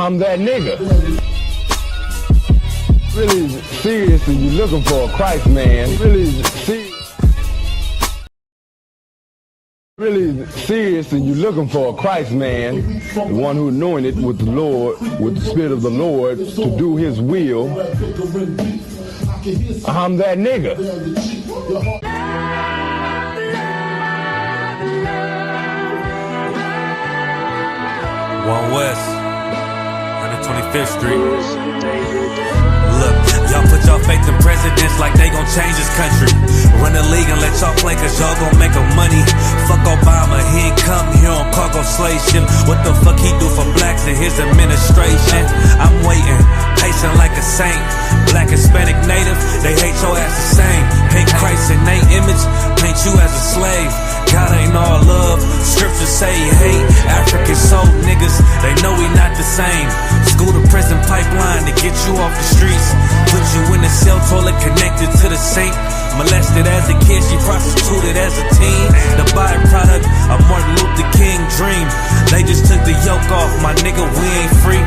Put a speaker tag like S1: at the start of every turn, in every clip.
S1: I'm that nigga. Really serious and you're looking for a Christ man. Really serious and you're looking for a Christ man, the one who anointed with the Lord, with the Spirit of the Lord to do his will. I'm that nigga.
S2: One West, 125th Street. Look, y'all put y'all faith in presidents like they gon' change this country. Run the league and let y'all play cause y'all gon' make a money. Fuck Obama, he ain't come here on cargo slave ship. What the fuck he do for blacks in his administration? I'm waiting, patient like a saint. Black, Hispanic, Native, they hate your ass the same. Paint Christ in their image, paint you as a slave. God ain't all love, scriptures say he hate. African soul niggas, they know we not the same. School to prison pipeline to get you off the streets. Put you in the cell toilet connected to the sink. Molested as a kid, she prostituted as a teen. The byproduct of Martin Luther King dream. They just took the yoke off, my nigga, we ain't free.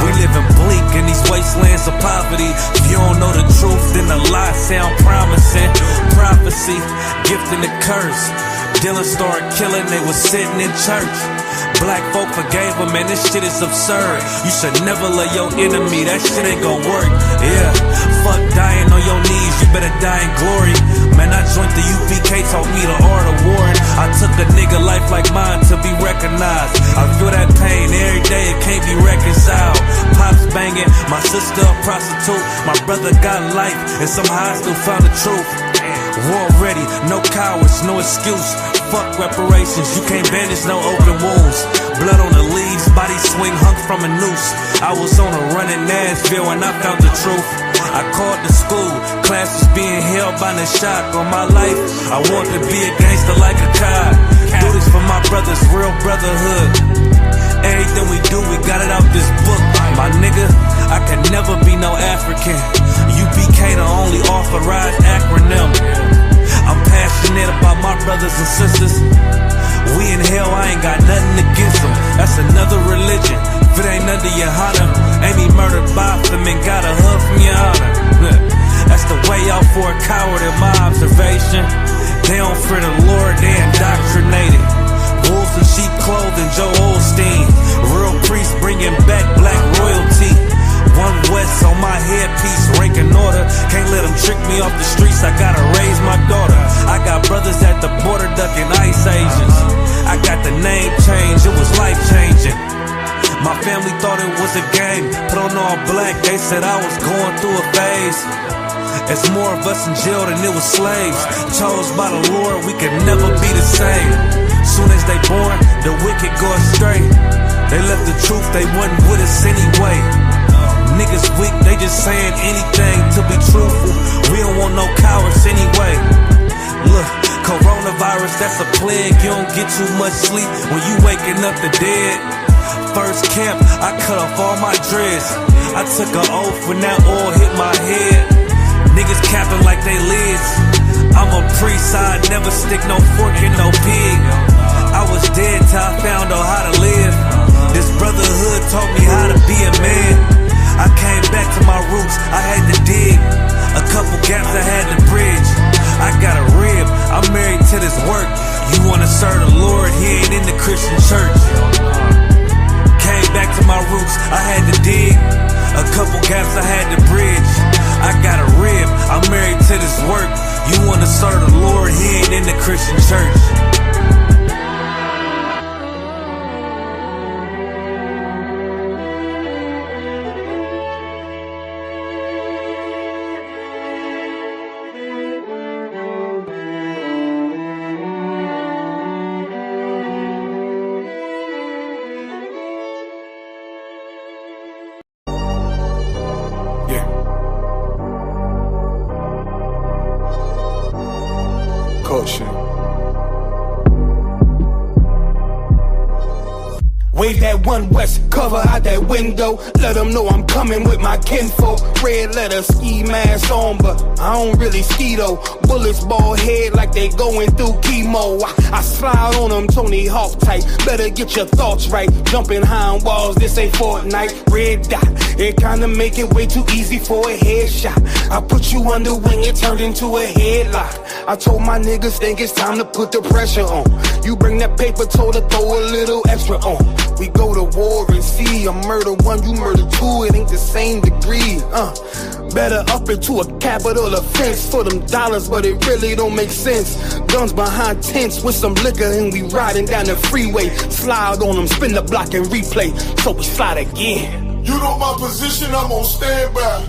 S2: We living bleak in these wastelands of poverty. If you don't know the truth, then the lies sound promising. Prophecy, gift and the curse. Dylan started killing, they was sitting in church. Black folk forgave him, man, this shit is absurd. You should never love your enemy, that shit ain't gon' work. Yeah, fuck dying on your knees, you better die in glory. Man, I joined the UPK, taught me the art of warring. I took a nigga life like mine to be recognized. I feel that pain every day, it can't be reconciled. Pops banging, my sister a prostitute. My brother got life, and somehow I still found the truth. War ready, no cowards, no excuse. Fuck reparations, you can't bandage no open wounds. Blood on the leaves, body swing hung from a noose. I was on a run in Nashville when I found the truth. I called the school, classes being held by the shock on my life. I want to be a gangster like a cop. Do this for my brothers, real brotherhood. Everything we do, we got it out this book. My nigga, I can never be no African. UPK the only authorized acronym. I'm passionate about my brothers and sisters. We in hell, I ain't got nothing against them. That's another religion. If it ain't under your honor, ain't me murdered by them and got a hug from your honor. That's the way out for a coward in my observation. They don't fear the Lord, they indoctrinated. Wolves in sheep clothing, Joe Osteen. Real priests bringing back black royalty. One West on my headpiece, rank and order. Can't let them trick me off the streets, I gotta raise my daughter. I got brothers at the border ducking ICE agents. I got the name change, it was life changing. My family thought it was a game, put on all black, they said I was going through a phase. It's more of us in jail than it was slaves. Chose by the Lord, we could never be the same. Soon as they born, the wicked go astray. They left the truth, they wasn't with us anyway. Niggas weak, they just saying anything to be truthful. We don't want no cowards anyway. Look, coronavirus, that's a plague. You don't get too much sleep when you waking up the dead. First camp, I cut off all my dreads. I took an oath when that oil hit my head. Niggas capping like they lids. I'm a priest, I never stick no fork in no pig. I was dead till I found out how to live. This brotherhood taught me how to be a man. I came back to my roots, I had to dig. A couple gaps I had to bridge. I got a rib, I'm married to this work. You wanna serve the Lord, he ain't in the Christian church. Came back to my roots, I had to dig. A couple gaps I had to bridge. I got a rib, I'm married to this work. You wanna serve the Lord, he ain't in the Christian church.
S3: Way back that One West cover out that window. Let them know I'm coming with my kinfolk. Red letter ski mask on, but I don't really ski though. Bullets ball head like they going through chemo. I slide on them Tony Hawk type. Better get your thoughts right. Jumping high on walls, this ain't Fortnite. Red dot, it kinda make it way too easy for a headshot. I put you under wing, it turned into a headlock. I told my niggas think it's time to put the pressure on. You bring that paper, told her throw a little extra on. We go to war and see, I murder one, you murder two, it ain't the same degree. Better up into a capital offense for them dollars, but it really don't make sense. Guns behind tents with some liquor and we riding down the freeway. Slide on them, spin the block and replay, so we slide again.
S4: You know my position, I'm on standby.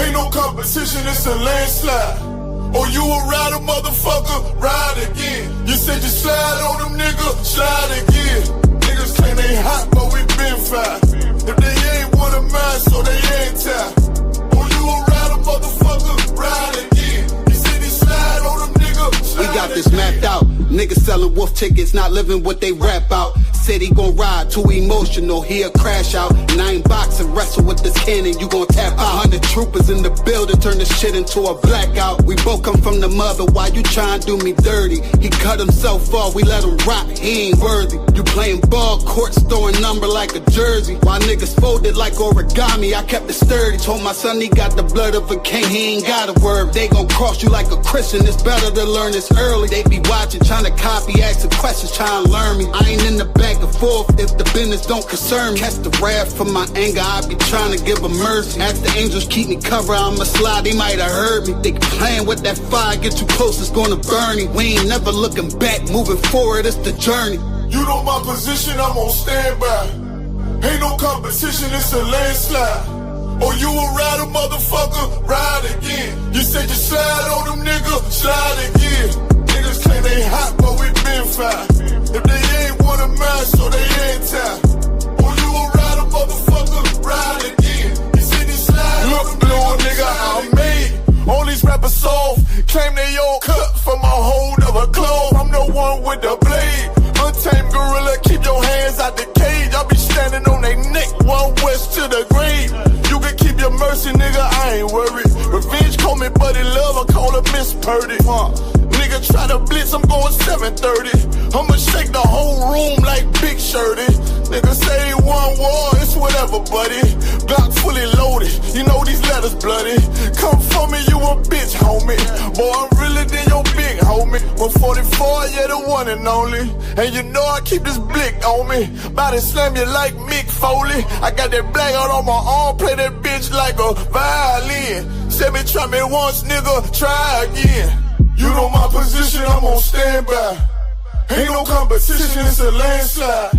S4: Ain't no competition, it's a landslide. Or you a rider, motherfucker, ride again. You said you slide on them, nigga, slide again. Niggas claim they hot, but we been fine. If they ain't one of mine, so they anti. Or you a rider, motherfucker, ride again. You said you slide on them, nigga, slide.
S5: We got this mapped out. Niggas selling wolf tickets, not living what they rap out. Said he gon' ride, too emotional, he'll crash out. And I ain't boxing, wrestle with this cannon, you gon' tap out. 100 troopers in the building, turn this shit into a blackout. We both come from the mother, why you tryin' to do me dirty? He cut himself off, we let him rock, he ain't worthy. You playing ball courts, throwing number like a jersey. While niggas folded like origami, I kept it sturdy. Told my son he got the blood of a king, he ain't got a word. They gon' cross you like a Christian, it's better to learn this early. They be watching, trying to copy, asking questions, trying to learn me. I ain't in the back and forth if the business don't concern me. Catch the wrath from my anger, I be trying to give a mercy. Ask the angels keep me covered, I'ma slide, they might have heard me. They playing with that fire, get too close, it's gonna burn me. We ain't never looking back, moving forward, it's the journey.
S4: You know my position, I'm on standby. Ain't no competition, it's a landslide. Or you a rider, motherfucker, ride again. You said you slide on them, nigga, slide again. Niggas claim they hot, but we been fine. If they ain't one of mine, so they anti. Or you a rider, motherfucker, ride again. You said you slide. Look, little nigga, I'm made. All these rappers soft, claim they all cut from a hold of a clove. I'm the one with the blade. Untamed gorilla, keep your hands out the cage. I be standing on they neck, One West to the grave. You can keep your mercy, nigga, I ain't worried. Revenge call me buddy love, I call her Miss Purdy. Nigga try to blitz, I'm going 730. I'ma shake the whole room like Big Shirty. Nigga say one war, it's whatever, buddy. Glock fully loaded, you know these letters bloody. Come for me, you a bitch, homie. Boy, I'm realer than your big homie. 144, yeah, the one and only. And you know I keep this blick on me. Body slam you like Mick Foley. I got that black out on my arm, play that bitch like a violin. Said me try me once, nigga, try again. You know my position, I'm on standby. Ain't no competition, it's a landslide.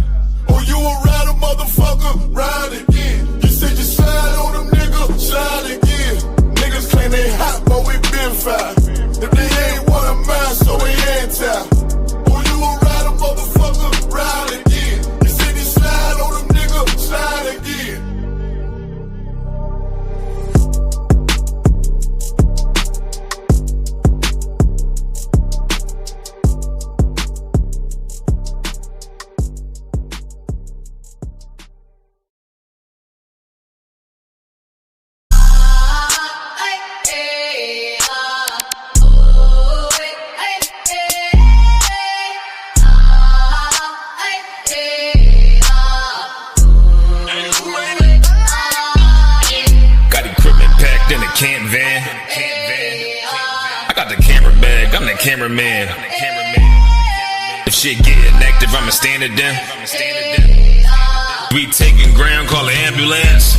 S4: Or you a rider, motherfucker, ride again. You said you slide on them, nigga, slide again. Niggas claim they hot, but we been fine. If they ain't one of mine, so they anti. Or you a rider, motherfucker, ride again. You said you slide on them, nigga, slide again.
S2: Camp van. I got the camera bag, I'm the cameraman. If shit getting active, I'ma stand it down. We taking ground, call the ambulance.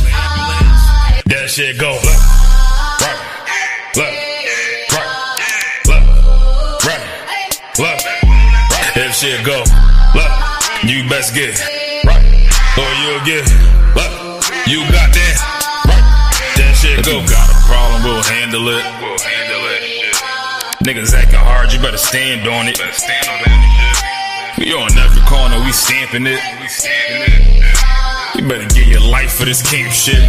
S2: That shit go right, left, right, left. If shit go left, you best get right, or you'll get left. You got that. If you got a problem, we'll handle it. Niggas acting hard, you better stand on it. We on every corner, we stamping it. You better get your life for this camp shit.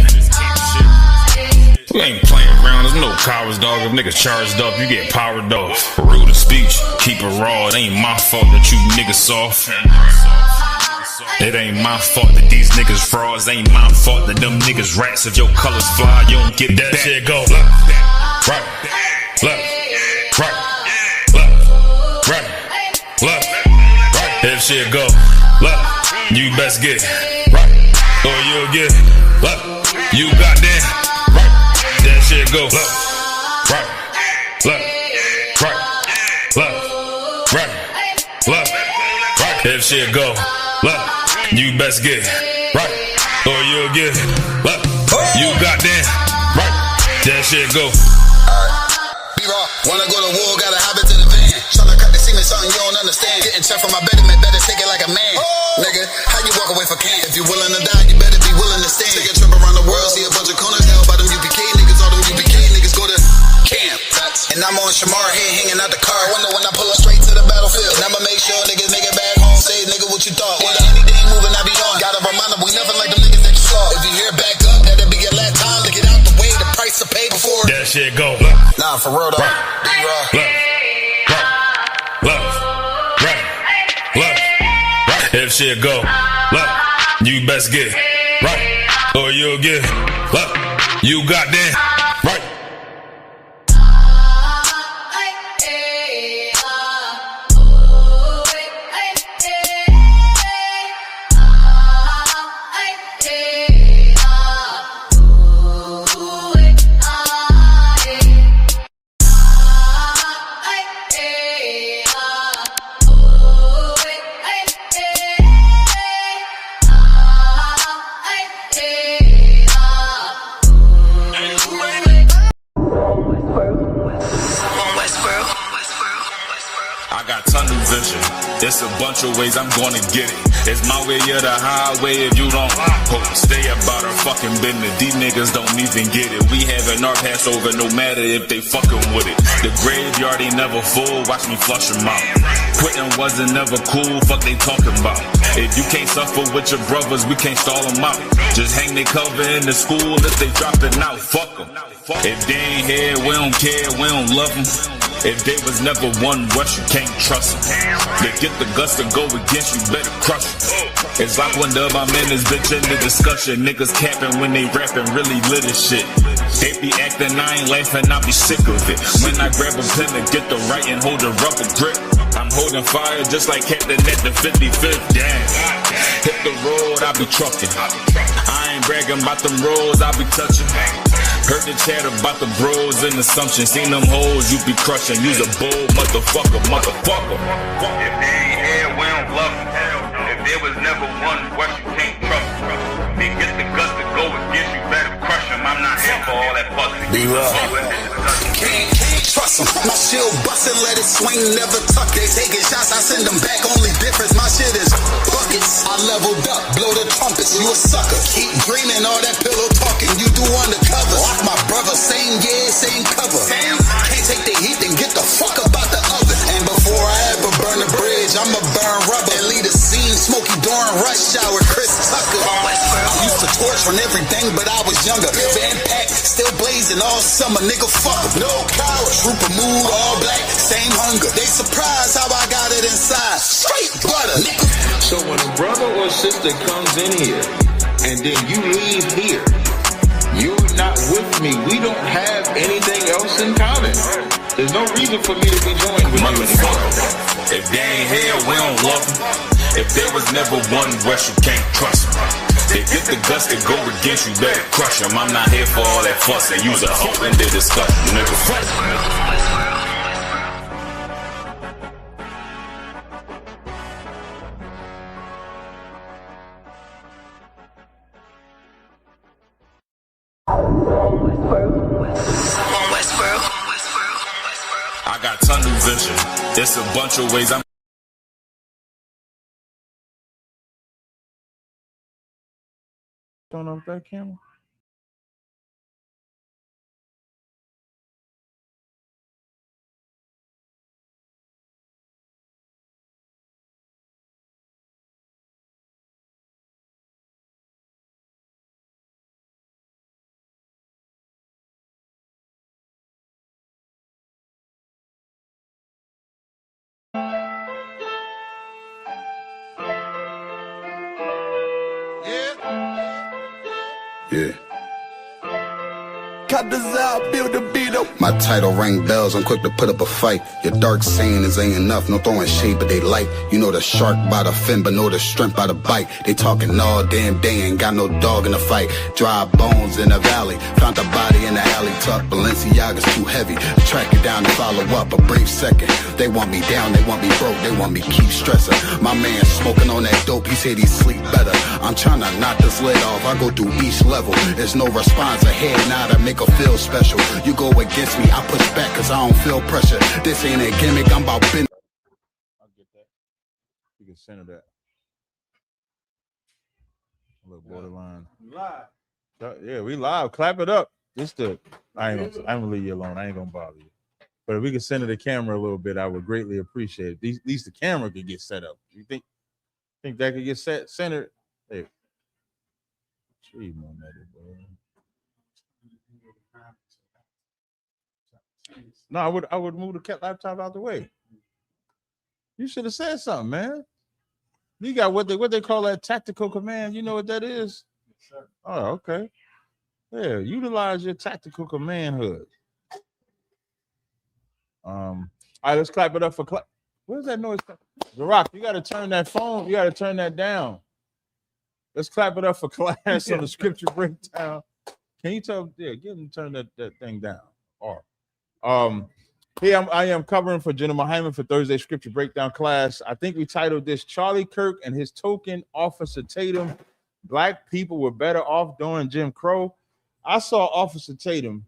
S2: We ain't playing around, there's no cowards, dog. If niggas charged up, you get powered off. Rude of speech, keep it raw. It ain't my fault that you niggas soft.
S6: It ain't my fault that these niggas frauds. Ain't my fault that them niggas rats. If your colors fly, you don't get that shit go. Left, right, left, right, left, right, left, right. If shit go left, you best get right, or you'll get left. You goddamn right. That shit go left, right, left, right, left, right, left, right. If shit go left, you best get right, or you'll get left. You goddamn right. That shit go.
S5: B-Raw, wanna go to war, gotta hop into the van. Tryna cut the semen, something you don't understand. Getting check from my betterment, better take it like a man. Nigga, how you walk away for camp? If you willing to die, you better be willing to stand. Take a trip around the world, see a bunch of corners held by them UPK niggas. All them UPK niggas go to camp. And I'm on Shamar head hanging out the car. Wonder when I pull up straight to the battlefield. And I'ma make sure niggas make it back home. Say, nigga, what you thought? Whether anything moving, I be on. Gotta remind them, we never like them niggas that you saw. If you hear back up, that'll be your last time to get out the way. The price to pay before.
S6: That shit go left.
S5: Nah, for real though.
S6: Left, left, right, left, right. If shit go left, you best get right, or you'll get left. You goddamn right. It's a bunch of ways I'm gonna get it. It's my way or the highway if you don't stay about our fucking business. These niggas don't even get it. We having our Passover no matter if they fucking with it. The graveyard ain't never full, watch me flush them out. Quitting wasn't never cool, fuck they talking about. If you can't suffer with your brothers, we can't stall them out. Just hang their cover in the school if they dropping out, fuck them. If they ain't here, we don't care, we don't love them. If they was never one rush, you can't trust them. They get the guts to go against you, better crush them. It's like one of my men is bitch in the discussion. Niggas capping when they rapping, really lit as shit. They be acting, I ain't laughing, I be sick of it. When I grab a pen and get the right and hold a rubber grip, I'm holding fire just like Captain at the 55th. Damn. Hit the road, I be trucking. I ain't bragging about them roads, I be touching. Heard the chat about the bros and assumptions. Seen them hoes, you be crushing. You's a bold motherfucker. If they ain't here, we don't love them. If there was never one rush, you can't trust them. They get the guts to go against you, better crush them. I'm not here for all that fucking.
S5: Be right. Can't trust them. My shield bustin', let it swing, never tuck it. Taking shots, I send them back. Only difference, my shit is buckets. I leveled up, blow the trumpets. You a sucker. Keep dreaming all that pillow talking. You do undercover. Like my brother, same year, same cover. Can't take the heat, then get the fuck about the oven. And before I ever burn the bridge, I'ma burn rubber and lead a scene. Smoky during rush hour, Chris Tucker. I used to torch on everything, but I was younger. Van pack, still blazing all summer. Nigga, fuck em. No coward. Trooper mood, all black, same hunger. They surprised how I got it inside. Straight butter, nigga.
S7: So when a brother or sister comes in here, and then you leave here, you're not with me. We don't have anything else in common. There's no reason for me to be joined with you anymore.
S6: If they ain't here, we don't love them. If there was never one rush, you can't trust them. They get the guts to go against you, better crush them. I'm not here for all that fuss and use a hope in the discussion, nigga. I got tunnel vision. There's a bunch of ways I'm
S8: turn off that camera.
S5: Yeah.
S3: Cut this out, build a beat up.
S5: My title ring bells, I'm quick to put up a fight. Your dark saying is ain't enough, no throwing shade, but they light. You know the shark by the fin, but know the strength by the bite. They talking all damn day, ain't got no dog in the fight. Dry bones in the valley, found the body in the alley. Tuck Balenciaga's too heavy, track it down and follow up a brief second. They want me down, they want me broke, they want me keep stressing. My man smoking on that dope, he said he sleep better. I'm trying to knock this lid off, I go through each level. There's no response ahead, now to make her feel special. You go against me, I push back cause I don't feel pressure. This ain't a gimmick, I'm about business.
S8: I'll get that. You can center that. A little borderline.
S9: Live.
S8: Yeah, we live. Clap it up. I'm gonna leave you alone. I ain't gonna bother you. But if we could center the camera a little bit, I would greatly appreciate it. At least the camera could get set up. You think that could get centered? Hey. Gee, no matter, bro. No, I would move the laptop out the way. You should have said something, man. You got what they call that tactical command. You know what that is?
S9: Yes, sir.
S8: Oh, okay. Yeah, utilize your tactical command hood. All right, let's clap it up for clap. What is that noise? The Rock, you got to turn that phone. You got to turn that down. Let's clap it up for class on the scripture breakdown. Can you tell? Yeah, get him to turn that thing down. Or, I am covering for Jenna Hyman for Thursday scripture breakdown class. I think we titled this "Charlie Kirk and His Token Officer Tatum." Black people were better off during Jim Crow. I saw Officer Tatum.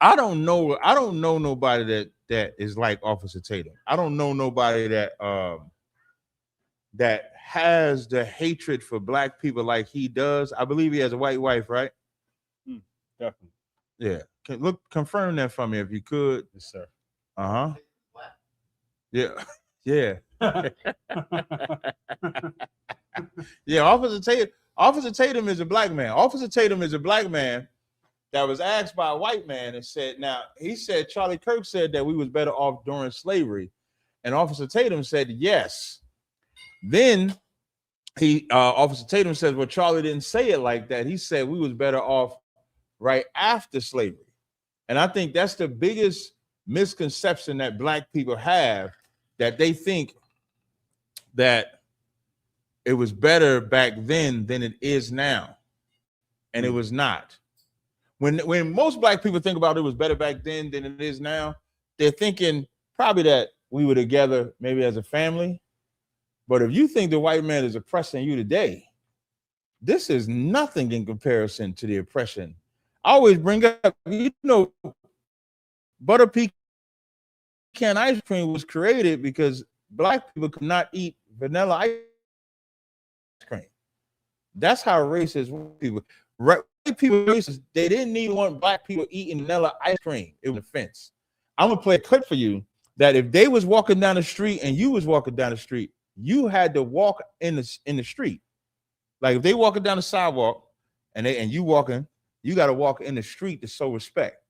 S8: I don't know nobody that is like Officer Tatum. I don't know nobody that that has the hatred for black people like he does. I believe he has a white wife, right?
S9: Definitely.
S8: Yeah. Confirm that for me if you could.
S9: Yes, sir.
S8: Uh-huh. Yeah. Yeah. Yeah, Officer Tatum is a black man. Officer Tatum is a black man that was asked by a white man and said, now he said Charlie Kirk said that we was better off during slavery. And Officer Tatum said yes. Then Officer Tatum says, well, Charlie didn't say it like that. He said we was better off right after slavery. And I think that's the biggest misconception that black people have, that they think that it was better back then than it is now. And it was not. When most black people think about it was better back then than it is now, they're thinking probably that we were together maybe as a family. But if you think the white man is oppressing you today, this is nothing in comparison to the oppression. I always bring up, butter pecan ice cream was created because black people could not eat vanilla ice cream. That's how racist people. White people racist. They didn't want black people eating vanilla ice cream. It was an offense. I'm gonna play a clip for you that if they was walking down the street and you was walking down the street, you had to walk in the street. Like if they walking down the sidewalk and you walking, you got to walk in the street to show respect.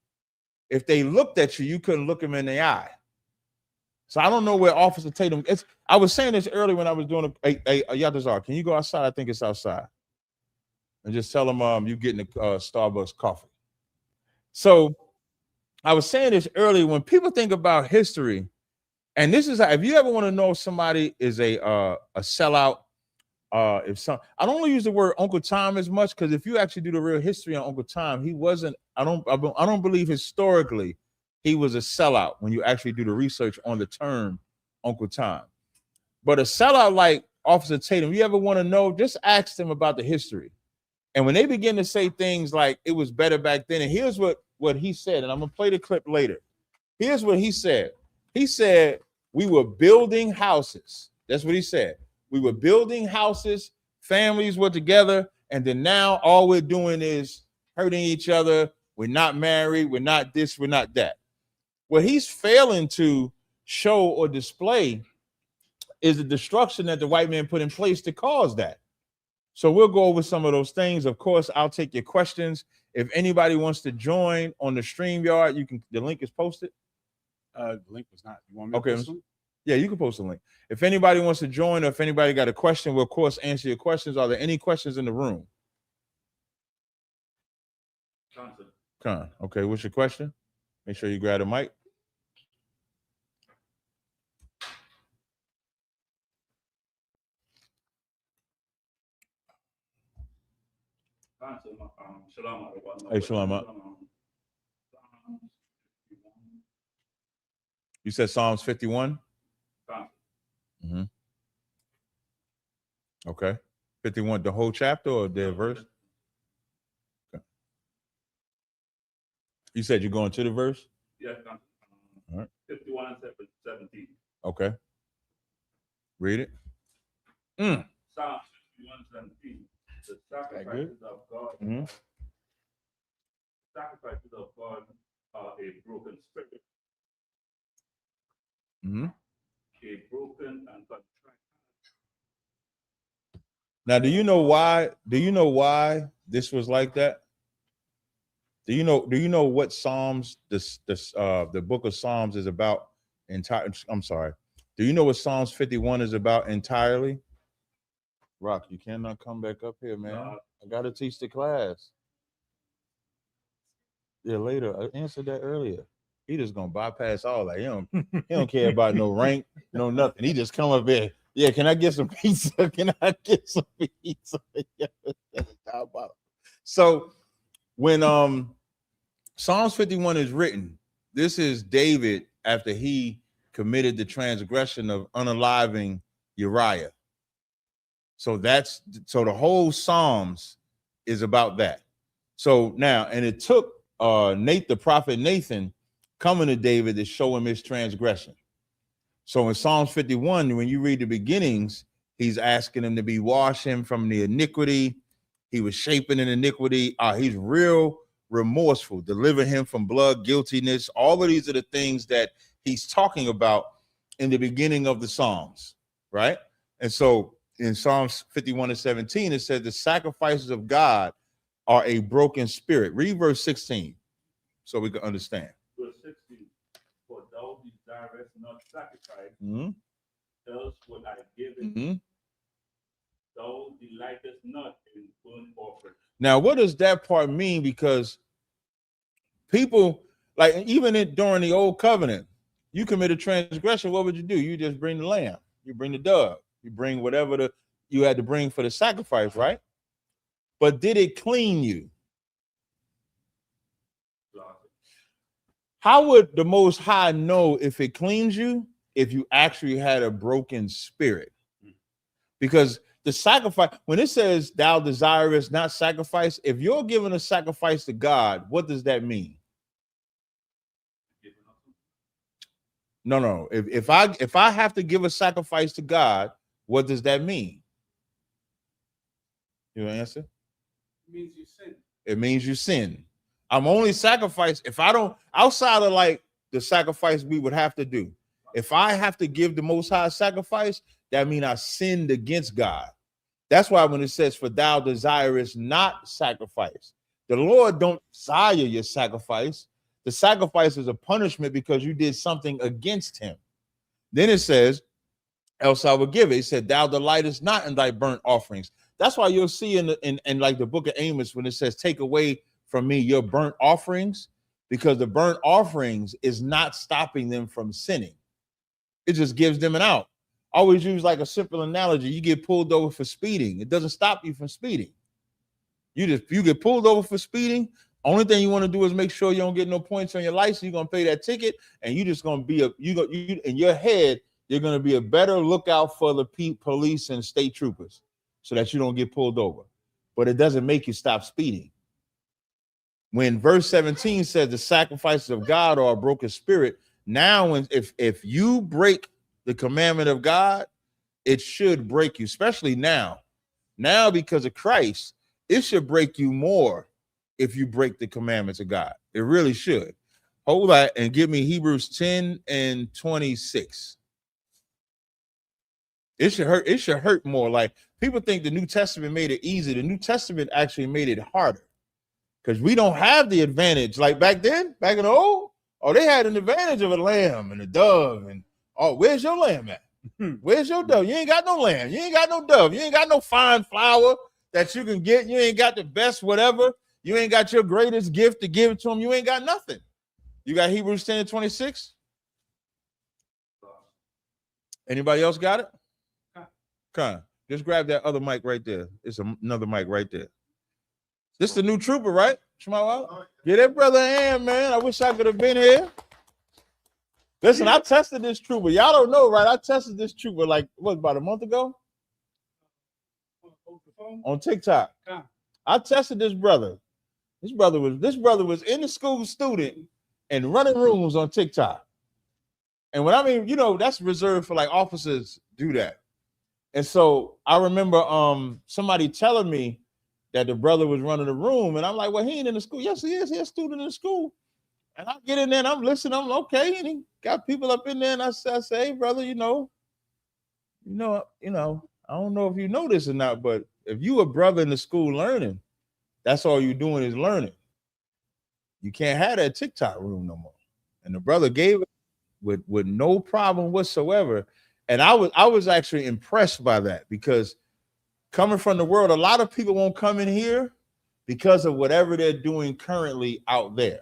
S8: If they looked at you, you couldn't look them in the eye. So I don't know where Officer Tatum is. I was saying this earlier when I was doing a Yatazar. Can you go outside? I think it's outside. And just tell them you getting a Starbucks coffee. So I was saying this earlier, when people think about history, and this is how, if you ever want to know if somebody is a sellout, I don't use the word Uncle Tom as much, because if you actually do the real history on Uncle Tom, he wasn't. I don't believe historically he was a sellout when you actually do the research on the term Uncle Tom. But a sellout like Officer Tatum, you ever want to know, just ask them about the history. And when they begin to say things like it was better back then, and here's what he said, and I'm gonna play the clip later. Here's what he said. He said, we were building houses. That's what he said. We were building houses, families were together, and then now all we're doing is hurting each other. We're not married, we're not this, we're not that. What he's failing to show or display is the destruction that the white man put in place to cause that. So we'll go over some of those things. Of course, I'll take your questions. If anybody wants to join on the StreamYard, you can. The link is posted.
S9: The link was not. You want me to post them?
S8: Yeah, you can post a link. If anybody wants to join, or if anybody got a question, we'll of course answer your questions. Are there any questions in the room? Con. Okay, what's your question? Make sure you grab the mic. Hey, Shalom. You said Psalms 51? Mm-hmm. Okay. 51, the whole chapter or the verse? Okay. You said you're going to the verse?
S10: Yes,
S8: all right.
S10: 51 and 17.
S8: Okay. Read it.
S10: Psalms 51 17. The sacrifices of God.
S8: Mm-hmm.
S10: Sacrifices of God are a broken spirit.
S8: Mm-hmm.
S10: A broken and contrite.
S8: Now, do you know why? Do you know why this was like that? Do you know what Psalms the book of Psalms is about I'm sorry. Do you know what Psalms 51 is about entirely? Rock, you cannot come back up here, man. I gotta teach the class. Yeah, later. I answered that earlier. He just gonna bypass all that. He don't care about no rank, no nothing. He just come up here. Yeah, can I get some pizza? Can I get some pizza? So when Psalms 51 is written, this is David after he committed the transgression of unaliving Uriah. So the whole Psalms is about that. So now, and it took the prophet Nathan coming to David to show him his transgression. So in Psalms 51, when you read the beginnings, he's asking him to be washed him from the iniquity. He was shaping in iniquity. He's real remorseful, deliver him from blood guiltiness. All of these are the things that he's talking about in the beginning of the Psalms, right? And so in Psalms 51 and 17, it says the sacrifices of God are a broken spirit. Read verse 16 so we can understand.
S10: Verse 16, for thou desirest not sacrifice,
S8: Mm-hmm.
S10: else would I give it.
S8: Mm-hmm.
S10: Thou delightest not in burnt offering.
S8: Now, what does that part mean? Because people, like even during the old covenant, you commit a transgression, what would you do? You just bring the lamb, you bring the dove, you bring whatever you had to bring for the sacrifice, right? But did it clean you? How would the Most High know if it cleans you if you actually had a broken spirit? Because the sacrifice, when it says thou desirest not sacrifice, if you're giving a sacrifice to God, what does that mean? No. If I have to give a sacrifice to God, what does that mean? You answer?
S9: It means you sin.
S8: It means you sin. I'm only sacrifice if I don't, outside of like the sacrifice we would have to do. If I have to give the Most High sacrifice, that means I sinned against God. That's why when it says, for thou desirest not sacrifice, the Lord don't desire your sacrifice. The sacrifice is a punishment because you did something against him. Then it says, else I will give it. It said, thou delightest not in thy burnt offerings. That's why you'll see in like the book of Amos when it says, take away from me your burnt offerings, because the burnt offerings is not stopping them from sinning. It just gives them an out. I always use like a simple analogy. You get pulled over for speeding. It doesn't stop you from speeding. You get pulled over for speeding. Only thing you want to do is make sure you don't get no points on your license. You're gonna pay that ticket, and you're just gonna be you in your head. You're gonna be a better lookout for the police and state troopers, so that you don't get pulled over. But it doesn't make you stop speeding. When verse 17 says the sacrifices of God are a broken spirit, now if you break the commandment of God, it should break you, especially now. Now, because of Christ, it should break you more if you break the commandments of God. It really should. Hold that and give me Hebrews 10 and 26. It should hurt. It should hurt more. Like people think the New Testament made it easy. The New Testament actually made it harder because we don't have the advantage. Like back then, back in the old, they had an advantage of a lamb and a dove. And where's your lamb at? Where's your dove? You ain't got no lamb. You ain't got no dove. You ain't got no fine flour that you can get. You ain't got the best whatever. You ain't got your greatest gift to give to him. You ain't got nothing. You got Hebrews 10:26. Anybody else got it? Come on. Just grab that other mic right there. It's another mic right there. This is the new trooper, right? Get that brother a hand, man. I wish I could have been here. Listen, I tested this trooper. Y'all don't know, right? I tested this trooper like, what, about a month ago? On TikTok. I tested this brother. This brother was in the school student and running rooms on TikTok. And when I mean, you know, that's reserved for like officers do that. And so I remember somebody telling me that the brother was running the room, and I'm like, well, he ain't in the school. Yes, he is. He's a student in the school. And I get in there and I'm listening. I'm okay. And he got people up in there, and I say, hey, brother, you know, I don't know if you know this or not, but if you a brother in the school learning, that's all you're doing is learning. You can't have that TikTok room no more. And the brother gave it with no problem whatsoever. And I was actually impressed by that, because coming from the world, a lot of people won't come in here because of whatever they're doing currently out there.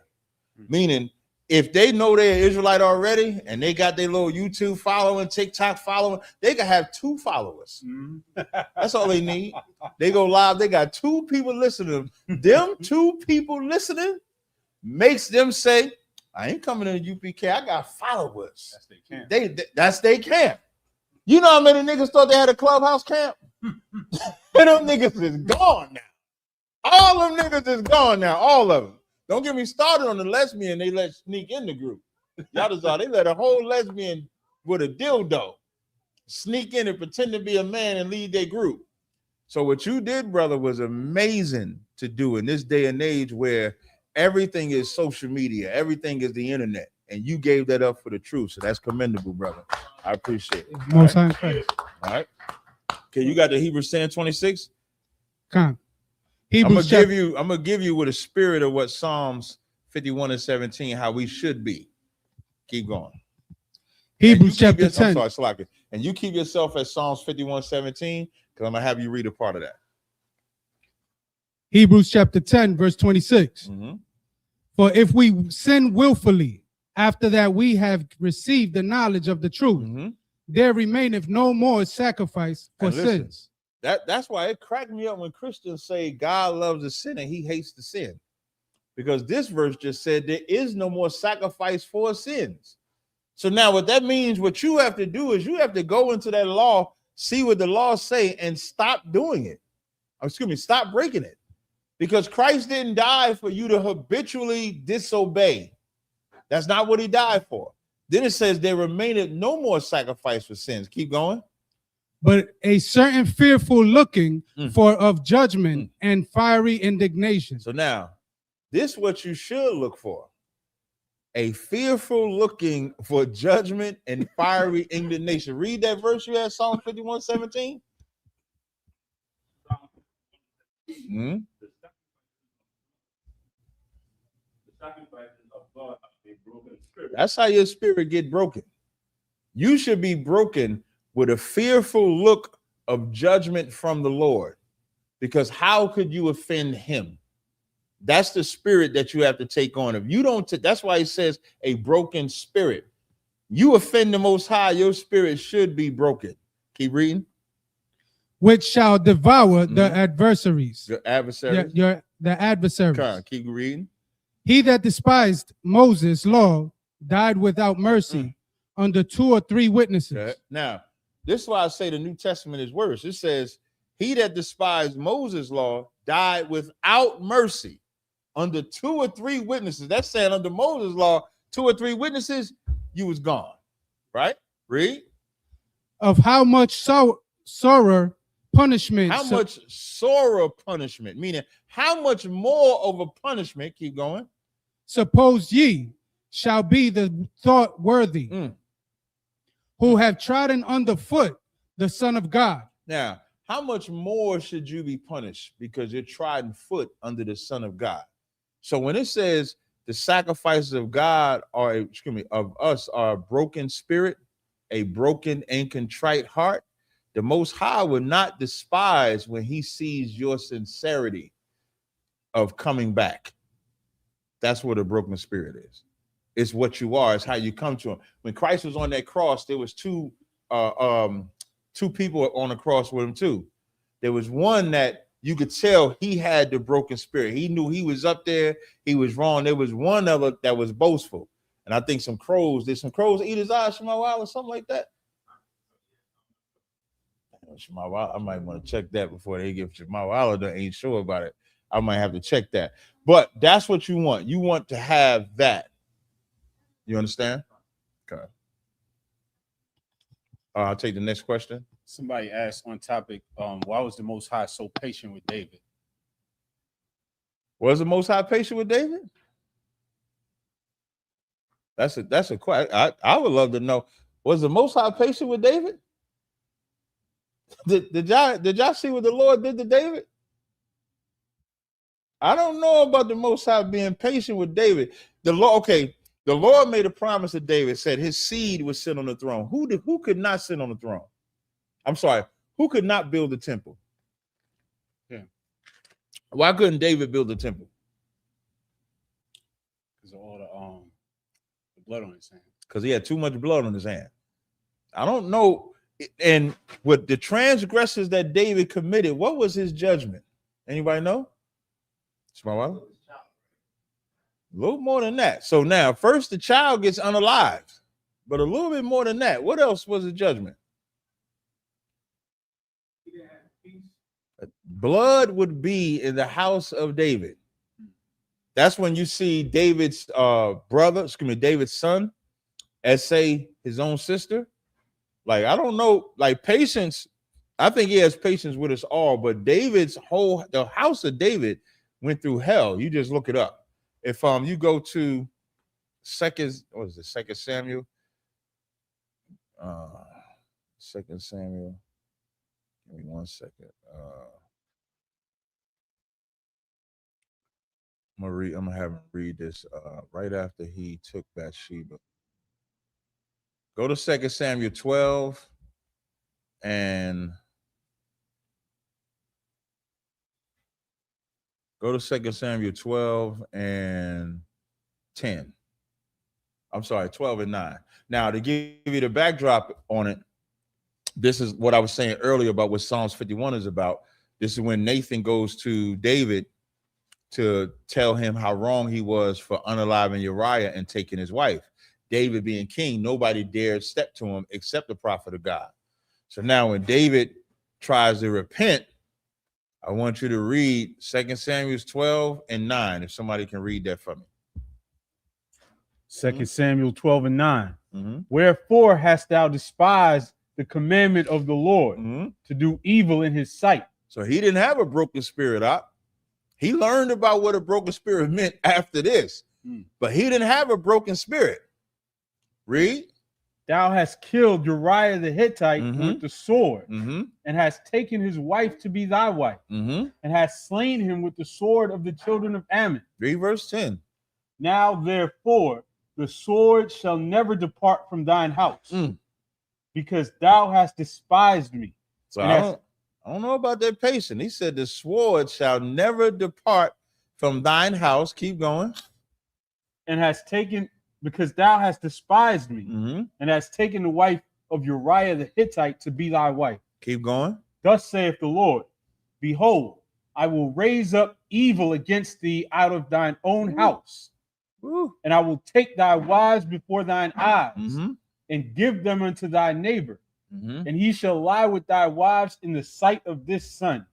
S8: Meaning, if they know they're Israelite already and they got their little YouTube following, TikTok following, they can have 2 followers. That's all they need. They go live, they got 2 people listening. Them 2 people listening makes them say, I ain't coming to UPK, I got followers. That's they camp. You know how many niggas thought they had a clubhouse camp? And them niggas is gone now. All them niggas is gone now. All of them. Don't get me started on the lesbian they let sneak in the group. Y'all just saw they let a whole lesbian with a dildo sneak in and pretend to be a man and lead their group. So what you did, brother, was amazing to do in this day and age where everything is social media, everything is the internet, and you gave that up for the truth. So that's commendable, brother. I appreciate it.
S11: Most
S8: All
S11: right.
S8: All right. Okay, you got the Hebrews 10:26?
S11: Come.
S8: I'm gonna give you with a spirit of what Psalms 51:17, how we should be. Keep going.
S11: Hebrews chapter 10.
S8: I'm sorry, Slacker. And you keep yourself at Psalms 51:17, because I'm gonna have you read a part of that.
S11: Hebrews chapter 10, verse 26. For if we sin willfully, after that we have received the knowledge of the truth, there remaineth no more sacrifice for sins.
S8: That's why it cracked me up when Christians say God loves the sin and he hates the sin. Because this verse just said there is no more sacrifice for sins. So now what that means, what you have to do is you have to go into that law, see what the law say, and stop doing it. Stop breaking it. Because Christ didn't die for you to habitually disobey. That's not what he died for. Then it says there remaineth no more sacrifice for sins. Keep going.
S11: But a certain fearful looking for of judgment and fiery indignation.
S8: So now, this is what you should look for. A fearful looking for judgment and fiery indignation. Read that verse you had, Psalm 51:17. That's how your spirit get broken. You should be broken with a fearful look of judgment from the Lord, because how could you offend him? That's the spirit that you have to take on. If you don't, that's why he says a broken spirit. You offend the Most High, your spirit should be broken. Keep reading.
S11: Which shall devour the adversaries.
S8: The adversaries.
S11: The adversaries.
S8: Keep reading.
S11: He that despised Moses' law died without mercy under 2 or 3 witnesses.
S8: Okay. Now, this is why I say the New Testament is worse. It says, he that despised Moses' law died without mercy under 2 or 3 witnesses. That's saying under Moses' law, 2 or 3 witnesses, you was gone. Right? Read.
S11: Of how much sorrow punishment.
S8: How much sorrow punishment, meaning how much more of a punishment, keep going,
S11: suppose ye shall be the thought worthy, who have trodden underfoot the Son of God.
S8: Now, how much more should you be punished because you're trodden foot under the Son of God? So when it says the sacrifices of God are, of us are a broken spirit, a broken and contrite heart, the Most High will not despise when he sees your sincerity. of coming back. That's what a broken spirit is. It's what you are. It's how you come to him. When Christ was on that cross, there was two people on the cross with him too. There was one that you could tell he had the broken spirit. He knew he was up there. He was wrong. There was one other that was boastful. And I think did some crows eat his eyes, Shemawala, or something like that? Shemawala, I might want to check that before they give Shemawala. That ain't sure about it. I might have to check that. But that's what you want. You want to have that. You understand? Okay. I'll take the next question.
S12: Somebody asked on topic, why was the Most High so patient with David?
S8: Was the Most High patient with David? That's a question. I would love to know. Was the Most High patient with David? Did y'all see what the Lord did to David? I don't know about the Most High being patient with David. The Lord made a promise to David, said his seed would sit on the throne. Who could not sit on the throne? I'm sorry, who could not build the temple?
S12: Yeah.
S8: Why couldn't David build the temple?
S12: Because of all the blood on his hand.
S8: Because he had too much blood on his hand. I don't know. And with the transgressions that David committed, what was his judgment? Anybody know? A little more than that. So now, first the child gets unalived, but a little bit more than that. What else was the judgment? Blood would be in the house of David. That's when you see David's David's son, as say his own sister. Like, I don't know, like patience. I think he has patience with us all, but the house of David went through hell. You just look it up. If you go to Second Samuel? 2 Samuel. Give me 1 second. I'm gonna have him read this right after he took Bathsheba. Go to 2 Samuel 12 and go to 2 Samuel 12 and 10. I'm sorry, 12 and 9. Now, to give you the backdrop on it, this is what I was saying earlier about what Psalms 51 is about. This is when Nathan goes to David to tell him how wrong he was for unaliving Uriah and taking his wife. David being king, nobody dared step to him except the prophet of God. So now when David tries to repent, I want you to read 2 Samuel 12 and 9, if somebody can read that for me.
S12: 2 Samuel 12 and 9. Wherefore hast thou despised the commandment of the Lord to do evil in his sight?
S8: So he didn't have a broken spirit up. He learned about what a broken spirit meant after this, but he didn't have a broken spirit. Read.
S12: Thou hast killed Uriah the Hittite with the sword, and hast taken his wife to be thy wife, and hast slain him with the sword of the children of Ammon.
S8: Read verse 10.
S12: Now therefore the sword shall never depart from thine house, because thou hast despised me.
S8: So I don't know about that patient. He said the sword shall never depart from thine house. Keep going.
S12: And has taken, because thou hast despised me, and hast taken the wife of Uriah the Hittite to be thy wife.
S8: Keep going.
S12: Thus saith the Lord, behold, I will raise up evil against thee out of thine own house, and I will take thy wives before thine eyes, and give them unto thy neighbor, and he shall lie with thy wives in the sight of this sun.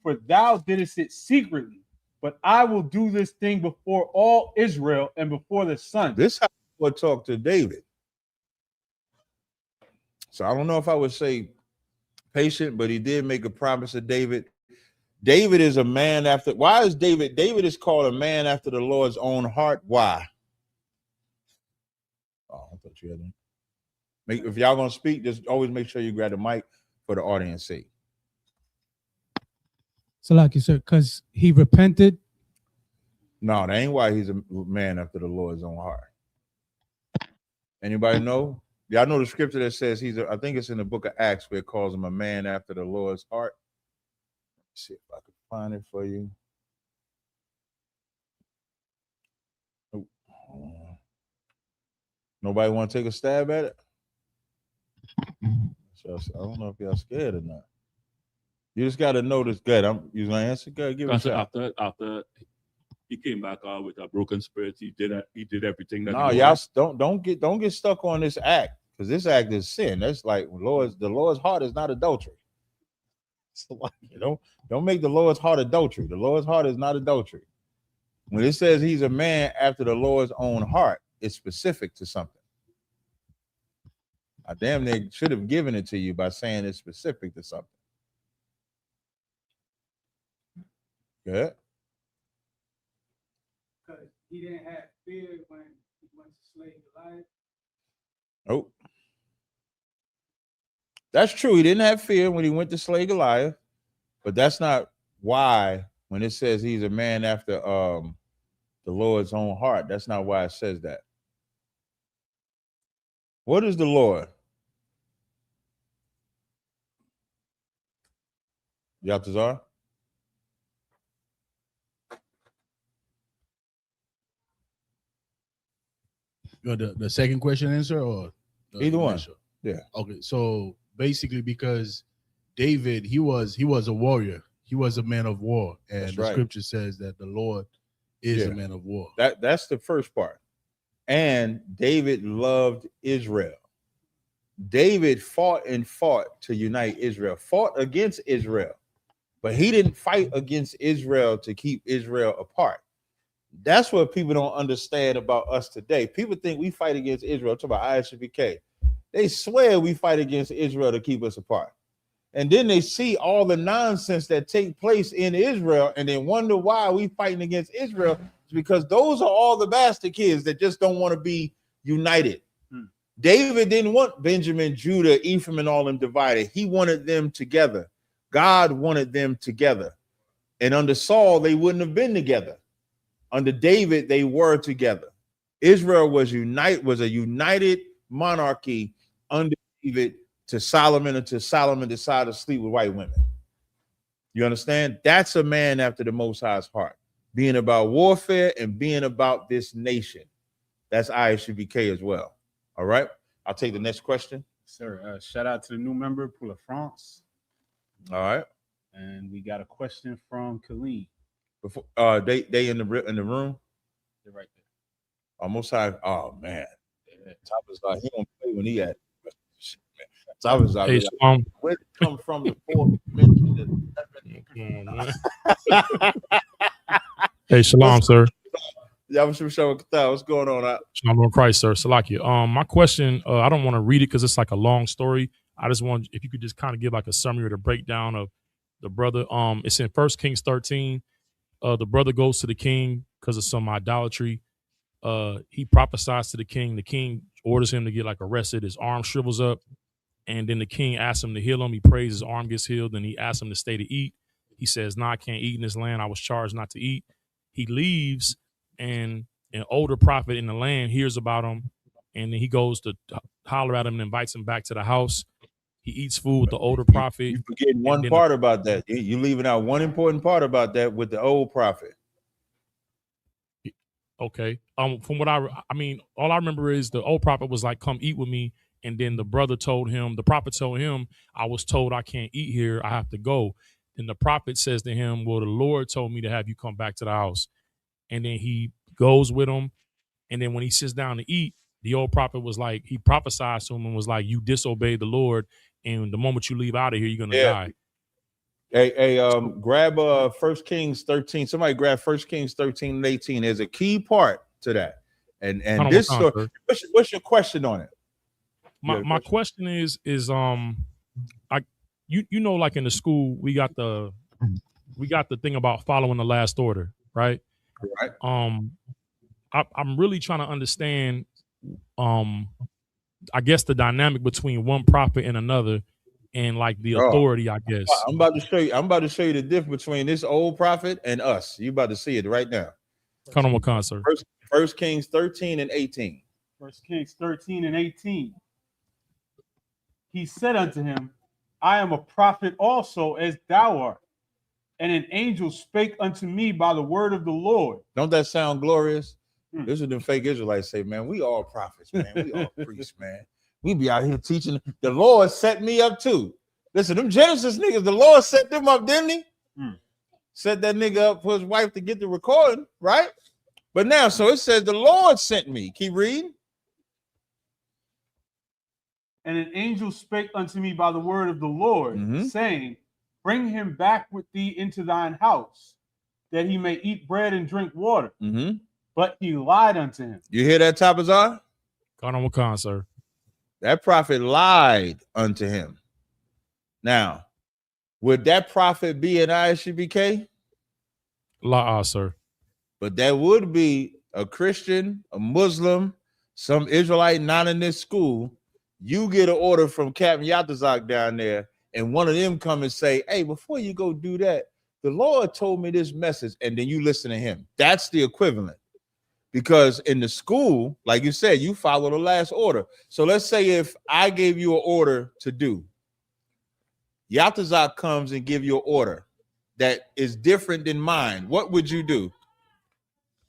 S12: For thou didst it secretly, but I will do this thing before all Israel and before the sun.
S8: This is how I would talk to David. So I don't know if I would say patient, but he did make a promise to David. David is a man after. Why is David? David is called a man after the Lord's own heart. Why? Oh, I thought you had that. If y'all gonna speak, just always make sure you grab the mic for the audience sake.
S11: So, like you said, because he repented.
S8: No, that ain't why he's a man after the Lord's own heart. Anybody know? Y'all know the scripture that says I think it's in the book of Acts where it calls him a man after the Lord's heart. Let's see if I can find it for you. Nobody want to take a stab at it? So I don't know if y'all scared or not. You just got to know this. Good. You gonna answer? Good. Give it a shot.
S10: After he came back with a broken spirit, he did everything.
S8: No, y'all don't get stuck on this act, because this act is sin. That's like the Lord's heart is not adultery. So like, don't make the Lord's heart adultery. The Lord's heart is not adultery. When it says he's a man after the Lord's own heart, it's specific to something. I damn near should have given it to you by saying it's specific to something. Good.
S9: Because he didn't have fear when he went to slay Goliath.
S8: Oh. That's true. He didn't have fear when he went to slay Goliath, but that's not why when it says he's a man after the Lord's own heart, that's not why it says that. What is the Lord? Yatazar?
S13: The second question answer or
S8: either one? Yeah.
S13: Okay. So basically, because David, he was a warrior. He was a man of war, and the scripture says that the Lord is a man of war.
S8: That's the first part. And David loved Israel. David fought to unite Israel, fought against Israel, but he didn't fight against Israel to keep Israel apart. That's what people don't understand about us today. People think we fight against Israel. Talk about ISUPK. They swear we fight against Israel to keep us apart. And then they see all the nonsense that take place in Israel, and they wonder why we fighting against Israel. It's because those are all the bastard kids that just don't want to be united. David didn't want Benjamin, Judah, Ephraim, and all them divided. He wanted them together. God wanted them together. And under Saul, they wouldn't have been together. Under David, they were together. Israel was a united monarchy under David to Solomon until Solomon decided to sleep with white women. You understand? That's a man after the Most High's heart, being about warfare and being about this nation. That's ISUPK as well. All right. I'll take the next question.
S12: Sir, shout out to the new member, Pour la France.
S8: All right.
S12: And we got a question from Colleen.
S8: Before they in the room.
S12: They're right there.
S8: Almost high. Oh man. Top is like he don't play when he at. Top is like, where did it come from the fourth dimension?
S14: Hey, shalom, sir.
S8: What's going on?
S14: Shalom in Christ, sir. Salakia. My question, I don't want to read it because it's like a long story. I just want if you could just kind of give like a summary or the breakdown of the brother. It's in 1 Kings 13. The brother goes to the king because of some idolatry. He prophesies to the king. The king orders him to get like arrested. His arm shrivels up. And then the king asks him to heal him. He prays, his arm gets healed. And he asks him to stay to eat. He says, "No, I can't eat in this land. I was charged not to eat." He leaves, and an older prophet in the land hears about him. And then he goes to holler at him and invites him back to the house. He eats food with the older prophet.
S8: You forgetting one part about that. You leaving out one important part about that with the old prophet.
S14: Okay. From what I mean, all I remember is the old prophet was like, "Come eat with me." And then the prophet told him, "I was told I can't eat here. I have to go." And the prophet says to him, "Well, the Lord told me to have you come back to the house." And then he goes with him. And then when he sits down to eat, the old prophet was like, he prophesied to him and was like, "You disobeyed the Lord. And the moment you leave out of here, you're going to die."
S8: Hey, grab 1 Kings 13. Somebody grab 1 Kings 13 and 18. There's a key part to that. And this story, what's your question on it?
S14: My question is you know, like in the school, we got the thing about following the last order, right?
S8: Right.
S14: I'm really trying to understand, I guess the dynamic between one prophet and another, and like the authority, I guess.
S8: I'm about to show you the difference between this old prophet and us. You about to see it right now.
S14: Come on, what concert?
S8: 1 Kings 13 and 18.
S12: 1 Kings 13 and 18. He said unto him, "I am a prophet also as thou art, and an angel spake unto me by the word of the Lord."
S8: Don't that sound glorious? This is the fake Israelites say, man, we all prophets, man. We all priests, man. We be out here teaching. The Lord set me up too. Listen, them Genesis niggas, the Lord set them up, didn't he? Set that nigga up for his wife to get the recording, right? But now, so it says the Lord sent me. Keep reading.
S12: And an angel spake unto me by the word of the Lord, saying, bring him back with thee into thine house, that he may eat bread and drink water. But he lied unto him.
S8: You hear that, Tabazar?
S14: Con Wakan, sir.
S8: That prophet lied unto him. Now, would that prophet be an ISUPK?
S14: La, sir.
S8: But that would be a Christian, a Muslim, some Israelite not in this school. You get an order from Captain Yatazak down there, and one of them come and say, hey, before you go do that, the Lord told me this message, and then you listen to him. That's the equivalent. Because in the school, like you said, you follow the last order. So let's say if I gave you an order to do, Yatazak comes and give you an order that is different than mine, what would you do?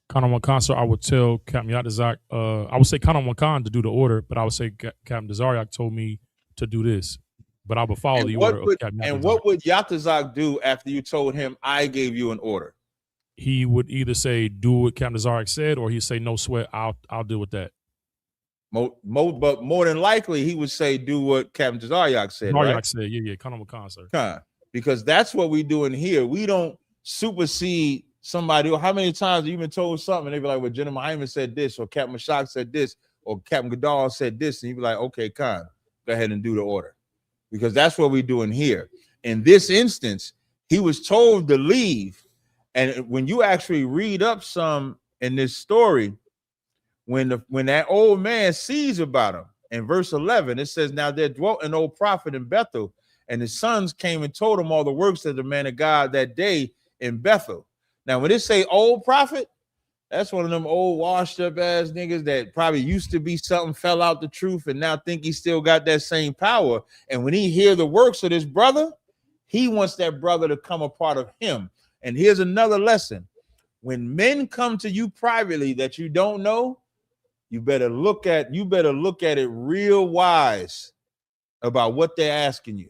S14: Con Wakan, sir, I would tell Captain Yatazak, I would say Con Wakan to do the order, but I would say Captain Dazariak told me to do this. But I would follow the order of Captain Yatazak.
S8: And what would Yatazak do after you told him I gave you an order?
S14: He would either say do what Captain Dazariak said, or he'd say no sweat, I'll deal with that.
S8: But more than likely, he would say do what Captain Dazariak said.
S14: Dazariak said, yeah, Con Wakan, sir.
S8: Because that's what we doing here. We don't supersede somebody. How many times have you been told something and they be like, well, General Hyman said this, or Captain Mashak said this, or Captain Gadal said this, and you be like, okay, Khan, go ahead and do the order. Because that's what we're doing here. In this instance, he was told to leave. And when you actually read up some in this story, when that old man sees about him, in verse 11, it says, now there dwelt an old prophet in Bethel, and his sons came and told him all the works of the man of God that day in Bethel. Now, when it say old prophet, that's one of them old washed up ass niggas that probably used to be something, fell out the truth, and now think he still got that same power. And when he hear the works of this brother, he wants that brother to come a part of him. And here's another lesson. When men come to you privately that you don't know, you better look at it real wise about what they're asking you,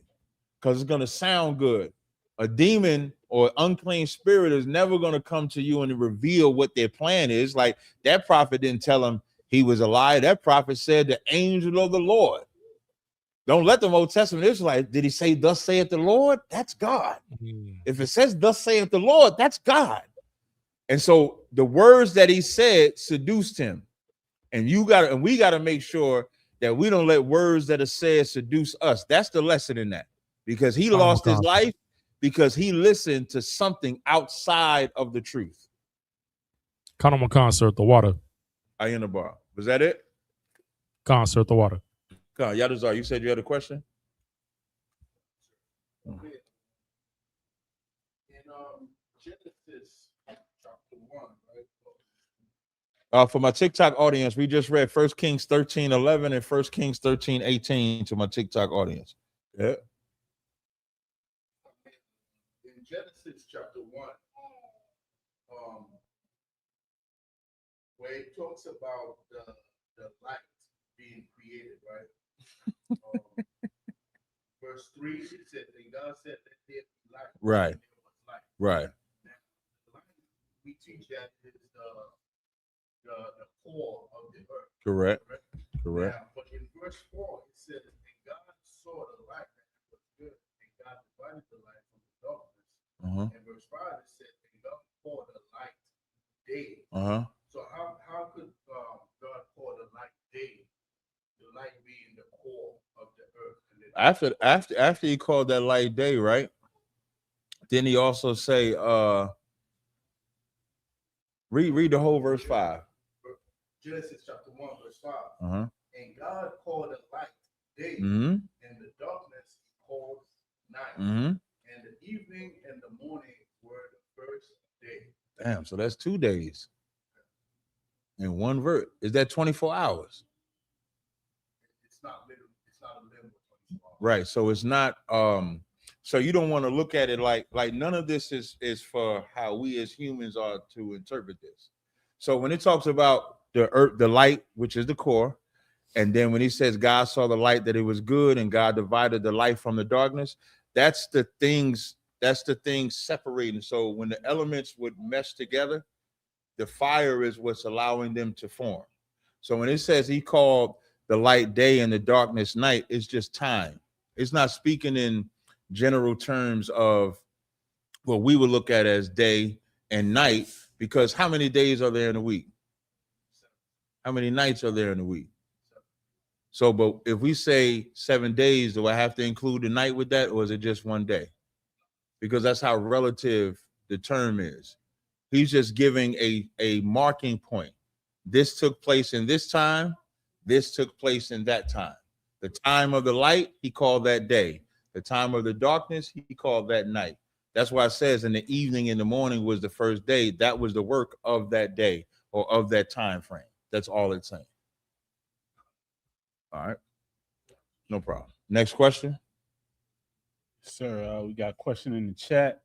S8: because it's going to sound good. A demon or unclean spirit is never going to come to you and reveal what their plan is. Like that prophet didn't tell him he was a liar. That prophet said the angel of the Lord. Don't let the Old Testament Israelites, did he say thus saith the Lord? That's God. If it says thus saith the Lord, that's God. And so the words that he said seduced him. And we got to make sure that we don't let words that are said seduce us. That's the lesson in that, because he lost his life because he listened to something outside of the truth.
S14: Concert, the water.
S8: I in the bar. Was that it?
S14: Concert, the water.
S8: Yadazar, you said you had a question?
S13: Genesis chapter 1, right?
S8: For my TikTok audience, we just read 1 Kings 13:11 and 1 Kings 13:18 to my TikTok audience. Yeah.
S13: In Genesis chapter 1, where it talks about the light being created, right? Verse 3, it said, and God said that there be light.
S8: Right.
S13: And there was light.
S8: Right.
S13: Now, the light, we teach that is the core of the earth.
S8: Correct. Correct.
S13: Now, but in verse 4, it says, and God saw the light and it was good, and God divided the light from the darkness. And verse 5, it said, and God called the light day. So how could God call the light day? The light being the core of the earth.
S8: After he called that light day, right? Then he also say, read the whole verse 5.
S13: Genesis chapter 1, verse 5. And God called the light day, and the darkness he called night. And the evening and the morning were the first day.
S8: Damn, so that's 2 days in one verse. Is that 24 hours?
S13: It's not a literal 24 hours.
S8: Right. So it's not so you don't want to look at it like none of this is for how we as humans are to interpret this. So when it talks about the earth, the light, which is the core, and then when he says God saw the light that it was good, and God divided the light from the darkness, that's the things separating. So when the elements would mesh together, the fire is what's allowing them to form. So when it says he called the light day and the darkness night, it's just time. It's not speaking in general terms of what we would look at as day and night, because how many days are there in a week? How many nights are there in a week? So, but if we say 7 days, do I have to include the night with that, or is it just one day? Because that's how relative the term is. He's just giving a marking point. This took place in this time. This took place in that time. The time of the light, he called that day. The time of the darkness, he called that night. That's why it says in the evening, in the morning was the first day. That was the work of that day or of that time frame. That's all it's saying. All right. No problem. Next question.
S12: Sir, we got a question in the chat.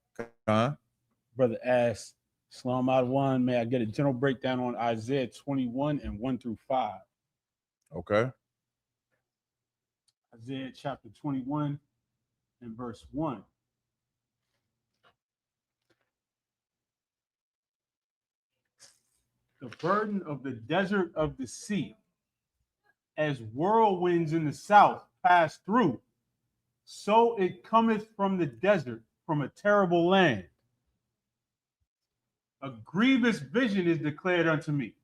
S12: Brother asks, Salam Adwan, may I get a general breakdown on Isaiah 21 and 1 through 5?
S8: Okay.
S12: Isaiah chapter 21 and verse 1. The burden of the desert of the sea, as whirlwinds in the south pass through, so it cometh from the desert, from a terrible land. A grievous vision is declared unto me.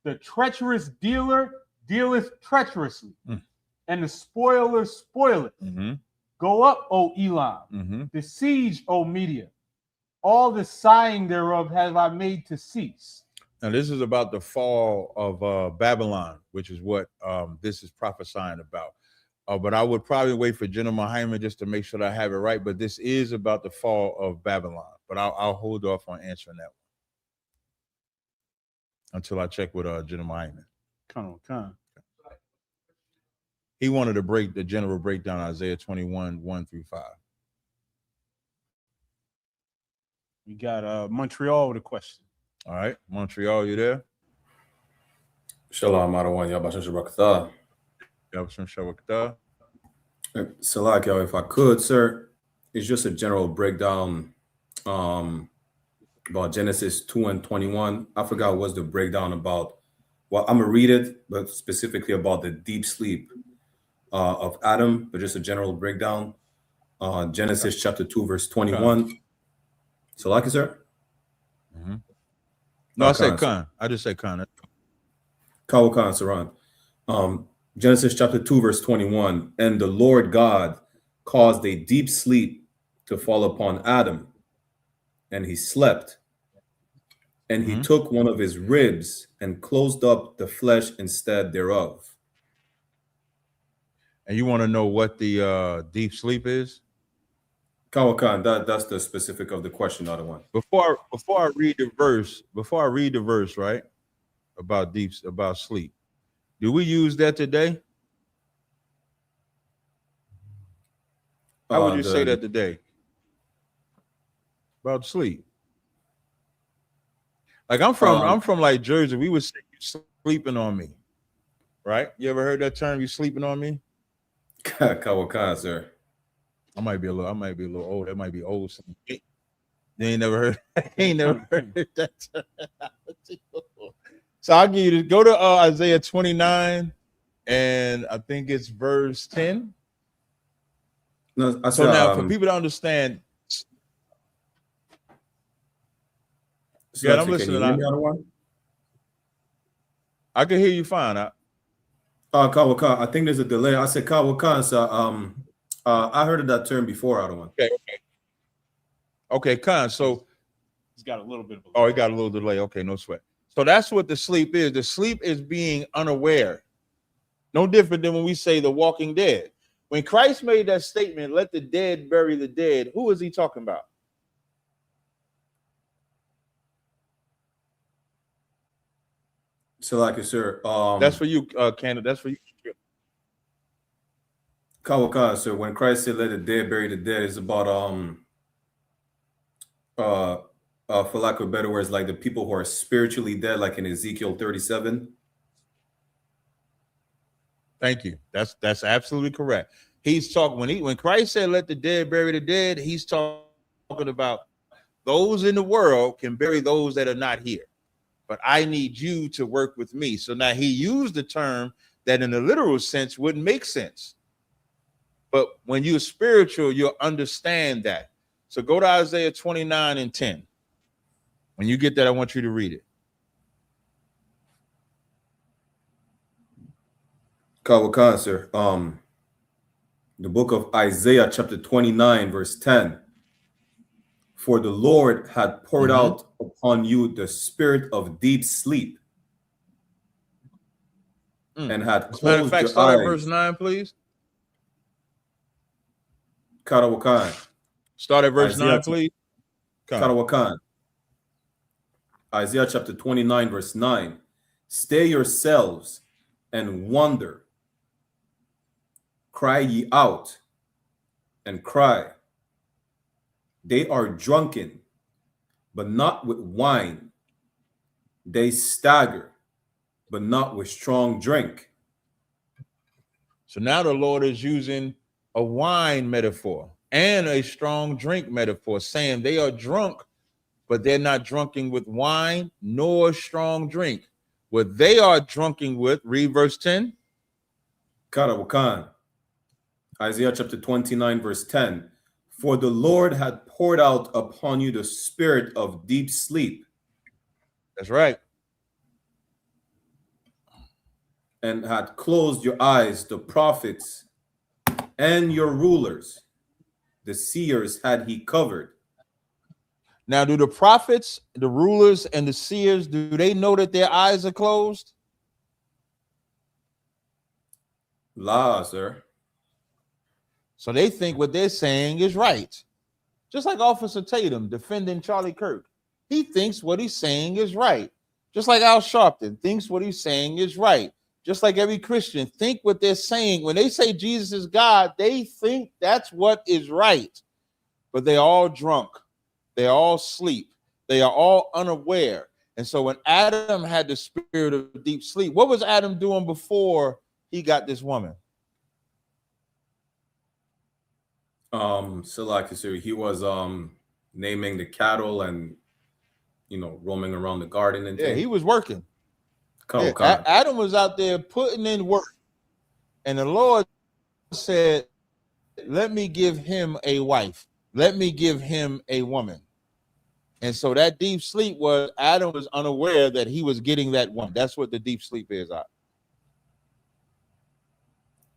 S12: The treacherous dealer dealeth treacherously, and the spoiler spoileth. Go up, O Elam, besiege, O Media. All the sighing thereof have I made to cease.
S8: Now, this is about the fall of Babylon, which is what this is prophesying about. But I would probably wait for General Hyman just to make sure that I have it right. But this is about the fall of Babylon. But I'll hold off on answering that one until I check with General Hyman.
S12: Come.
S8: He wanted to break the general breakdown Isaiah 21, 1 through 5.
S12: We got Montreal with a question.
S8: All right, Montreal, you there?
S15: Shalom, Adawan, Yabashim Shabakatah.
S8: Yabashim Shabakatah.
S15: Salak, if I could, sir, it's just a general breakdown about Genesis 2 and 21. I forgot what's the breakdown about. Well, I'm going to read it, but specifically about the deep sleep of Adam, but just a general breakdown. Genesis chapter 2, verse 21. Salak, sir?
S8: No, I said Khan. I just said Khan.
S15: Kawakan Saran. Genesis chapter 2, verse 21. And the Lord God caused a deep sleep to fall upon Adam, and he slept. And he took one of his ribs and closed up the flesh instead thereof.
S8: And you want to know what the deep sleep is?
S15: Kawakan, that's the specific of the question, other one.
S8: Before I read the verse, right? About sleep. Do we use that today? How would you say that today? About sleep. Like I'm from like Jersey. We would say you sleeping on me. Right? You ever heard that term, you sleeping on me?
S15: Kawakan, sir.
S8: I might be a little old. That might be old. You ain't never heard that term. So I'll give you to go to Isaiah 29, and I think it's verse 10.
S15: No,
S8: so now for people to understand, I'm listening. I can hear you fine.
S15: Kawakan, I think there's a delay. I said Kawakan, so I heard of that term before, Adawan.
S8: Okay, Khan. So
S12: he's got a little bit of
S8: he got a little delay. Okay, no sweat. So that's what the sleep is. The sleep is being unaware. No different than when we say the walking dead. When Christ made that statement, let the dead bury the dead, who is he talking about?
S15: So like, sir,
S8: that's for you, Canada. That's for you.
S15: Kawakan, sir, when Christ said let the dead bury the dead, it's about for lack of better words, like the people who are spiritually dead, like in Ezekiel 37.
S8: Thank you. That's absolutely correct. He's talking when Christ said, "Let the dead bury the dead." He's talking about those in the world can bury those that are not here, but I need you to work with me. So now he used the term that in a literal sense wouldn't make sense. But when you're spiritual, you'll understand that. So go to Isaiah 29 and 10. When you get that, I want you to read it.
S15: Kawakan, sir. The book of Isaiah, chapter 29, verse 10. For the Lord had poured out upon you the spirit of deep sleep, and had
S8: As a matter of
S15: closed
S8: fact,
S15: your
S8: start
S15: eyes.
S8: at verse 9, please.
S15: Karawakan.
S8: Start at verse
S15: Isaiah
S8: 9, please.
S15: Karawakan. Isaiah chapter 29, verse 9. Stay yourselves and wonder. Cry ye out and cry. They are drunken, but not with wine. They stagger, but not with strong drink.
S8: So now the Lord is using a wine metaphor and a strong drink metaphor, saying they are drunk, but they're not drunken with wine nor strong drink. What they are drunken with, read verse 10.
S15: Karawakan. Isaiah chapter 29, verse 10. For the Lord had poured out upon you the spirit of deep sleep.
S8: That's right.
S15: And had closed your eyes, the prophets and your rulers. The seers had he covered.
S8: Now, do the prophets, the rulers, and the seers, do they know that their eyes are closed?
S15: La, sir.
S8: So they think what they're saying is right. Just like Officer Tatum defending Charlie Kirk. He thinks what he's saying is right. Just like Al Sharpton thinks what he's saying is right. Just like every Christian think what they're saying. When they say Jesus is God, they think that's what is right. But they're all drunk. They're all asleep. They are all unaware. And so when Adam had the spirit of deep sleep, what was Adam doing before he got this woman?
S15: Salaki, sir, he was naming the cattle and roaming around the garden and
S8: he was working.
S15: Yeah,
S8: Adam was out there putting in work. And the Lord said, let me give him a wife. Let me give him a woman. And so that deep sleep was Adam was unaware that he was getting that one. That's what the deep sleep is.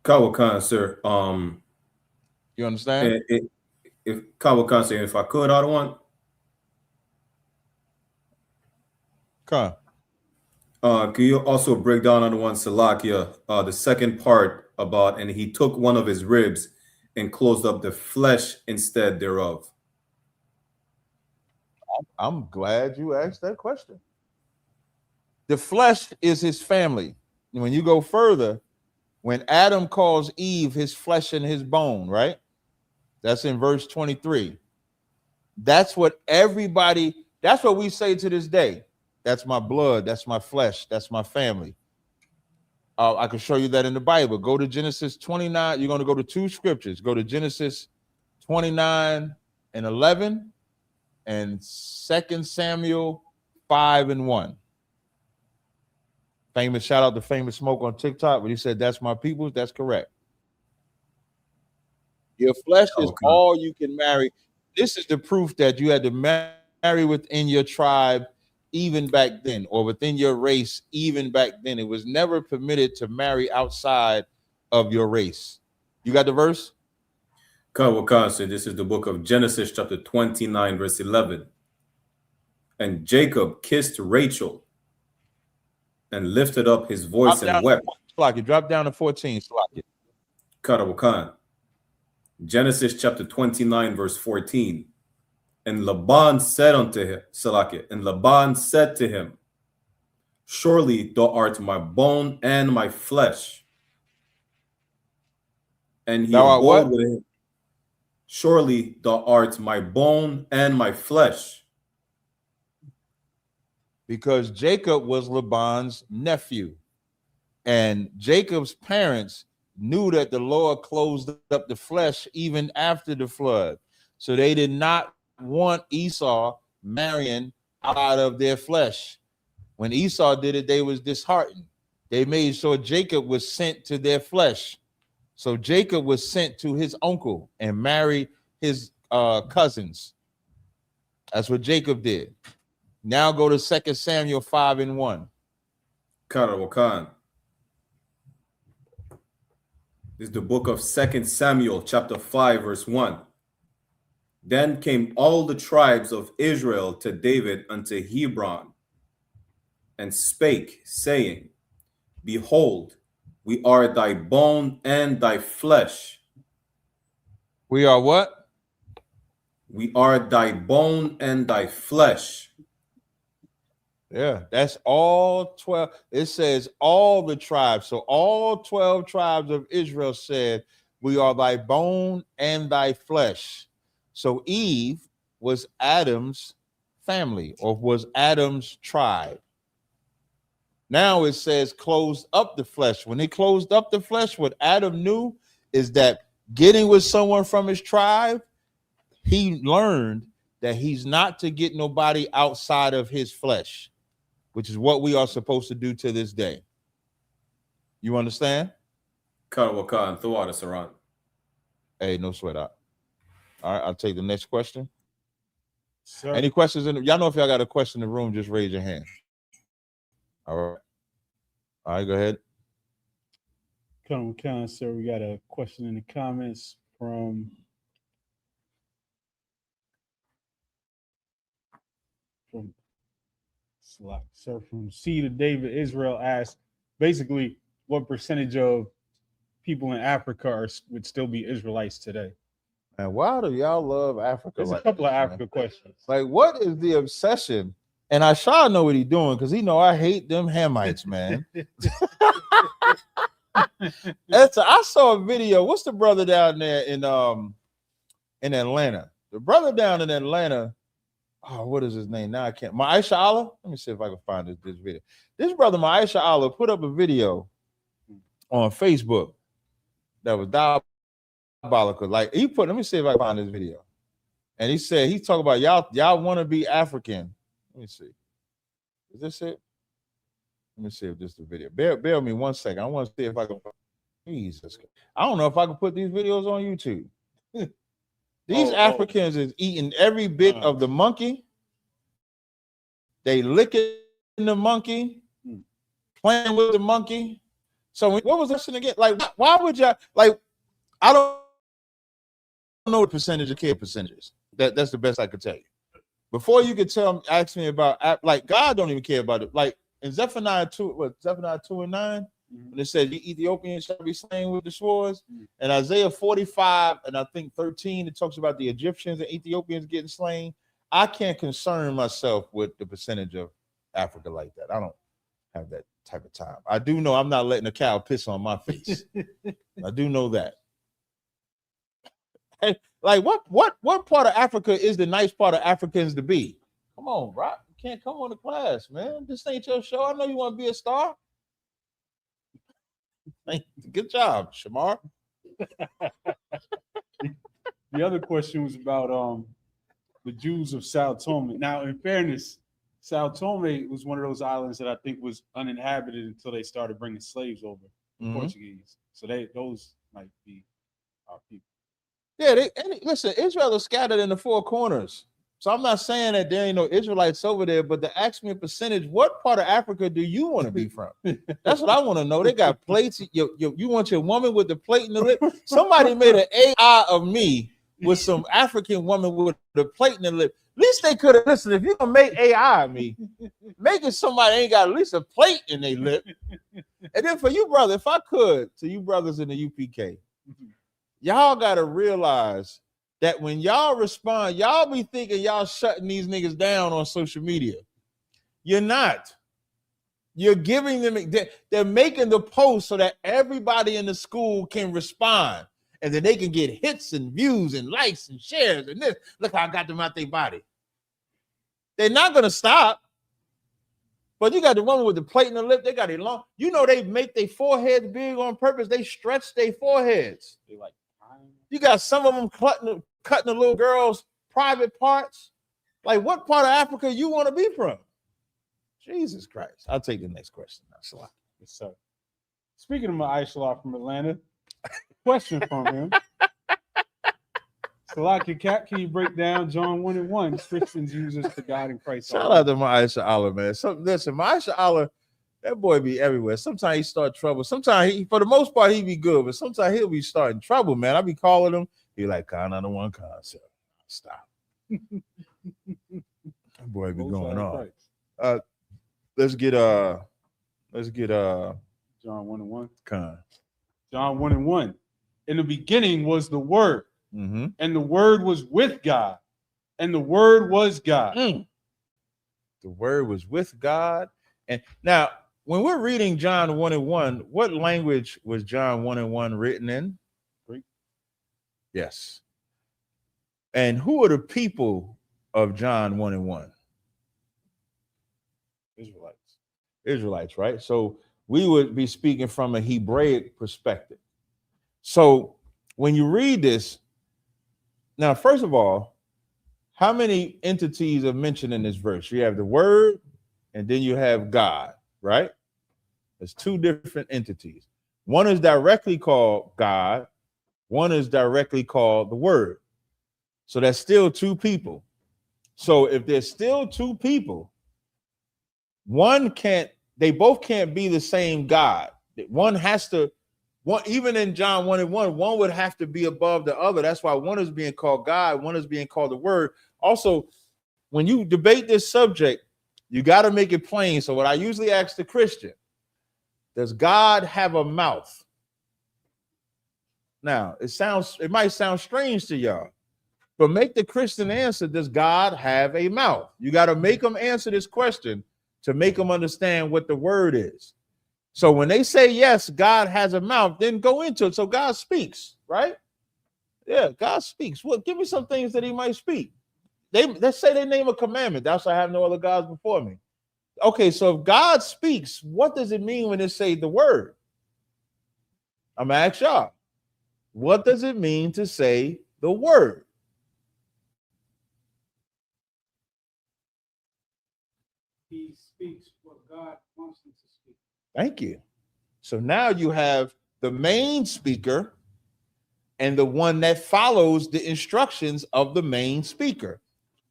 S15: Kawakan, sir.
S8: You understand?
S15: If Kawakan, sir, if I could, I don't want. Can you also break down on the one Salakia, the second part about, and he took one of his ribs and closed up the flesh instead thereof?
S8: I'm glad you asked that question. The flesh is his family. When you go further, when Adam calls Eve his flesh and his bone, right? That's in verse 23. That's what we say to this day. That's my blood. That's my flesh. That's my family. I can show you that in the Bible. Go to Genesis 29. You're going to go to two scriptures. Go to Genesis 29 and 11 and 2 Samuel 5 and 1. Famous shout out to Famous Smoke on TikTok when he said, that's my people. That's correct. Your flesh is all you can marry. This is the proof that you had to marry within your tribe even back then, or within your race even back then. It was never permitted to marry outside of your race. You got the verse?
S15: Kawakasa, this is the book of Genesis chapter 29 verse 11. And Jacob kissed Rachel and lifted up his voice and wept.
S8: Drop down to 14.
S15: Karawakan. Genesis chapter 29 verse 14. And Laban said unto him, and Laban said to him, surely thou art my bone and my flesh. And he abode with him. Surely thou art my bone and my flesh.
S8: because Jacob was Laban's nephew. And Jacob's parents knew that the Lord closed up the flesh even after the flood. So they did not want Esau marrying out of their flesh. When Esau did it, they was disheartened. They made sure Jacob was sent to their flesh. So Jacob was sent to his uncle and married his cousins. That's what Jacob did. Now go to 2 Samuel 5:1.
S15: Khan. This is the book of 2 Samuel, chapter 5, verse 1. Then came all the tribes of Israel to David unto Hebron, and spake, saying, Behold, we are thy bone and thy flesh.
S8: We are what?
S15: We are thy bone and thy flesh.
S8: Yeah, that's all 12. It says all the tribes. So all 12 tribes of Israel said, we are thy bone and thy flesh. So Eve was Adam's family, or was Adam's tribe. Now it says closed up the flesh. When they closed up the flesh, what Adam knew is that getting with someone from his tribe, he learned that he's not to get nobody outside of his flesh, which is what we are supposed to do to this day. You understand?
S15: Khan, Thawada Saran.
S8: Hey, no sweat out. All right, I'll take the next question.
S12: Sir.
S8: Any questions y'all know if y'all got a question in the room, just raise your hand. All right. All right, go ahead.
S12: Khan, sir, we got a question in the comments from Sir from C to David Israel asked, basically, what percentage of people in Africa would still be Israelites today?
S8: And why do y'all love Africa?
S12: There's a couple of Africa questions.
S8: Like, what is the obsession? And I sure know what he's doing, because he know I hate them Hamites, man. I saw a video. What's the brother down there in Atlanta? The brother down in Atlanta. Oh, what is his name? Now I can't. Maisha Allah. Let me see if I can find this video. This brother Maisha Allah put up a video on Facebook that was diabolical. Like he put. Let me see if I can find this video. And he said he's talking about y'all want to be African. Let me see. Is this it? Let me see if this is the video. Bear with me 1 second. I want to see if I can. Jesus, I don't know if I can put these videos on YouTube. These Africans is eating every bit of the monkey. They licking the monkey, playing with the monkey. So what was this again? Like, why would y'all like? I don't know the percentage of kid percentages. That's the best I could tell you. Before you could ask me about like God don't even care about it. Like in Zephaniah 2:9. When it says the Ethiopians shall be slain with the swords, and Isaiah 45 and I think 13, it talks about the Egyptians and Ethiopians getting slain. I can't concern myself with the percentage of Africa like that. I don't have that type of time. I do know I'm not letting a cow piss on my face. I do know that. Hey, like what part of Africa is the nice part of Africans to be? Come on, bro. You can't come on the class, man. This ain't your show. I know you want to be a star. Good job, Shamar.
S12: The other question was about the Jews of Sao Tome. Now, in fairness, Sao Tome was one of those islands that I think was uninhabited until they started bringing slaves over, Portuguese. So those might be our people.
S8: Yeah, listen, Israel is scattered in the four corners. So I'm not saying that there ain't no Israelites over there, but to ask me a percentage, what part of Africa do you want to be from? That's what I want to know. They got plates. You want your woman with the plate in the lip? Somebody made an AI of me with some African woman with the plate in the lip. At least they could have listened. If you're gonna make AI of me, make it somebody ain't got at least a plate in their lip. And then for you, brother, if I could, to you brothers in the UPK, y'all gotta realize that when y'all respond, y'all be thinking y'all shutting these niggas down on social media. You're not. You're giving them, they're making the post so that everybody in the school can respond. And then they can get hits and views and likes and shares and this. Look how I got them out their body. They're not going to stop. But you got the woman with the plate in the lip. They got it long. You know they make their foreheads big on purpose. They stretch their foreheads.
S12: They like.
S8: You got some of them cutting the little girl's private parts. Like, what part of Africa you want to be from? Jesus Christ. I'll take the next question now, Salah.
S12: Yes, sir. Speaking of my Aisha from Atlanta, question from him. Salaki Cap, can you break down John 1:1? Christians use us for God in Christ.
S8: Shout out to Maisha Allah, man. Listen, Maisha Allah, that boy be everywhere. Sometimes he start trouble. Sometimes he, for the most part, he be good, but sometimes he'll be starting trouble, man. I be calling him. He like, Khan, I don't want concept. Stop. That boy be going on. Let's get John
S12: 1:1.
S8: Khan.
S12: John 1:1. In the beginning was the Word, and the Word was with God, and the Word was God.
S8: The Word was with God. And now, when we're reading John 1:1, what language was John 1:1 written in?
S12: Greek.
S8: Yes. And who are the people of John 1:1? Israelites, right? So we would be speaking from a Hebraic perspective. So when you read this, now, first of all, how many entities are mentioned in this verse? You have the Word, and then you have God, right? There's two different entities. One is directly called God. One is directly called the Word. So that's still two people. So if there's still two people, they both can't be the same God. One has to, even in John 1:1, one would have to be above the other. That's why one is being called God, one is being called the Word. Also, when you debate this subject, you got to make it plain. So what I usually ask the Christian, does God have a mouth? Now, it might sound strange to y'all, but make the Christian answer, does God have a mouth? You got to make them answer this question to make them understand what the word is. So when they say, yes, God has a mouth, then go into it. So God speaks, right? Yeah, God speaks. Well, give me some things that he might speak. Let's say they name a commandment. Thou shalt have no other gods before me. Okay, so if God speaks, what does it mean when it say the word? I'm going to ask y'all, what does it mean to say the word?
S9: He speaks what God wants him to speak.
S8: Thank you. So now you have the main speaker and the one that follows the instructions of the main speaker.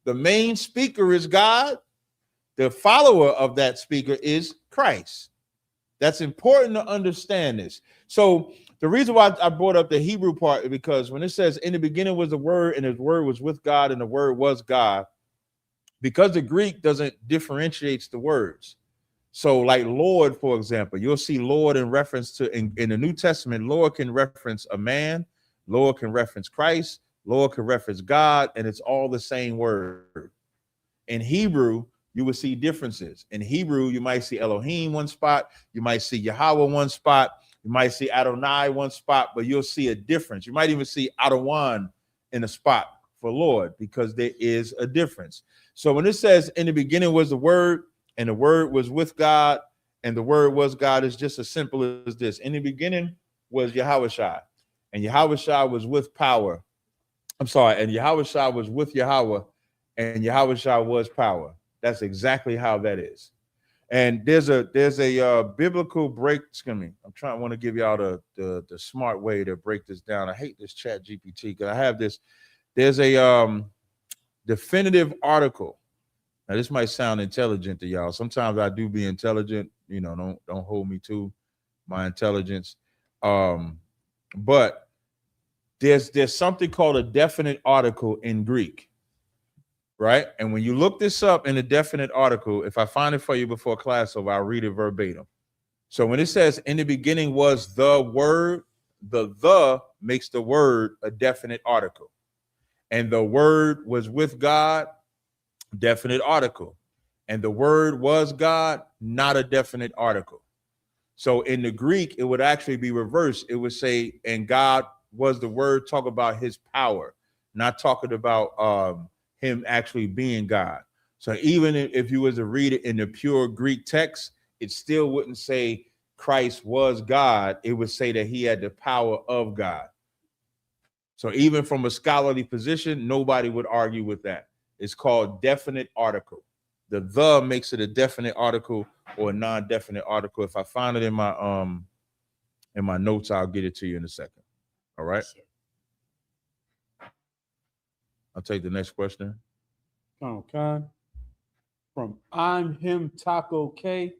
S8: The main speaker is God. The follower of that speaker is Christ. That's important to understand this. So the reason why I brought up the Hebrew part is because when it says in the beginning was the Word and his word was with God and the word was God, because the Greek doesn't differentiate the words. So like Lord, for example, you'll see Lord in reference to, in the New Testament, Lord can reference a man, Lord can reference Christ, Lord can reference God, and it's all the same word. In Hebrew, you will see differences. In Hebrew, you might see Elohim one spot, you might see Yahweh one spot, you might see Adonai one spot, but you'll see a difference. You might even see Adawan in a spot for Lord, because there is a difference. So when it says in the beginning was the word, and the word was with God, and the word was God, is just as simple as this. In the beginning was Yahushua, and Yahushua was with power. And Yahushua was with Yahweh, and Yahushua was power. That's exactly how that is. And there's a biblical break. I want to give y'all the smart way to break this down. I hate this Chat GPT because I have this. There's a definitive article. Now this might sound intelligent to y'all. Sometimes I do be intelligent. You know, don't hold me to my intelligence. But there's something called a definite article in Greek, right? And when you look this up in a definite article, if I find it for you before class over, I'll read it verbatim. So when it says in the beginning was the word, the makes the word a definite article. And the word was with God, definite article. And the word was God, not a definite article. So in the Greek, it would actually be reversed. It would say, and God was the word, talk about his power, not talking about him actually being God. So even if you was to read it in the pure Greek text, it still wouldn't say Christ was God. It would say that he had the power of God. So even from a scholarly position, nobody would argue with that. It's called definite article. The makes it a definite article or a non-definite article. If I find it in my notes, I'll get it to you in a second. All right. I'll take the next question.
S12: Okay. From I'm Him Taco K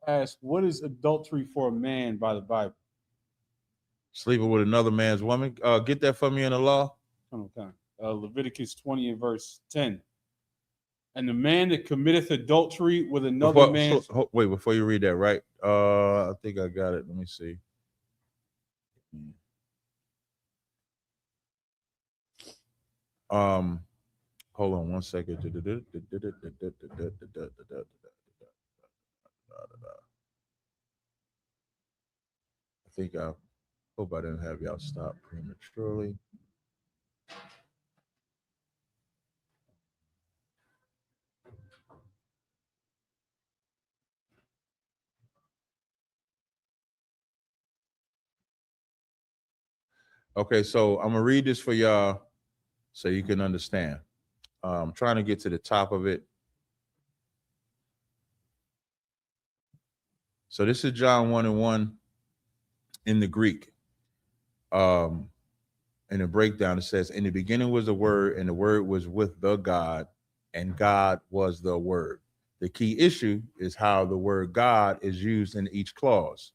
S12: asks, what is adultery for a man by the Bible?
S8: Sleeping with another man's woman. Get that for me in the law.
S12: Okay. Leviticus 20 and verse 10. And the man that committeth adultery with another man.
S8: Wait, before you read that, right? I think I got it. Let me see. Hold on one second. I think I hope I didn't have y'all stop prematurely. Okay, so I'm gonna read this for y'all so you can understand. I'm trying to get to the top of it. So this is John 1:1 in the Greek. In the breakdown, it says, in the beginning was the Word, and the Word was with the God, and God was the Word. The key issue is how the word God is used in each clause.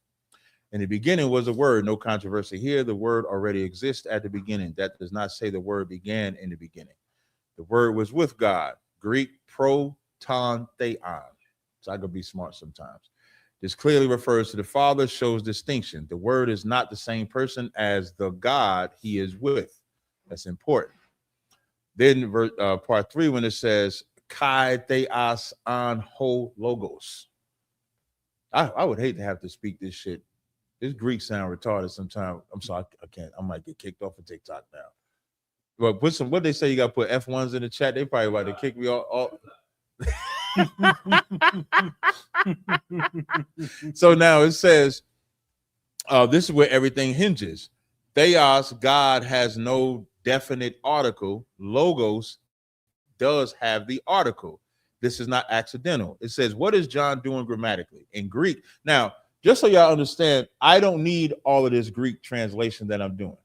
S8: In the beginning was the Word, no controversy here. The Word already exists at the beginning. That does not say the Word began in the beginning. The Word was with God. Greek, proton theon. So I could be smart sometimes. This clearly refers to the Father, shows distinction. The Word is not the same person as the God he is with. That's important. Then part 3, when it says kai theos an ho logos. I would hate to have to speak this shit. This Greek sound retarded sometimes. I'm sorry, I can't. I might get kicked off of TikTok now. But put some, what they say, you got to put F1s in the chat. They probably about to kick me off. So now it says, this is where everything hinges. Theos, God, has no definite article. Logos does have the article. This is not accidental. It says, what is John doing grammatically? In Greek. Now, just so y'all understand, I don't need all of this Greek translation that I'm doing.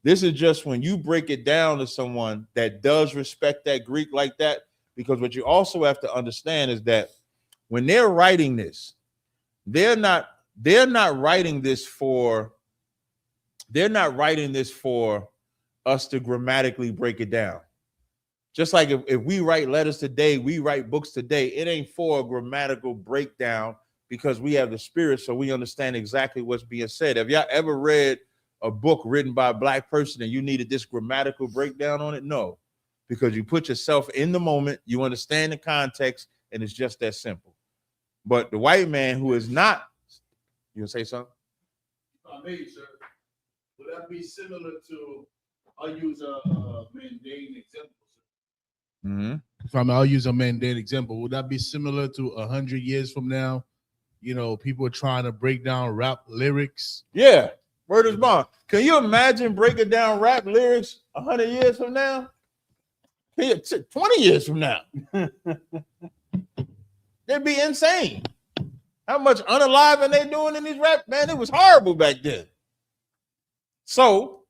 S8: This is just when you break it down to someone that does respect that Greek like that, because what you also have to understand is that when they're writing this, they're not writing this for us to grammatically break it down. Just like if we write letters today, we write books today, it ain't for a grammatical breakdown because we have the spirit, so we understand exactly what's being said. Have y'all ever read a book written by a black person and you needed this grammatical breakdown on it? No, because you put yourself in the moment, you understand the context, and it's just that simple. But the white man who is not, you gonna say something?
S13: Me, sir. Would that be similar to, I'll use a mundane example, sir.
S8: Mm-hmm.
S16: I'll use a mundane example. Would that be similar to 100 years from now? You know, people are trying to break down rap lyrics.
S8: Yeah, word is bond. Can you imagine breaking down rap lyrics 100 years from now? 20 years from now. They'd be insane. How much unaliving they doing in these rap, man? It was horrible back then. So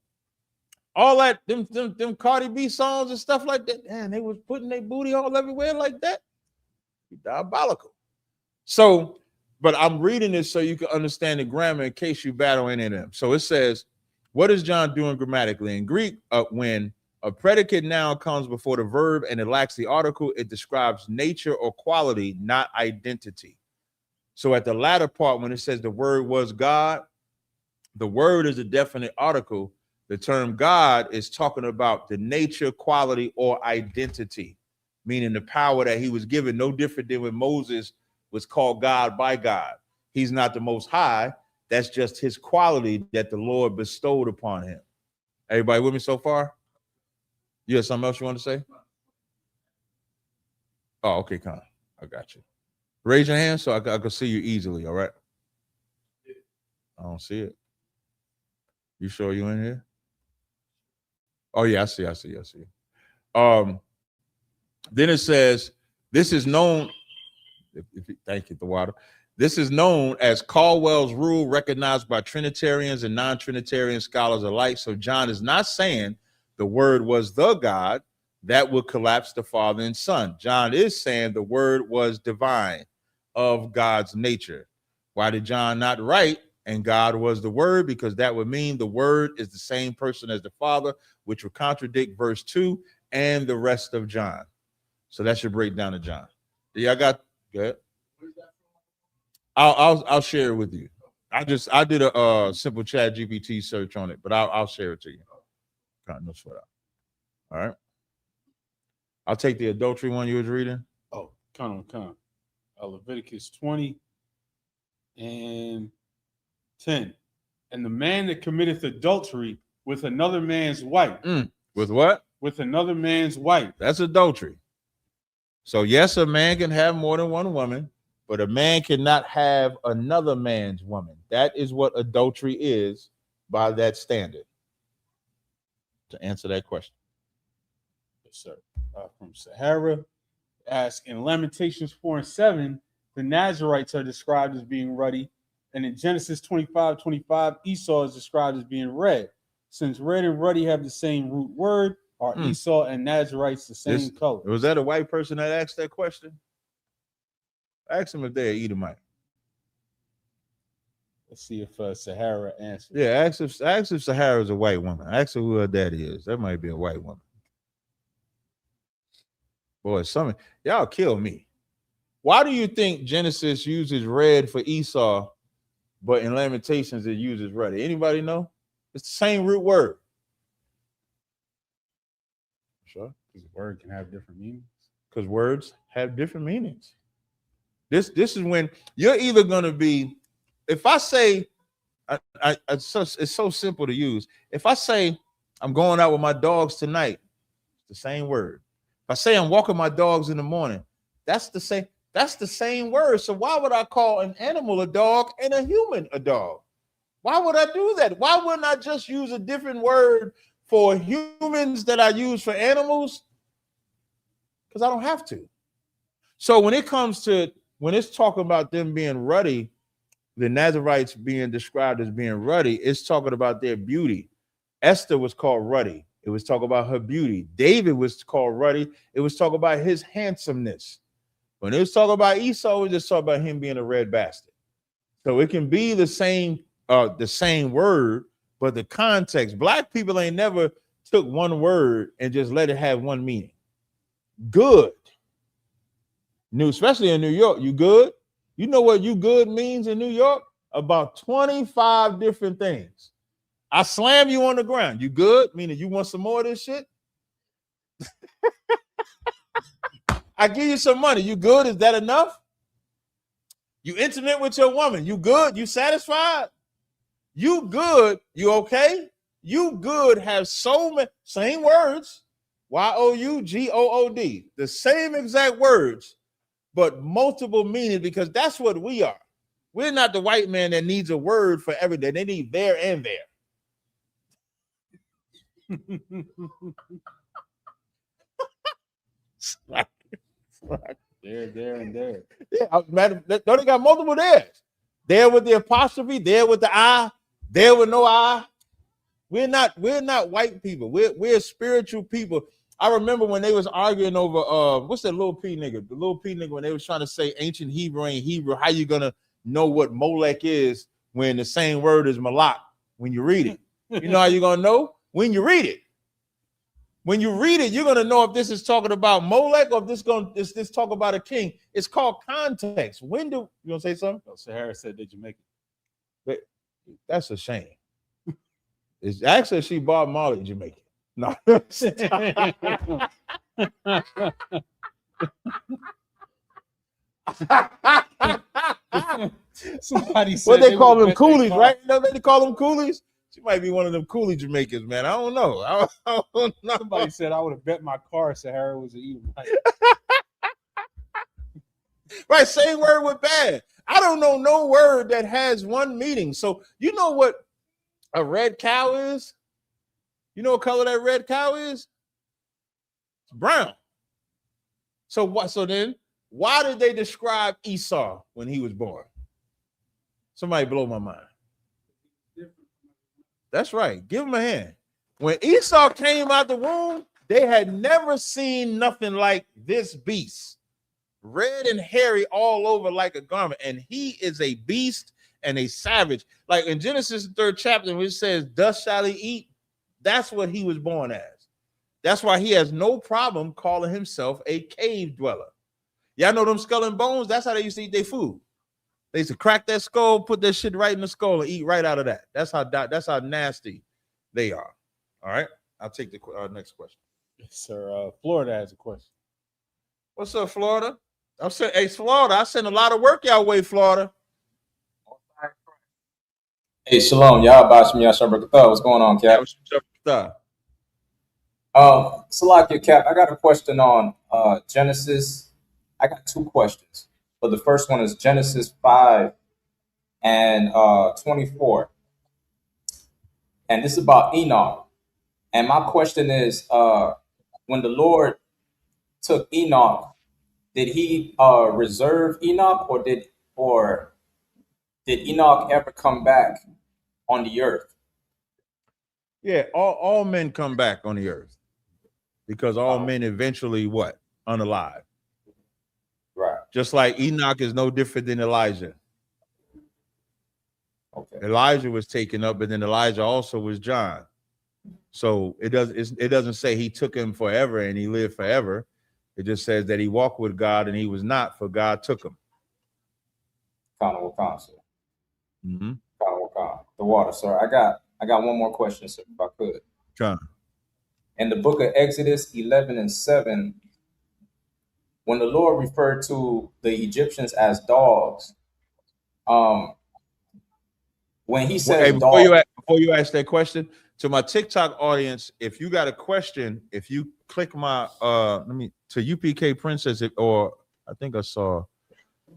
S8: all that, them Cardi B songs and stuff like that, man, they was putting their booty all everywhere like that. Diabolical. So, but I'm reading this so you can understand the grammar in case you battle any of them. So it says, what is John doing grammatically? In Greek, when a predicate noun comes before the verb and it lacks the article, it describes nature or quality, not identity. So at the latter part, when it says the word was God, the word is a definite article. The term God is talking about the nature, quality, or identity, meaning the power that he was given, no different than when Moses was called God by God. He's not the most high. That's just his quality that the Lord bestowed upon him. Everybody with me so far? You have something else you want to say? Oh, okay, Con. I got you. Raise your hand so I can see you easily, all right? I don't see it. You sure you in here? Oh, yeah, I see. Then it says, this is known, thank you, the water. This is known as Caldwell's rule, recognized by Trinitarians and non-Trinitarian scholars alike. So John is not saying the word was the God that would collapse the Father and Son. John is saying the word was divine, of God's nature. Why did John not write, and God was the word? Because that would mean the word is the same person as the Father, which would contradict verse 2 and the rest of John. So that should break down to John. Yeah, I got good. I'll share it with you. I did a simple chat GPT search on it, but I'll share it to you. No sweat out. All right. I'll take the adultery one you was reading.
S12: Oh, come on. Leviticus 20 and 10. And the man that committeth adultery with another man's wife.
S8: With what?
S12: With another man's wife.
S8: That's adultery. So yes, a man can have more than one woman, but a man cannot have another man's woman. That is what adultery is by that standard. To answer that question.
S12: Yes, sir. From Sahara, ask in Lamentations 4 and 7, the Nazarites are described as being ruddy. And in Genesis 25:25, Esau is described as being red. Since red and ruddy have the same root word, are Esau and Nazarites the same color?
S8: Was that a white person that asked that question? Ask them if they're Edomite.
S12: Let's see if Sahara answers.
S8: Yeah, ask if Sahara is a white woman. Ask her who her daddy is. That might be a white woman. Boy, some y'all kill me. Why do you think Genesis uses red for Esau, but in Lamentations it uses ruddy? Anybody know? It's the same root word.
S12: Sure, because word can have different meanings.
S8: Because words have different meanings. This is when you're either going to be, if I say, it's so simple to use. If I say I'm going out with my dogs tonight, it's the same word. If I say I'm walking my dogs in the morning, that's the same word. So why would I call an animal a dog and a human a dog? Why would I do that? Why wouldn't I just use a different word for humans that I use for animals? Because I don't have to. So when it's talking about them being ruddy, the Nazarites being described as being ruddy, it's talking about their beauty. Esther was called ruddy. It was talking about her beauty. David was called ruddy. It was talking about his handsomeness. When it was talking about Esau, it was just talking about him being a red bastard. So it can be the same word, but the context. Black people ain't never took one word and just let it have one meaning. Good. Especially in New York, you good? You know what you good means in New York? About 25 different things. I slam you on the ground. You good? Meaning you want some more of this shit? I give you some money. You good? Is that enough? You intimate with your woman. You good? You satisfied? You good? You okay? You good have so many same words. YOUGOOD. The same exact words, but multiple meanings, because that's what we are. We're not the white man that needs a word for everything. They need there and there.
S12: There, and there.
S8: Yeah, don't they got multiple theirs? There with the apostrophe, there with the I, there with no I. We're not white people. We're spiritual people. I remember when they was arguing over what's that little P nigga? The little P nigga, when they was trying to say ancient Hebrew ain't Hebrew. How you gonna know what Molech is when the same word is Malak when you read it? You know how you gonna know? When you read it. When you read it, you're gonna know if this is talking about Molech or if this talk about a king. It's called context. When do you gonna say something?
S12: Oh, Sahara said they Jamaican.
S8: But that's a shame. It's actually she Bob Marley Jamaican. No.
S12: Somebody said
S8: what they call them coolies, right? You know they call them coolies? She might be one of them coolie Jamaicans, man. I don't know. I don't know.
S12: Somebody said I would have bet my car Sahara was an Edomite.
S8: Right, same word with bad. I don't know no word that has one meaning. So you know what a red cow is? You know what color that red cow is? It's brown. So what? So then, why did they describe Esau when he was born? Somebody blow my mind. That's right. Give him a hand. When Esau came out the womb, they had never seen nothing like this beast. Red and hairy all over like a garment. And he is a beast and a savage. Like in Genesis 3rd chapter, which says, "Thus shall he eat." That's what he was born as. That's why he has no problem calling himself a cave dweller. Y'all know them skull and bones? That's how they used to eat their food. They used to crack that skull, put that shit right in the skull, and eat right out of that. That's how nasty they are. All right, I'll take the next question.
S12: Yes, sir. Florida has a question.
S8: What's up, Florida? I'm saying, hey, Florida, I send a lot of work y'all way, Florida.
S17: Hey, shalom, y'all. What's going on, Cap? Salakia, Cap, I got a question on Genesis. I got two questions. But the first one is Genesis 5 and 24. And this is about Enoch. And my question is, when the Lord took Enoch, did he reserve Enoch, or did Enoch ever come back on the earth?
S8: Yeah, all men come back on the earth because all men eventually what? Unalive.
S17: Right.
S8: Just like Enoch is no different than Elijah.
S17: Okay.
S8: Elijah was taken up, but then Elijah also was John. So it doesn't say he took him forever and he lived forever. It just says that he walked with God and he was not, for God took him.
S17: Mm-hmm. The water, sir. I got one more question, sir, if I could.
S8: John.
S17: In the book of Exodus 11 and 7, when the Lord referred to the Egyptians as dogs, when he says
S8: hey, before
S17: dog,
S8: you ask that question, to my TikTok audience, if you got a question, if you click my to UPK Princess, or I think I saw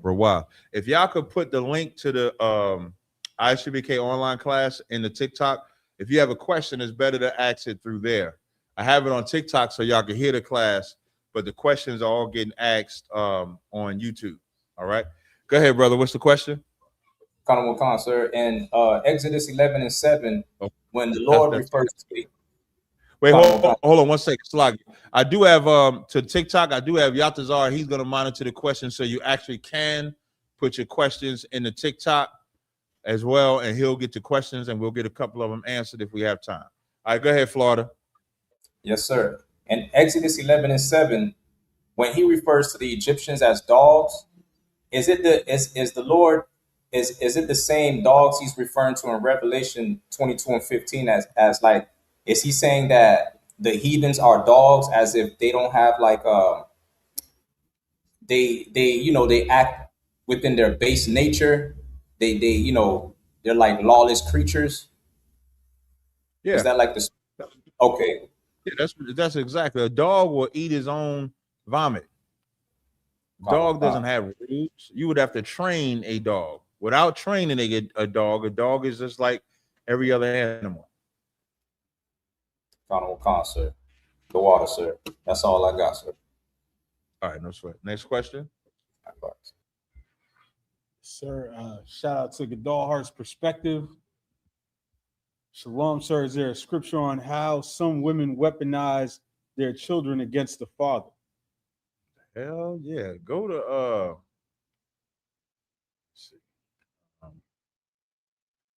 S8: Rawah. If y'all could put the link to the ISUPK online class in the TikTok, if you have a question, it's better to ask it through there. I have it on TikTok so y'all can hear the class, but the questions are all getting asked on YouTube. All right, go ahead, brother. What's the question?
S17: Sir, in Exodus 11 and 7, when the Lord refers to me.
S8: Wait, hold on 1 second. Slag. I do have to TikTok, I do have Yatazar. He's going to monitor the questions, so you actually can put your questions in the TikTok as well, and he'll get the questions, and we'll get a couple of them answered if we have time. All right, go ahead, Florida.
S17: Yes, sir. In Exodus 11 and 7, when he refers to the Egyptians as dogs, is it the same dogs he's referring to in Revelation 22 and 15 as like, is he saying that the heathens are dogs, as if they don't have like they act within their base nature, they're like lawless creatures?
S8: Yeah.
S17: Is that like this? Okay.
S8: Yeah, that's exactly. A dog will eat his own vomit. Dog doesn't have rules. You would have to train a dog. Without training a dog is just like every other animal.
S17: Sir. The water, sir. That's all I got, sir.
S8: All right, no sweat. Next question.
S12: Sir, shout out to Gadol Hart's perspective. Shalom, sir. Is there a scripture on how some women weaponize their children against the father?
S8: Hell yeah. Go to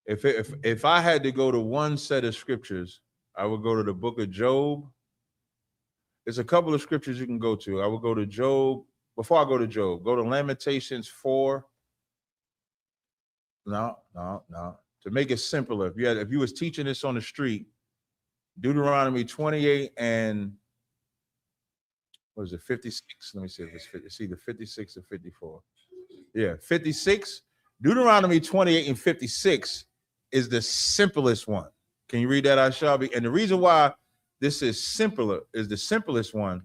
S8: if I had to go to one set of scriptures, I would go to the book of Job. There's a couple of scriptures you can go to. I would go to Job. Before I go to Job, go to Lamentations 4. No. To make it simpler, if you was teaching this on the street, Deuteronomy 28 and what is it, 56? Let me see if it's either 56 or 54. Yeah, 56. Deuteronomy 28 and 56 is the simplest one. Can you read that, Ashabi? And the reason why this is the simplest one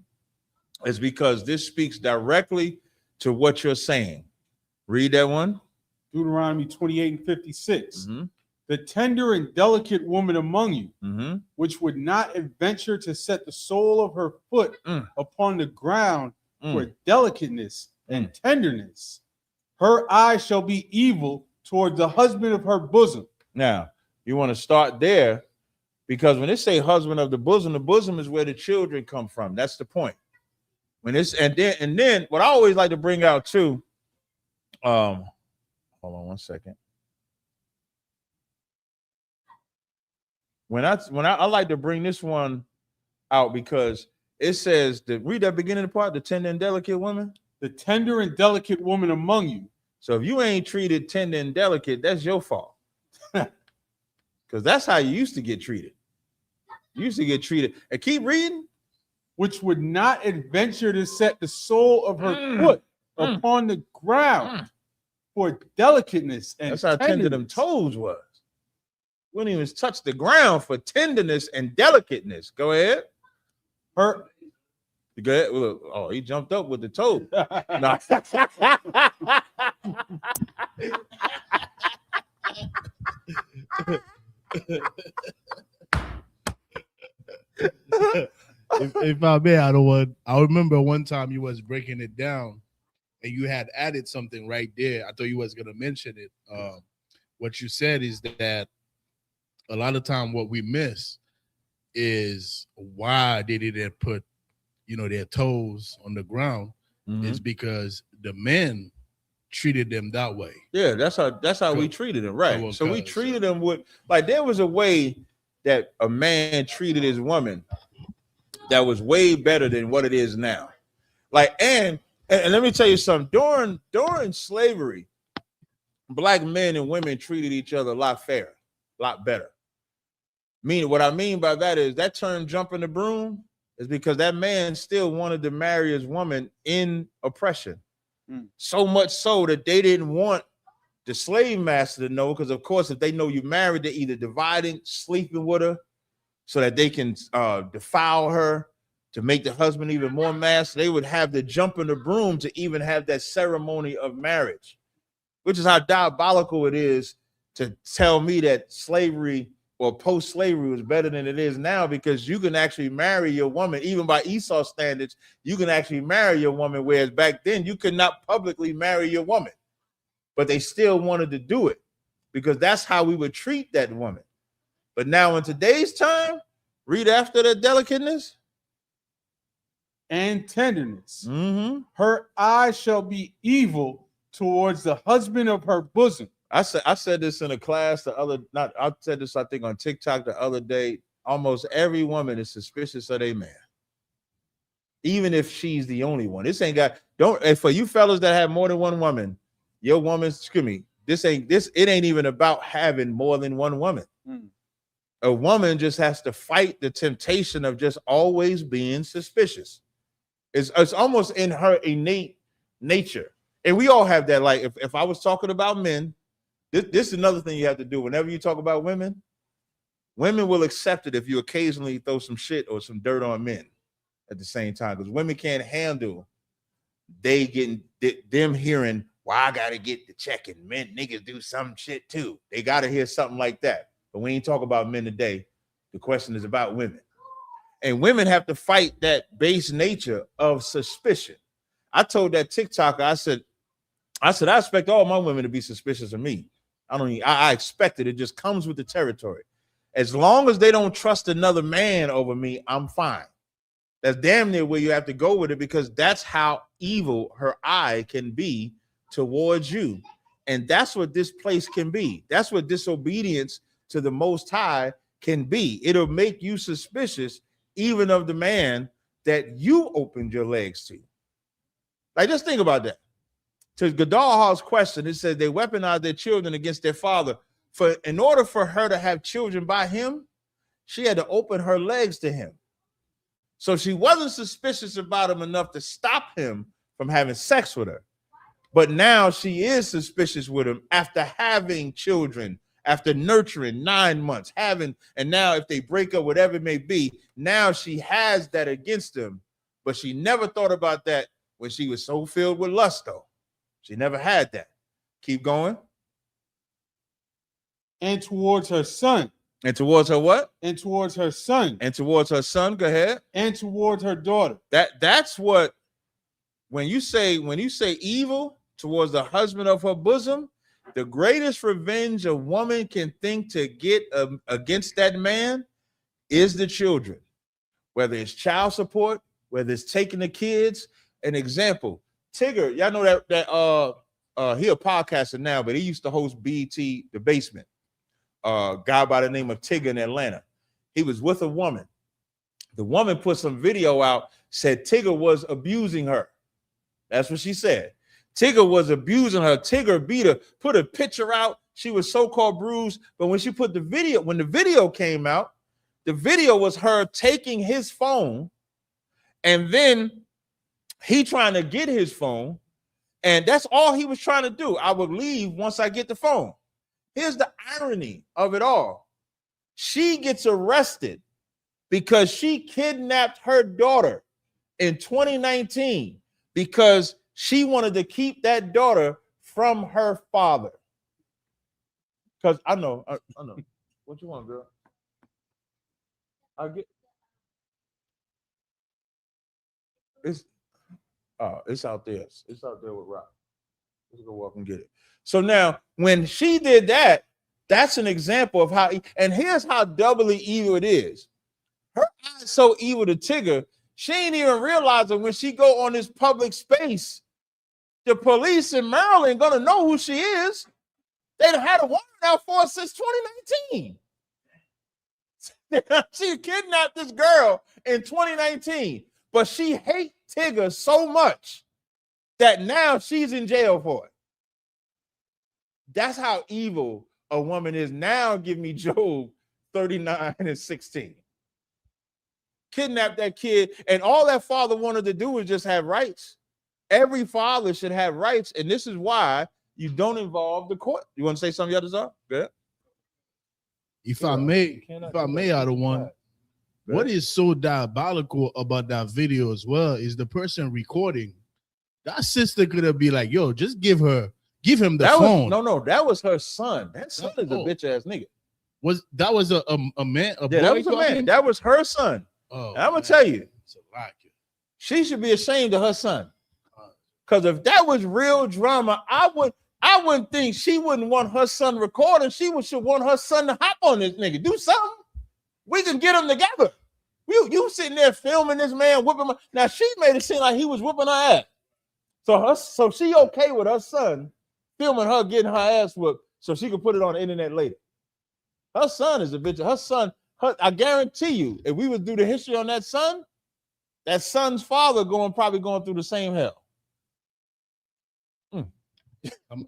S8: is because this speaks directly to what you're saying. Read that one.
S12: Deuteronomy 28 and 56. The tender and delicate woman among you, which would not adventure to set the sole of her foot upon the ground for delicateness and tenderness, her eye shall be evil toward the husband of her bosom.
S8: Now, you want to start there, because when they say husband of the bosom is where the children come from. That's the point. When it's and then what I always like to bring out too. Hold on one second. When I like to bring this one out because it says read that beginning part, the tender and delicate woman.
S12: The tender and delicate woman among you.
S8: So if you ain't treated tender and delicate, that's your fault. Because that's how you used to get treated. You used to get treated. And keep reading.
S12: Which would not adventure to set the sole of her foot upon the ground for delicateness and
S8: that's how tender them toes was. Wouldn't even touch the ground for tenderness and delicateness. Go ahead. Go ahead. Oh, he jumped up with the toe. Nah.
S16: if I may, I remember one time you was breaking it down and you had added something right there. I thought you was gonna mention it. What you said is that a lot of time what we miss is why they didn't put, their toes on the ground is because the men treated them that way.
S8: Yeah, that's how we treated them, right? So we treated them with there was a way that a man treated his woman that was way better than what it is now. And let me tell you something. During slavery, black men and women treated each other a lot fairer, a lot better. What I mean by that is that term jumping the broom is because that man still wanted to marry his woman in oppression. So much so that they didn't want the slave master to know, because of course, if they know you married, they're either dividing, sleeping with her so that they can defile her to make the husband even more mad. So they would have the jump in the broom to even have that ceremony of marriage, which is how diabolical it is to tell me that slavery or post-slavery was better than it is now, because you can actually marry your woman, even by Esau standards, you can actually marry your woman, whereas back then you could not publicly marry your woman, but they still wanted to do it because that's how we would treat that woman. But now in today's time, read after the delicateness
S12: and tenderness. Her eye shall be evil towards the husband of her bosom.
S8: I said this in a class I said this, I think, on TikTok the other day. Almost every woman is suspicious of their man, even if she's the only one. This ain't and for you fellas that have more than one woman, your woman's, it ain't even about having more than one woman. A woman just has to fight the temptation of just always being suspicious. It's almost in her innate nature. And we all have that. If I was talking about men, this is another thing you have to do. Whenever you talk about women, women will accept it if you occasionally throw some shit or some dirt on men at the same time, because women can't handle them hearing, well, I gotta get the check, and men niggas do some shit too. They gotta hear something like that. But we ain't talk about men today. The question is about women. And women have to fight that base nature of suspicion. I told that TikToker, I said, I expect all my women to be suspicious of me. I expect it. It just comes with the territory. As long as they don't trust another man over me, I'm fine. That's damn near where you have to go with it, because that's how evil her eye can be towards you. And that's what this place can be. That's what disobedience to the Most High can be. It'll make you suspicious even of the man that you opened your legs to. Just think about that. To Gadal's question, it says they weaponize their children against their father. In order for her to have children by him, she had to open her legs to him. So she wasn't suspicious about him enough to stop him from having sex with her. But now she is suspicious with him after having children, after nurturing 9 months, and now if they break up, whatever it may be, now she has that against him. But she never thought about that when she was so filled with lust, though. She never had that. Keep going.
S12: And towards her son.
S8: And towards her what?
S12: And towards her son.
S8: And towards her son. Go ahead.
S12: And towards her daughter.
S8: That's what, when you say evil towards the husband of her bosom, the greatest revenge a woman can think to get against that man is the children. Whether it's child support, whether it's taking the kids. An example, Tigger, y'all know that he a podcaster now, but he used to host BET The Basement. Guy by the name of Tigger in Atlanta. He was with a woman. The woman put some video out, said Tigger was abusing her. That's what she said. Tigger was abusing her. Tigger beat her, put a picture out. She was so-called bruised. But when she put the video came out, the video was her taking his phone, and then he trying to get his phone, and that's all he was trying to do. I would leave once I get the phone. Here's the irony of it all. She gets arrested because she kidnapped her daughter in 2019 because she wanted to keep that daughter from her father. Because I know. What you want, girl? I get it's out there. It's out there with Rock. Let's go walk and get it. So now, when she did that, that's an example of how. And here's how doubly evil it is. Her eyes so evil to Tigger, she ain't even realizing when she go on this public space, the police in Maryland gonna know who she is. They've had a warrant out for her since 2019. She kidnapped this girl in 2019, but she hates Tigger so much that now she's in jail for it. That's how evil a woman is. Now give me Job 39:16. Kidnap that kid, and all that father wanted to do was just have rights. Every father should have rights, and this is why you don't involve the court. You want to say something, Yadazar? Good.
S16: If I may, out of one, what is so diabolical about that video as well is the person recording. That sister could have been like, "Yo, just give him the phone."
S8: No, that was her son. That son is a bitch ass nigga.
S16: That was a man? A boy
S8: that was a man. That was her son.
S16: Oh,
S8: I'm gonna tell you, she should be ashamed of her son. Because if that was real drama, I wouldn't think she wouldn't want her son recording. She should want her son to hop on this nigga. Do something. We can get them together. You sitting there filming this man whooping my. Now she made it seem like he was whooping her ass. So she okay with her son filming her getting her ass whooped so she could put it on the internet later. Her son is a bitch. Her son, I guarantee you, if we would do the history on that son's father probably going through the same hell.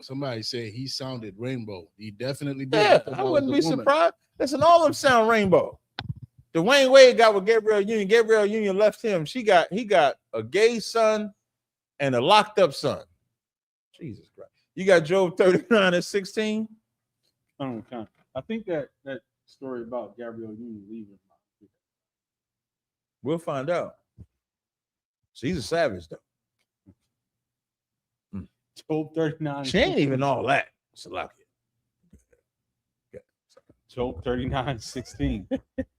S16: Somebody said he sounded rainbow. He definitely did.
S8: Yeah, I wouldn't be surprised. Listen, all of them sound rainbow. Dwayne Wade got with Gabrielle Union. Gabrielle Union left him. He got a gay son and a locked up son. Jesus Christ. You got Job 39:16.
S12: I think that story about Gabrielle Union leaving.
S8: We'll find out. She's a savage though.
S12: Job 39.
S8: She ain't even all that.
S12: Job 39:16.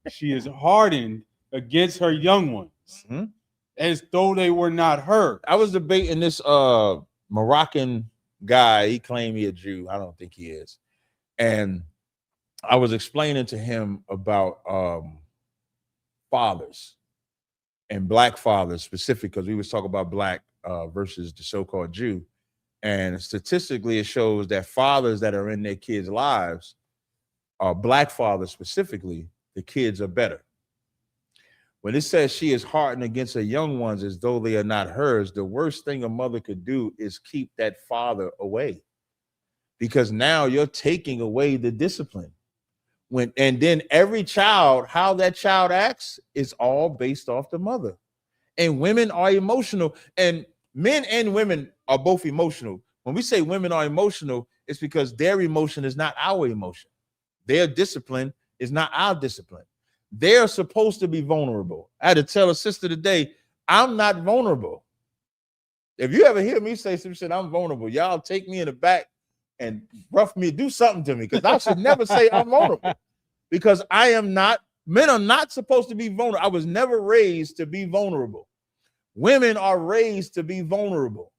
S12: She is hardened against her young ones, as though they were not her.
S8: I was debating this Moroccan guy. He claimed he a Jew. I don't think he is. And I was explaining to him about fathers and black fathers specifically, because we was talking about black versus the so-called Jew. And statistically, it shows that fathers that are in their kids' lives, black fathers specifically, the kids are better. When it says she is hardened against her young ones as though they are not hers, the worst thing a mother could do is keep that father away. Because now you're taking away the discipline. And then every child, how that child acts is all based off the mother. And women are emotional, and men and women are both emotional. When we say women are emotional, it's because their emotion is not our emotion. Their discipline is not our discipline. They're supposed to be vulnerable. I had to tell a sister today, I'm not vulnerable. If you ever hear me say some shit, I'm vulnerable. Y'all take me in the back and rough me, do something to me, because I should never say I'm vulnerable, because I am not. Men are not supposed to be vulnerable. I was never raised to be vulnerable. Women are raised to be vulnerable.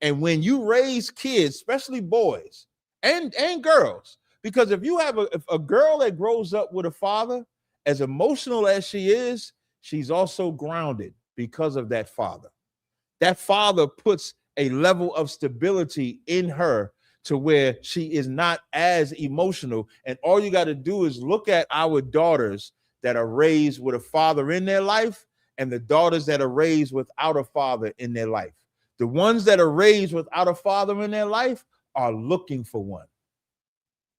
S8: And when you raise kids, especially boys and girls, because if you have a girl that grows up with a father, as emotional as she is, she's also grounded because of that father. That father puts a level of stability in her to where she is not as emotional. And all you got to do is look at our daughters that are raised with a father in their life and the daughters that are raised without a father in their life. The ones that are raised without a father in their life are looking for one.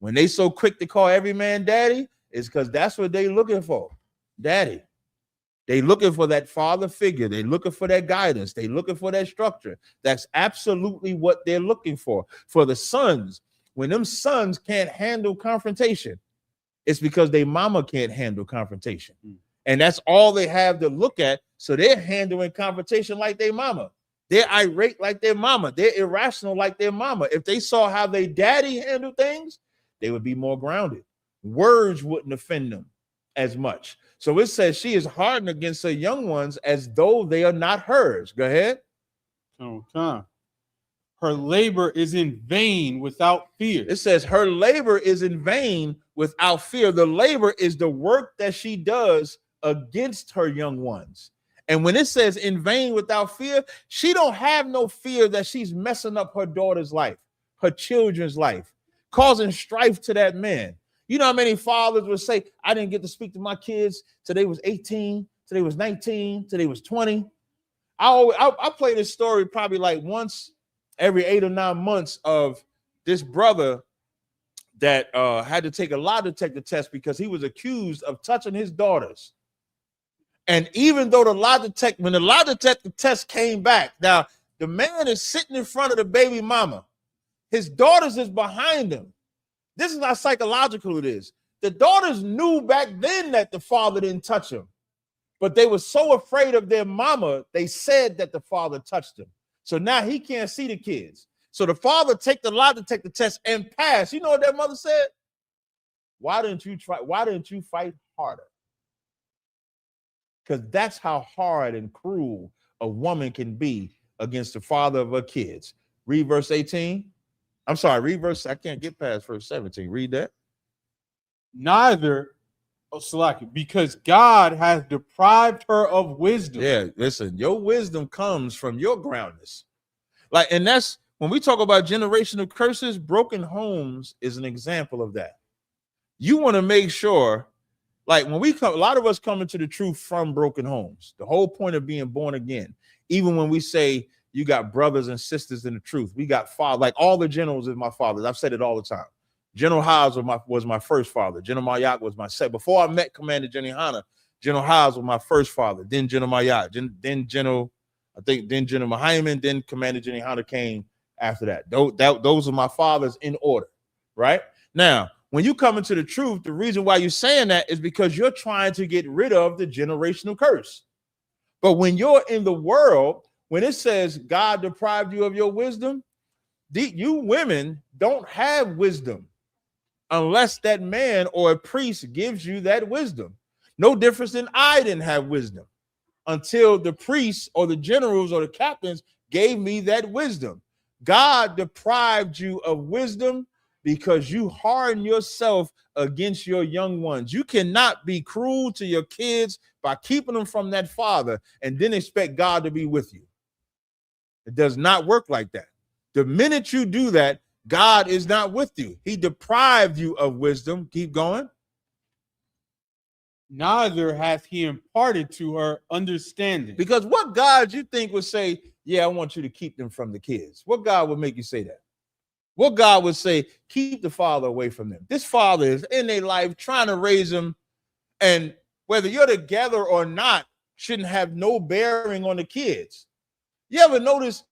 S8: When they so quick to call every man daddy, it's because that's what they looking for, daddy. They looking for that father figure. They looking for that guidance. They looking for that structure. That's absolutely what they're looking for. For the sons, when them sons can't handle confrontation, it's because they mama can't handle confrontation. And that's all they have to look at. So they're handling confrontation like their mama. They're irate like their mama. They're irrational like their mama. If they saw how their daddy handled things, they would be more grounded. Words wouldn't offend them as much. So it says she is hardened against her young ones as though they are not hers. Go ahead.
S12: Okay. Her labor is in vain without fear.
S8: It says her labor is in vain without fear. The labor is the work that she does against her young ones. And when it says in vain without fear, she don't have no fear that she's messing up her daughter's life, her children's life, causing strife to that man. You know how many fathers would say, I didn't get to speak to my kids till they was 18, till they was 19, till they was 20. I play this story probably like once every 8 or 9 months of this brother that had to take a lie detector test because he was accused of touching his daughters. And even though when the lie detector test came back, now the man is sitting in front of the baby mama. His daughters is behind him. This is how psychological it is. The daughters knew back then that the father didn't touch him, but they were so afraid of their mama, they said that the father touched him. So now he can't see the kids. So the father take the lie detector test and pass. You know what that mother said? Why didn't you fight harder? Because that's how hard and cruel a woman can be against the father of her kids. Read verse 18. I'm sorry, read verse. I can't get past verse 17. Read that.
S12: Neither, because God has deprived her of wisdom.
S8: Yeah, listen, your wisdom comes from your groundness. And that's when we talk about generational curses, broken homes is an example of that. You want to make sure, like when we come, a lot of us come into the truth from broken homes. The whole point of being born again, even when we say you got brothers and sisters in the truth, we got father, like all the generals is my fathers. I've said it all the time. General Haas was my first father. General Mayak was my second. Before I met Commander Jenny-Hanna, General Haas was my first father. Then General Mayak, then General Mahayman, then Commander Jenny-Hanna came after that. Those are my fathers in order, right? Now, when you come into the truth, the reason why you're saying that is because you're trying to get rid of the generational curse. But when you're in the world, when it says God deprived you of your wisdom, you women don't have wisdom unless that man or a priest gives you that wisdom. No difference than I didn't have wisdom until the priests or the generals or the captains gave me that wisdom. God deprived you of wisdom because you harden yourself against your young ones. You cannot be cruel to your kids by keeping them from that father and then expect God to be with you. It does not work like that. The minute you do that, God is not with you. He deprived you of wisdom. Keep going.
S12: Neither hath he imparted to her understanding.
S8: Because what God you think would say, yeah, I want you to keep them from the kids? What God would make you say that? What God would say, keep the father away from them? This father is in their life trying to raise them, and whether you're together or not shouldn't have no bearing on the kids. You ever notice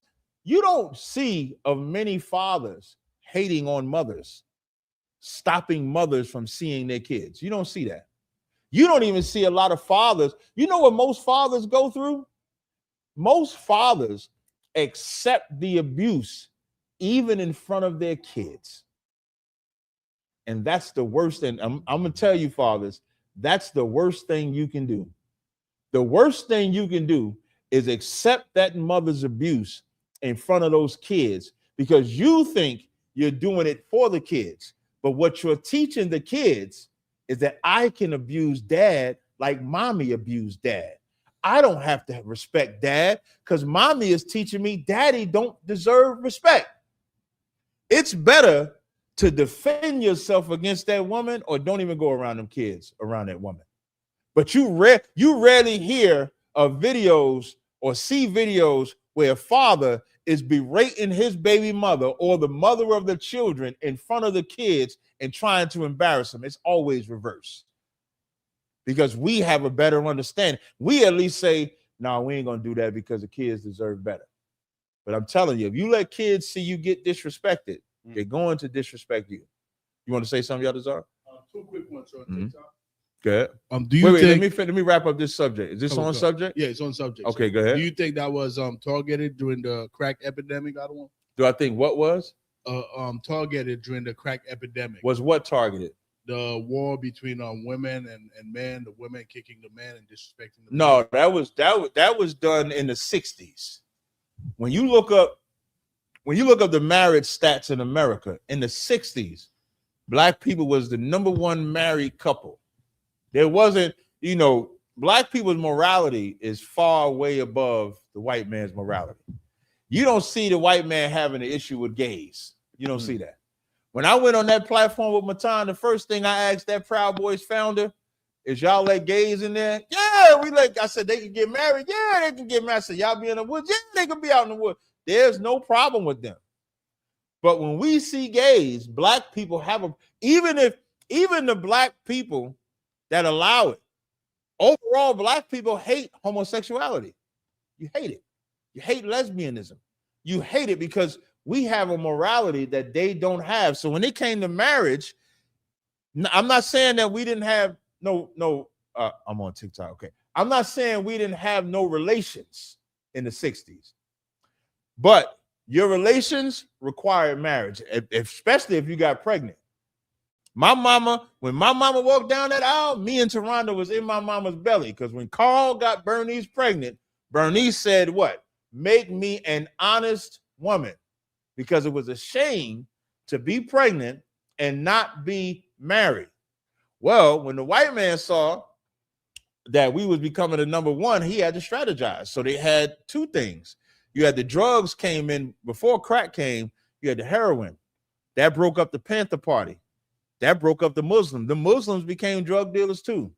S8: you don't see of many fathers hating on mothers, stopping mothers from seeing their kids? You don't see that. You don't even see a lot of fathers. You know what most fathers go through? Most fathers accept the abuse even in front of their kids. And that's the worst thing. I'm going to tell you, fathers, that's the worst thing you can do. The worst thing you can do is accept that mother's abuse in front of those kids because you think you're doing it for the kids. But what you're teaching the kids is that I can abuse dad like mommy abused dad. I don't have to respect dad because mommy is teaching me daddy don't deserve respect. It's better to defend yourself against that woman or don't even go around them kids around that woman. But you rarely hear of videos or see videos where a father is berating his baby mother or the mother of the children in front of the kids and trying to embarrass them. It's always reversed. Because we have a better understanding. We at least say, no, we ain't gonna do that because the kids deserve better. But I'm telling you, if you let kids see you get disrespected, they're going to disrespect you. You want to say something, Yadazar?
S16: Two quick ones on TikTok.
S8: Good.
S16: Do you think,
S8: let me wrap up this subject. Is this on subject?
S16: Yeah, it's on subject.
S8: Okay,
S16: So
S8: go ahead.
S16: Do you think that was targeted during the crack epidemic? I don't know.
S8: Do I think what was?
S16: Targeted during the crack epidemic.
S8: Was what targeted?
S16: The war between women and men, the women kicking the men and disrespecting the
S8: No,
S16: men.
S8: that was done in the 60s. When you look up the marriage stats in America in the 60s, black people was the number one married couple. There wasn't, black people's morality is far way above the white man's morality. You don't see the white man having an issue with gays. You don't see that. When I went on that platform with Matan, the first thing I asked that Proud Boys founder is, y'all let gays in there? Yeah, I said, they can get married. Yeah, they can get married. I said, y'all be in the woods? Yeah, they can be out in the woods. There's no problem with them. But when we see gays, black people even the black people that allow it, overall, black people hate homosexuality. You hate it. You hate lesbianism. You hate it because we have a morality that they don't have. So when it came to marriage, I'm not saying that we didn't have I'm on TikTok. Okay. I'm not saying we didn't have no relations in the 60s, but your relations required marriage, especially if you got pregnant. When my mama walked down that aisle, me and Toronto was in my mama's belly because when Carl got Bernice pregnant, Bernice said, what? Make me an honest woman, because it was a shame to be pregnant and not be married. Well, when the white man saw that we was becoming the number one, he had to strategize. So they had two things. You had the drugs came in before crack came. You had the heroin. That broke up the Panther Party. That broke up the Muslims. The Muslims became drug dealers too.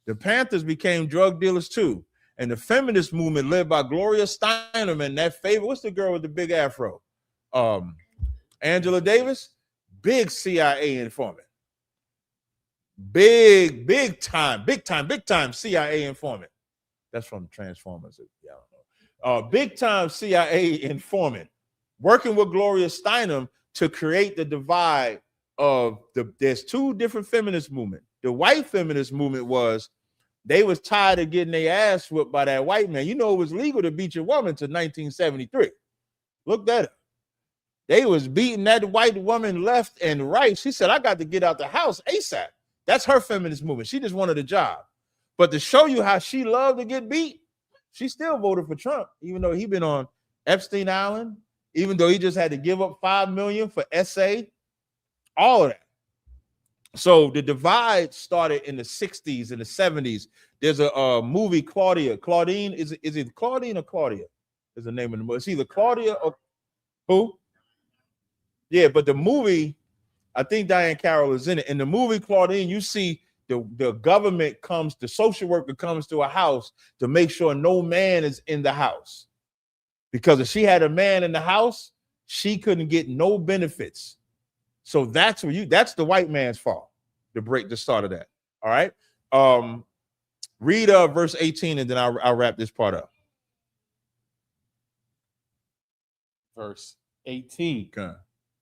S8: The Panthers became drug dealers too. And the feminist movement led by Gloria Steinem and that favorite, what's the girl with the big afro? Angela Davis, big CIA informant. Big time CIA informant. That's from Transformers. Yeah, I don't know. Big time CIA informant working with Gloria Steinem to create the divide of there's two different feminist movements. The white feminist movement was they was tired of getting their ass whipped by that white man. It was legal to beat your woman to 1973. Look that up. They was beating that white woman left and right. She said, I got to get out the house ASAP. That's her feminist movement. She just wanted a job. But to show you how she loved to get beat, she still voted for Trump, even though he been on Epstein Island, even though he just had to give up $5 million for SA, all of that. So the divide started in the 60s and the 70s. There's a movie, Claudine, is it Claudine or Claudia? Is the name of the movie. It's either Claudia or who? Yeah, but the movie, I think Diane Carroll is in it. In the movie Claudine, you see the government comes, the social worker comes to a house to make sure no man is in the house. Because if she had a man in the house, she couldn't get no benefits. So that's the white man's fault to break the start of that. All right. Read verse 18 and then I'll wrap this part up.
S12: Verse 18. Okay.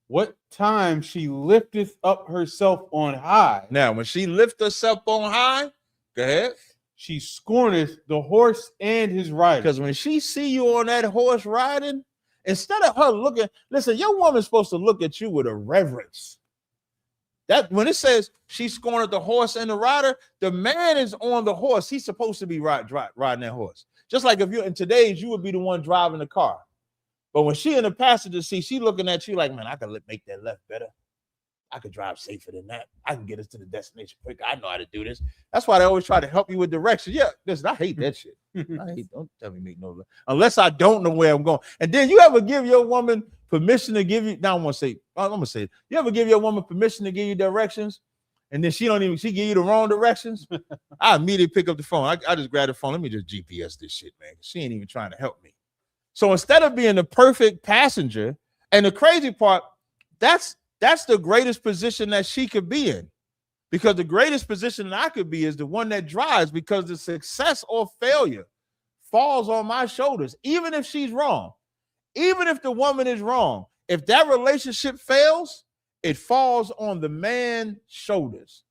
S12: What time she lifteth up herself on high.
S8: Now, when she lift herself on high, go ahead.
S12: she scorneth the horse and his rider.
S8: Because when she see you on that horse riding, instead of her looking, listen, your woman's supposed to look at you with a reverence. That when it says she scorned the horse and the rider, the man is on the horse. He's supposed to be riding that horse. Just like if you're in today's, you would be the one driving the car. But when she in the passenger seat, she looking at you like, man, I could make that left better. I could drive safer than that. I can get us to the destination quicker. I know how to do this. That's why they always try to help you with directions. Yeah, listen, I hate that shit. Don't tell me make no unless I don't know where I'm going. And then you ever give your woman permission to give you? Now I'm gonna say it. You ever give your woman permission to give you directions, and then she give you the wrong directions? I immediately pick up the phone. I just grab the phone. Let me just GPS this shit, man. She ain't even trying to help me. So instead of being the perfect passenger, and the crazy part, that's the greatest position that she could be in, because the greatest position that I could be is the one that drives, because the success or failure falls on my shoulders, even if she's wrong, even if the woman is wrong. If that relationship fails, it falls on the man's shoulders.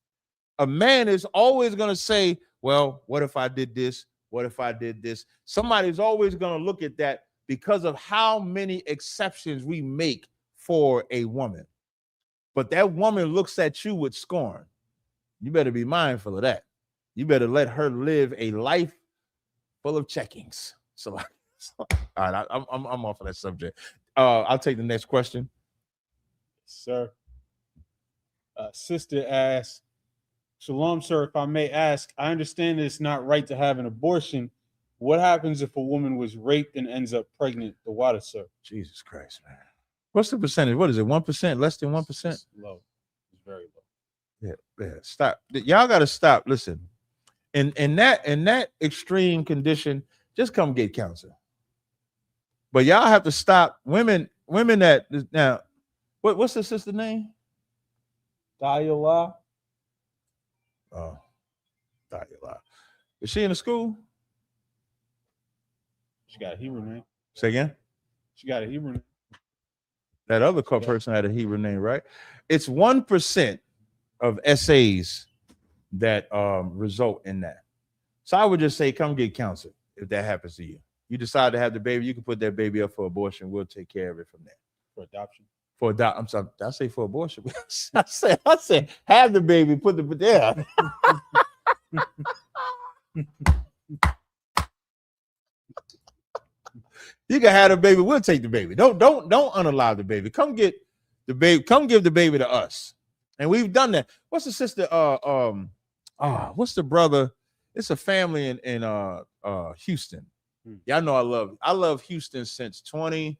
S8: A man is always going to say, well, what if I did this? What if I did this? Somebody's always going to look at that because of how many exceptions we make for a woman. But that woman looks at you with scorn. You better be mindful of that. You better let her live a life full of checkings. So, all right, I'm off of that subject. I'll take the next question.
S12: Sir. Sister asks, Shalom, sir, if I may ask, I understand that it's not right to have an abortion. What happens if a woman was raped and ends up pregnant? The water, sir.
S8: Jesus Christ, man. What's the percentage? What is it? 1%? Less than 1%?
S12: It's low. It's very low.
S8: Yeah. Stop. Y'all got to stop. Listen, in that extreme condition, just come get counsel. But y'all have to stop. Women that now, what's the sister name?
S12: Dayala.
S8: Oh, Dayala. Is she in the school?
S12: She got a Hebrew name.
S8: Say again?
S12: She got a Hebrew name.
S8: That other person had a Hebrew name, right? It's 1% of essays that result in that. So I would just say, come get counsel if that happens to you. You decide to have the baby, you can put that baby up for abortion. We'll take care of it from there.
S12: For adoption.
S8: I'm sorry, did I say for abortion? I said have the baby, put the there. You can have the baby. We'll take the baby. Don't unalive the baby. Come get the baby. Come give the baby to us. And we've done that. What's the sister? What's the brother? It's a family in Houston. Y'all know I love Houston since 20.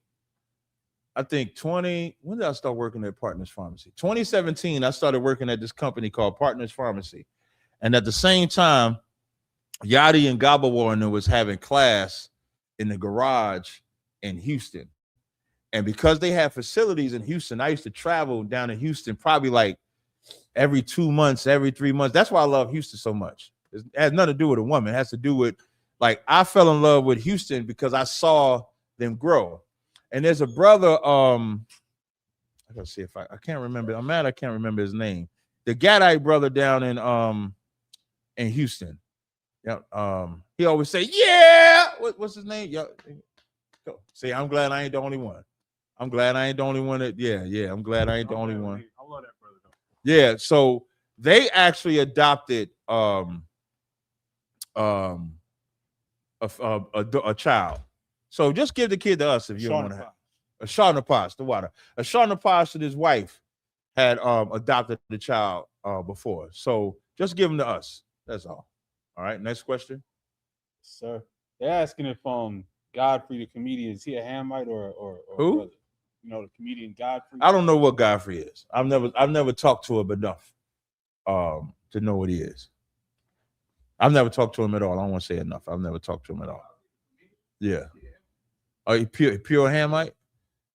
S8: When did I start working at Partners Pharmacy? 2017. I started working at this company called Partners Pharmacy, and at the same time, Yachty and Gabawarner was having class in the garage in Houston. And because they have facilities in Houston, I used to travel down to Houston probably like every 2 months, every 3 months. That's why I love Houston so much. It has nothing to do with a woman. It has to do with, like, I fell in love with Houston because I saw them grow. And there's a brother, I gotta see if I can't remember. I'm mad I can't remember his name. The Gadite brother down in Houston. Yeah, he always say, yeah. What's his name? Yeah. See, I'm glad I ain't the only one. I'm glad I ain't the only one that, yeah. I'm glad I ain't the only one.
S12: I love that brother though.
S8: Yeah, so they actually adopted a child. So just give the kid to us if you don't want to have a Shaw Napas, the water. A Shaw Napas and his wife had adopted the child before. So just give him to us. That's all. All right, next question.
S12: Sir. They're asking if Godfrey the comedian, is he a Hamite or
S8: who?
S12: Brother? You know, the comedian Godfrey.
S8: I don't know what Godfrey is. I've never talked to him enough to know what he is. I've never talked to him at all. I don't want to say enough. I've never talked to him at all. Yeah. Are you pure Hamite?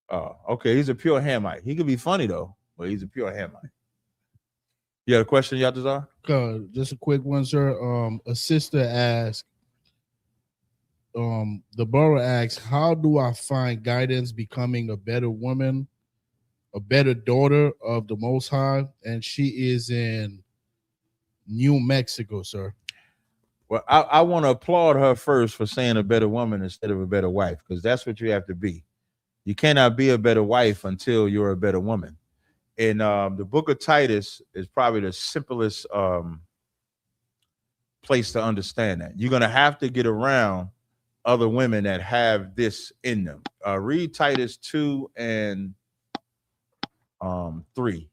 S8: Oh, okay. He's a pure Hamite. He could be funny though, but he's a pure Hamite. You had a question, Yatazar?
S16: Just a quick one, sir. A sister asked, the brother asks, how do I find guidance becoming a better woman, a better daughter of the Most High? And she is in New Mexico, sir.
S8: Well, I want to applaud her first for saying a better woman instead of a better wife, because that's what you have to be. You cannot be a better wife until you're a better woman. And the book of Titus is probably the simplest place to understand that. You're going to have to get around other women that have this in them. Read Titus 2 and 3.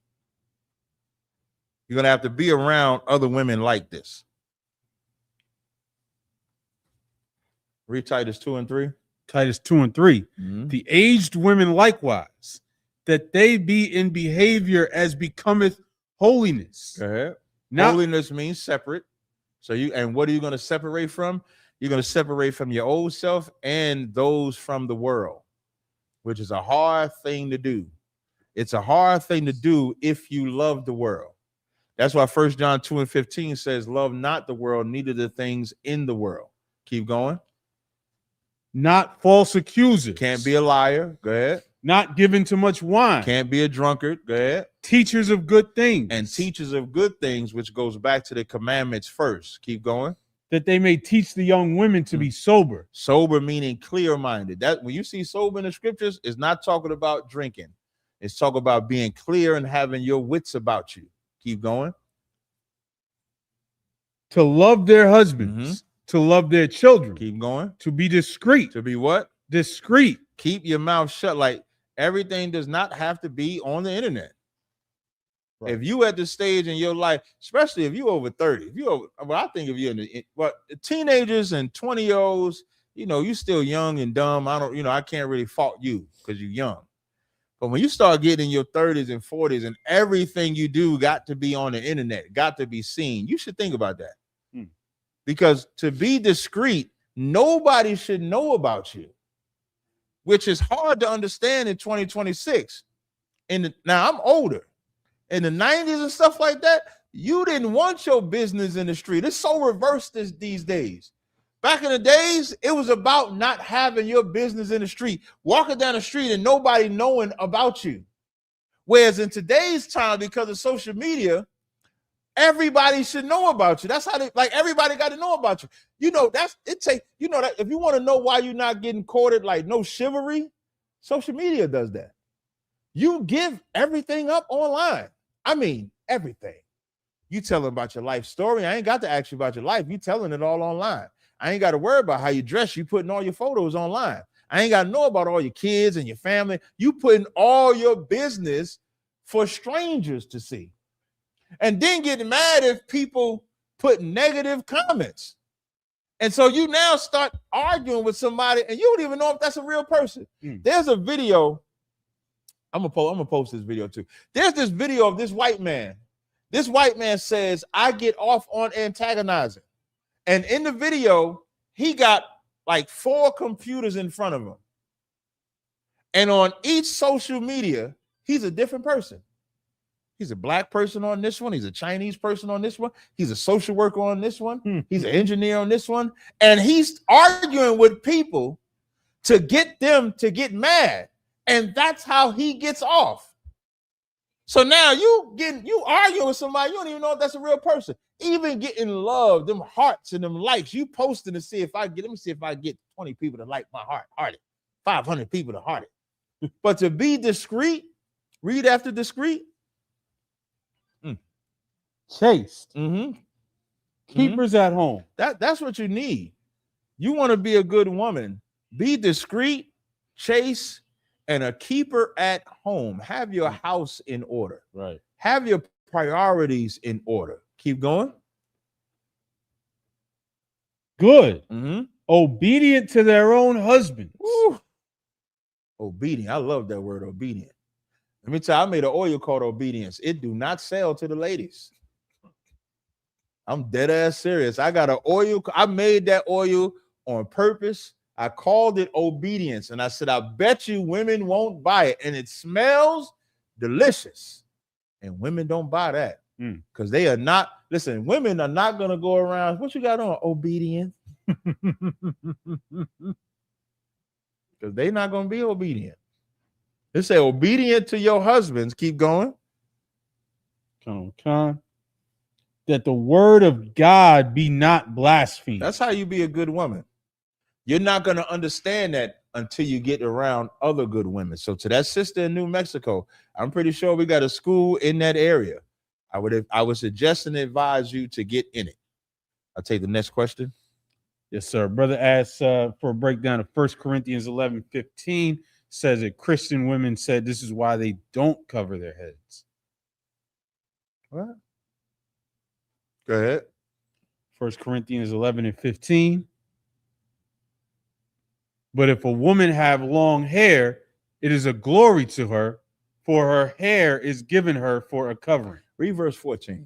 S8: You're going to have to be around other women like this. Read Titus 2 and 3.
S12: Titus 2 and 3. Mm-hmm. The aged women likewise, that they be in behavior as becometh holiness.
S8: Holiness means separate. So what are you going to separate from? You're going to separate from your old self and those from the world, which is a hard thing to do. It's a hard thing to do if you love the world. That's why 1 John 2 and 15 says, love not the world, neither the things in the world. Keep going.
S12: Not false accusers.
S8: Can't be a liar. Go ahead.
S12: Not given to much wine.
S8: Can't be a drunkard. Go ahead.
S12: Teachers of good things.
S8: And teachers of good things, which goes back to the commandments first. Keep going.
S12: That they may teach the young women to be sober.
S8: Sober meaning clear-minded. That when you see sober in the scriptures, it's not talking about drinking. It's talking about being clear and having your wits about you. Keep going.
S12: To love their husbands. To love their children.
S8: Keep going.
S12: To be discreet.
S8: To be what?
S12: Discreet.
S8: Keep your mouth shut. Like everything does not have to be on the internet. Right. If you at the stage in your life, especially if you over 30, if you over, well, I think if you're in the teenagers and 20-year-olds, you still young and dumb. I can't really fault you because you're young. But when you start getting in your 30s and 40s and everything you do got to be on the internet, got to be seen, you should think about that. Because to be discreet, nobody should know about you, which is hard to understand in 2026. Now I'm older. In the 90s and stuff like that, you didn't want your business in the street. It's so reversed these days. Back in the days, it was about not having your business in the street, walking down the street and nobody knowing about you. Whereas in today's time, because of social media, everybody should know about you. That's how everybody got to know about you. That if you want to know why you're not getting courted, like no chivalry, social media does that. You give everything up online. I mean, everything. You tell them about your life story. I ain't got to ask you about your life. You telling it all online. I ain't got to worry about how you dress. You putting all your photos online. I ain't got to know about all your kids and your family. You putting all your business for strangers to see. And then getting mad if people put negative comments. And so you now start arguing with somebody and you don't even know if that's a real person. There's a video. I'm gonna post this video too. There's this video of this white man. This white man says, I get off on antagonizing. And in the video, he got like 4 computers in front of him. And on each social media, he's a different person. He's a black person on this one. He's a Chinese person on this one. He's a social worker on this one. He's an engineer on this one. And he's arguing with people to get them to get mad. And that's how he gets off. So now you arguing with somebody, you don't even know if that's a real person. Even getting love, them hearts and them likes, you posting to see if let me see if I get 20 people to like my heart it, 500 people to heart it. But to be discreet, read after discreet.
S12: Chaste. Keepers at home.
S8: That's what you need. You want to be a good woman. Be discreet, chaste, and a keeper at home. Have your house in order.
S12: Right.
S8: Have your priorities in order. Keep going.
S12: Good. Obedient to their own husbands.
S8: Woo. Obedient. I love that word, obedient. Let me tell you, I made an oil called Obedience. It do not sell to the ladies. I'm dead ass serious. I got an oil. I made that oil on purpose. I called it Obedience. And I said, I bet you women won't buy it. And it smells delicious. And women don't buy that. Because they are not, listen, women are not going to go around, what you got on? Obedient. Because they're not going to be obedient. They say obedient to your husbands. Keep going.
S12: Come. that the word of God be not blasphemed.
S8: That's how you be a good woman. You're not going to understand that until you get around other good women. So to that sister in New Mexico, I'm pretty sure we got a school in that area. I would suggest and advise you to get in it. I'll take the next question.
S12: Yes, sir. Brother asks for a breakdown of 1 Corinthians 11:15. Says that Christian women said this is why they don't cover their heads.
S8: What? Go ahead.
S12: 1 Corinthians 11:15. But if a woman have long hair, it is a glory to her, for her hair is given her for a covering.
S8: Read verse 14.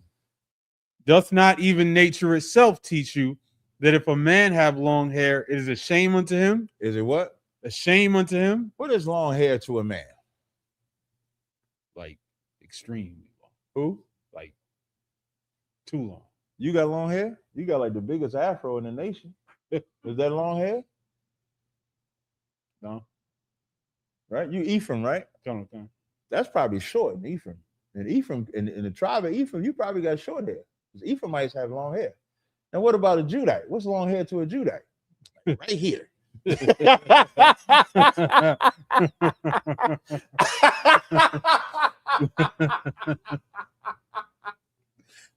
S12: Doth not even nature itself teach you that if a man have long hair, it is a shame unto him?
S8: Is it what?
S12: A shame unto him?
S8: What is long hair to a man?
S12: Like extremely long.
S8: Who?
S12: Like too long.
S8: You got long hair? You got like the biggest afro in the nation. Is that long hair?
S12: No.
S8: Right? You Ephraim, right?
S12: Okay.
S8: That's probably short in Ephraim. And Ephraim, in the tribe of Ephraim, you probably got short hair. Because Ephraimites have long hair. Now, what about a Judite? What's long hair to a Judite? Right here.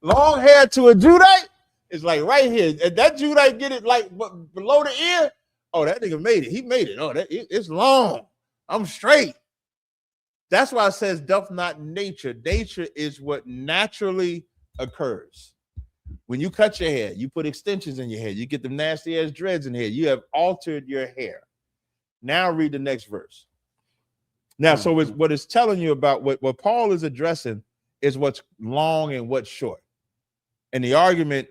S8: Long hair to a Judite is like right here. If that Judite get it like below the ear, oh, that nigga made it. He made it. Oh, it's long. I'm straight. That's why it says, doth not nature. Nature is what naturally occurs. When you cut your hair, you put extensions in your hair, you get them nasty ass dreads in here, you have altered your hair. Now read the next verse. Now, so what it's telling you about what Paul is addressing is what's long and what's short. And the argument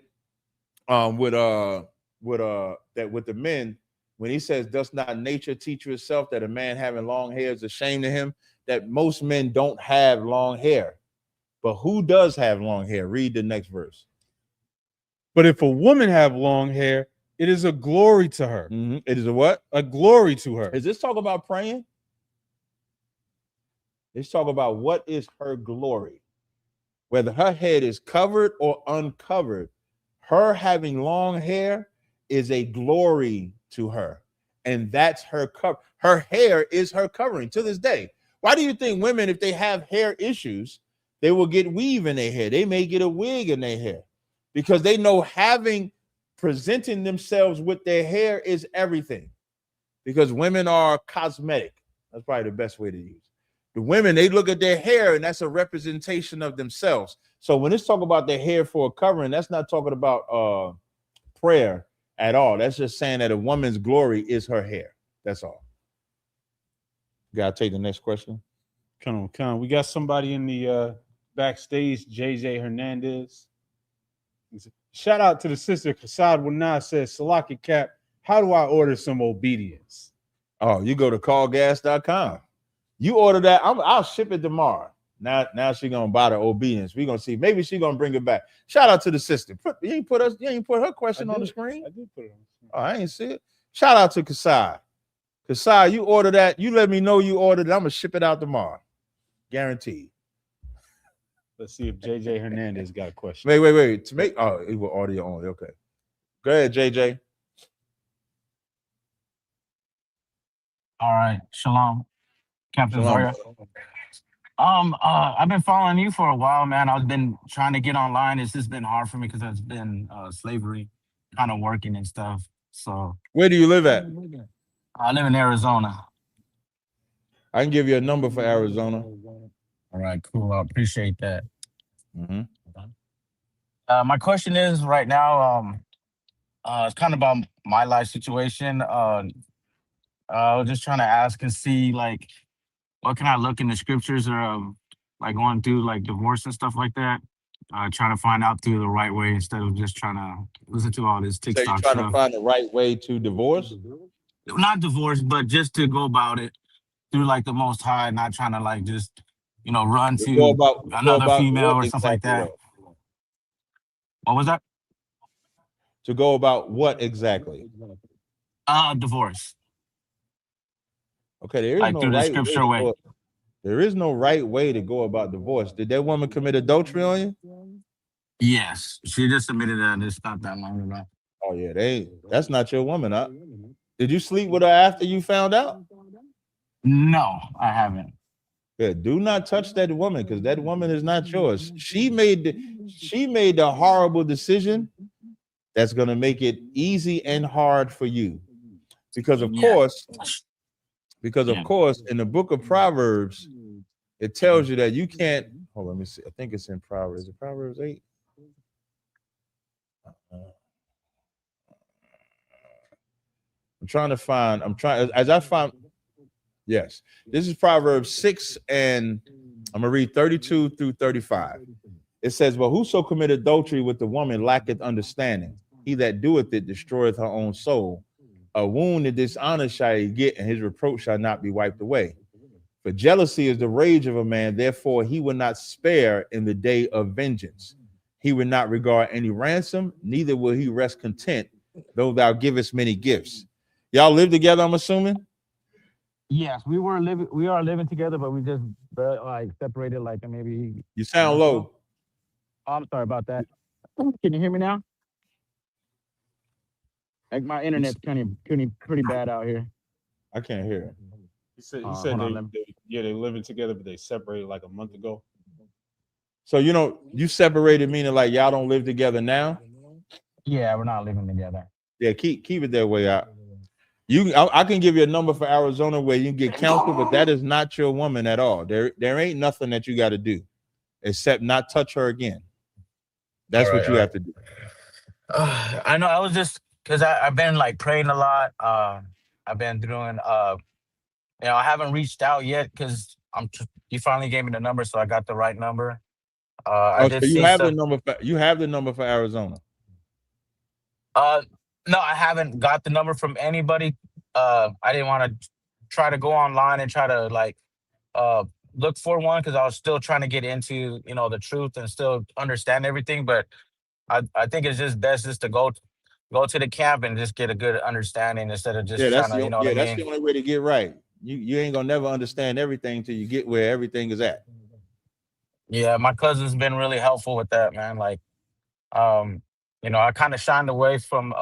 S8: with the men, when he says, does not nature teach you itself that a man having long hair is a shame to him, that most men don't have long hair. But who does have long hair? Read the next verse.
S12: But if a woman have long hair, it is a glory to her.
S8: Mm-hmm. It is a what?
S12: A glory to her.
S8: Is this talk about praying? Let's talk about what is her glory. Whether her head is covered or uncovered, her having long hair is a glory to her. And that's her cover. Her hair is her covering to this day. Why do you think women, if they have hair issues, they will get weave in their hair? They may get a wig in their hair because they know presenting themselves with their hair is everything. Because women are cosmetic. That's probably the best way to use it. The women, they look at their hair and that's a representation of themselves. So when it's talking about their hair for a covering, that's not talking about prayer at all. That's just saying that a woman's glory is her hair. That's all. Gotta take the next question.
S12: Come on. We got somebody in the backstage, JJ Hernandez. Shout out to the sister Kasad Wana says, Salaki Cap, how do I order some obedience?
S8: Oh, you go to callgas.com. You order that, I'll ship it tomorrow. Now she's gonna buy the obedience. We're gonna see. Maybe she's gonna bring it back. Shout out to the sister. You ain't put her question on the screen.
S12: I did put it on the screen.
S8: Oh, I ain't see it. Shout out to Kasai. Kasai, you order that. You let me know you ordered it. I'm gonna ship it out tomorrow. Guaranteed.
S12: Let's see if JJ Hernandez got a question.
S8: Wait. To make it was audio only. Okay. Go ahead, JJ.
S18: All right. Shalom. Captain
S8: Shalom.
S18: Zoya. I've been following you for a while, man. I've been trying to get online. It's just been hard for me because it's been slavery, kind of working and stuff. So
S8: where do you live at?
S18: I live in Arizona.
S8: I can give you a number for Arizona.
S18: All right, cool. I appreciate that.
S8: Mm-hmm.
S18: My question is right now, it's kind of about my life situation. I was just trying to ask and see, like, what can I look in the scriptures or like going through like divorce and stuff like that? Trying to find out through the right way instead of just trying to listen to all this TikTok
S8: so you're
S18: stuff.
S8: trying to find the right way to divorce?
S18: Not divorce, but just to go about it through like the Most High, not trying to like just, run to another female or stuff like that. What was that?
S8: To go about what exactly?
S18: Divorce.
S8: Okay, there is
S18: like
S8: no
S18: through the
S8: right
S18: scripture way.
S8: There is no right way to go about divorce. Did that woman commit adultery on you?
S18: Yes, she just submitted that. It's not that long ago.
S8: Oh yeah, that's not your woman, huh? Did you sleep with her after you found out?
S18: No, I haven't.
S8: Yeah, do not touch that woman because that woman is not yours. She made the horrible decision that's gonna make it easy and hard for you. Because of course, in the book of Proverbs, it tells you that you can't. Hold on, let me see. I think it's in Proverbs. Is it Proverbs 8? Yes, this is Proverbs 6, and I'm gonna read 32 through 35. It says, "But whoso committeth adultery with the woman lacketh understanding. He that doeth it destroyeth her own soul. A wound and dishonor shall he get, and his reproach shall not be wiped away. For jealousy is the rage of a man, therefore he will not spare in the day of vengeance. He will not regard any ransom, neither will he rest content, though thou givest many gifts." Y'all live together, I'm assuming?
S18: Yes, we are living together, but we just like separated like maybe.
S8: You sound low.
S18: Oh, I'm sorry about that. Can you hear me now? Like my internet's pretty bad out here.
S8: I can't hear it.
S12: He said they're living together, but they separated like a month ago.
S8: So you separated, meaning like y'all don't live together now?
S18: Yeah, we're not living together.
S8: Yeah, keep it that way out. I can give you a number for Arizona where you can get counsel, but that is not your woman at all. There ain't nothing that you got to do except not touch her again. That's what you have to do.
S18: I know. I was just because I've been like praying a lot. I've been doing. I haven't reached out yet because you finally gave me the number, so I got the right number. I did.
S8: So you
S18: see
S8: have
S18: stuff.
S8: the number. You have the number for Arizona.
S18: No, I haven't got the number from anybody. I didn't want to try to go online and try to like look for one because I was still trying to get into the truth and still understand everything. But I think it's just best just to go to the camp and just get a good understanding instead of just trying to
S8: that's the only way to get right. You ain't gonna never understand everything till you get where everything is at.
S18: Yeah, my cousin's been really helpful with that, man. Like, I kind of shined away from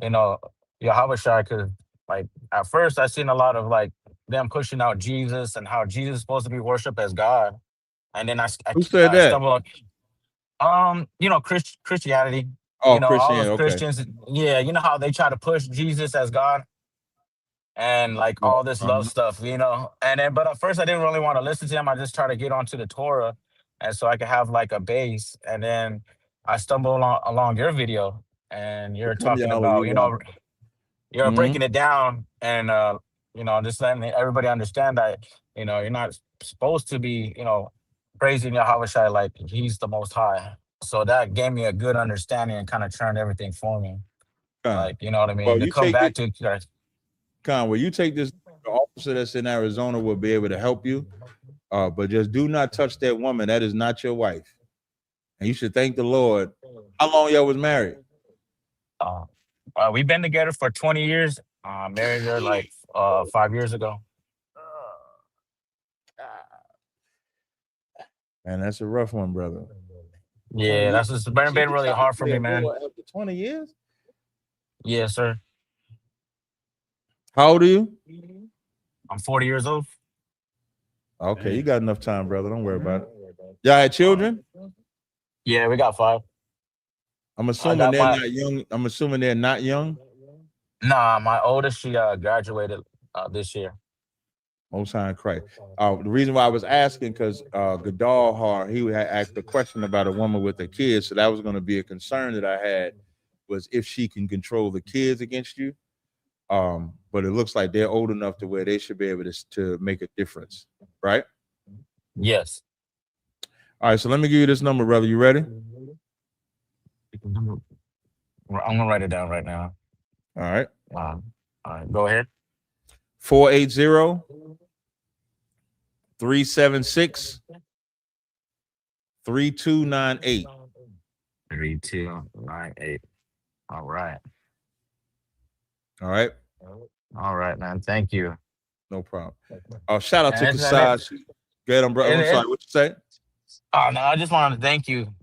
S18: Yahushua because like at first I seen a lot of like them pushing out Jesus and how Jesus is supposed to be worshipped as God, and then
S8: Who said that?
S18: stumbled on Christianity.
S8: Oh,
S18: All
S8: Christianity.
S18: those
S8: Okay.
S18: Christians. Yeah, you know how they try to push Jesus as God and like all this love stuff, And then, but at first I didn't really want to listen to him. I just tried to get onto the Torah, and so I could have like a base. And then I stumbled along your video, and you're talking about, you're breaking it down, and just letting everybody understand that you're not supposed to be praising Yahushua like he's the Most High. So that gave me a good understanding and kind of turned everything for me. Like, you know what I mean?
S8: Well,
S18: to
S8: you
S18: come
S8: take
S18: back
S8: it-
S18: to
S8: Con, will you take this? The officer that's in Arizona will be able to help you, but just do not touch that woman. That is not your wife, and you should thank the Lord. How long y'all was married?
S18: We've been together for 20 years. Married her like 5 years ago.
S8: Man, that's a rough one, brother.
S18: Yeah, that's just been really hard for me, man.
S8: After 20 years?
S18: Yes, sir.
S8: How old are you?
S18: I'm 40 years old.
S8: Okay, you got enough time, brother. Don't worry about it. Y'all had children?
S18: Yeah, we got 5.
S8: I'm assuming they're not young. I'm assuming they're not young.
S18: Nah, my oldest, she graduated this year.
S8: Most High in Christ. The reason why I was asking because Gadal Har, he had asked a question about a woman with a kid, so that was going to be a concern that I had, was if she can control the kids against you. But it looks like they're old enough to where they should be able to make a difference, right?
S18: Yes.
S8: All right, so let me give you this number, brother. You ready?
S18: I'm gonna write it down right now.
S8: All right.
S18: All right, go ahead.
S8: 480-376-3298.
S18: 3298. All right.
S8: All right.
S18: All right, man. Thank you.
S8: No problem. Shout out to Kasaj. Go ahead, bro. I'm sorry. What you say?
S18: No, I just wanted to thank you.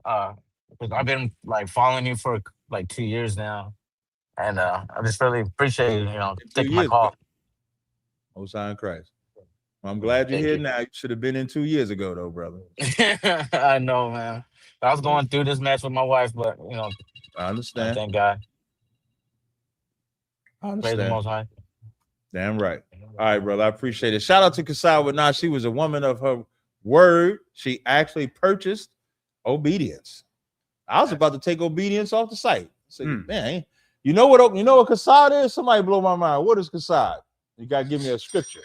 S18: because I've been like following you for like 2 years now, and I just really appreciate you know
S8: 2
S18: taking my
S8: years
S18: call.
S8: ago. Most High in Christ. Well, I'm glad you're
S18: Thank
S8: here
S18: you.
S8: now. You should have been in 2 years ago, though, brother.
S18: I know, man. I was going through this mess with my wife, but you know,
S8: I understand.
S18: thank God.
S8: I
S18: Praise the
S8: understand.
S18: Most High.
S8: Damn right. All right, brother. I appreciate it. Shout out to Kasai with Nah. She was a woman of her word. She actually purchased obedience. I was about to take obedience off the site. So, man, you know what Kasai is? Somebody blow my mind. What is Kasai? You gotta give me a scripture.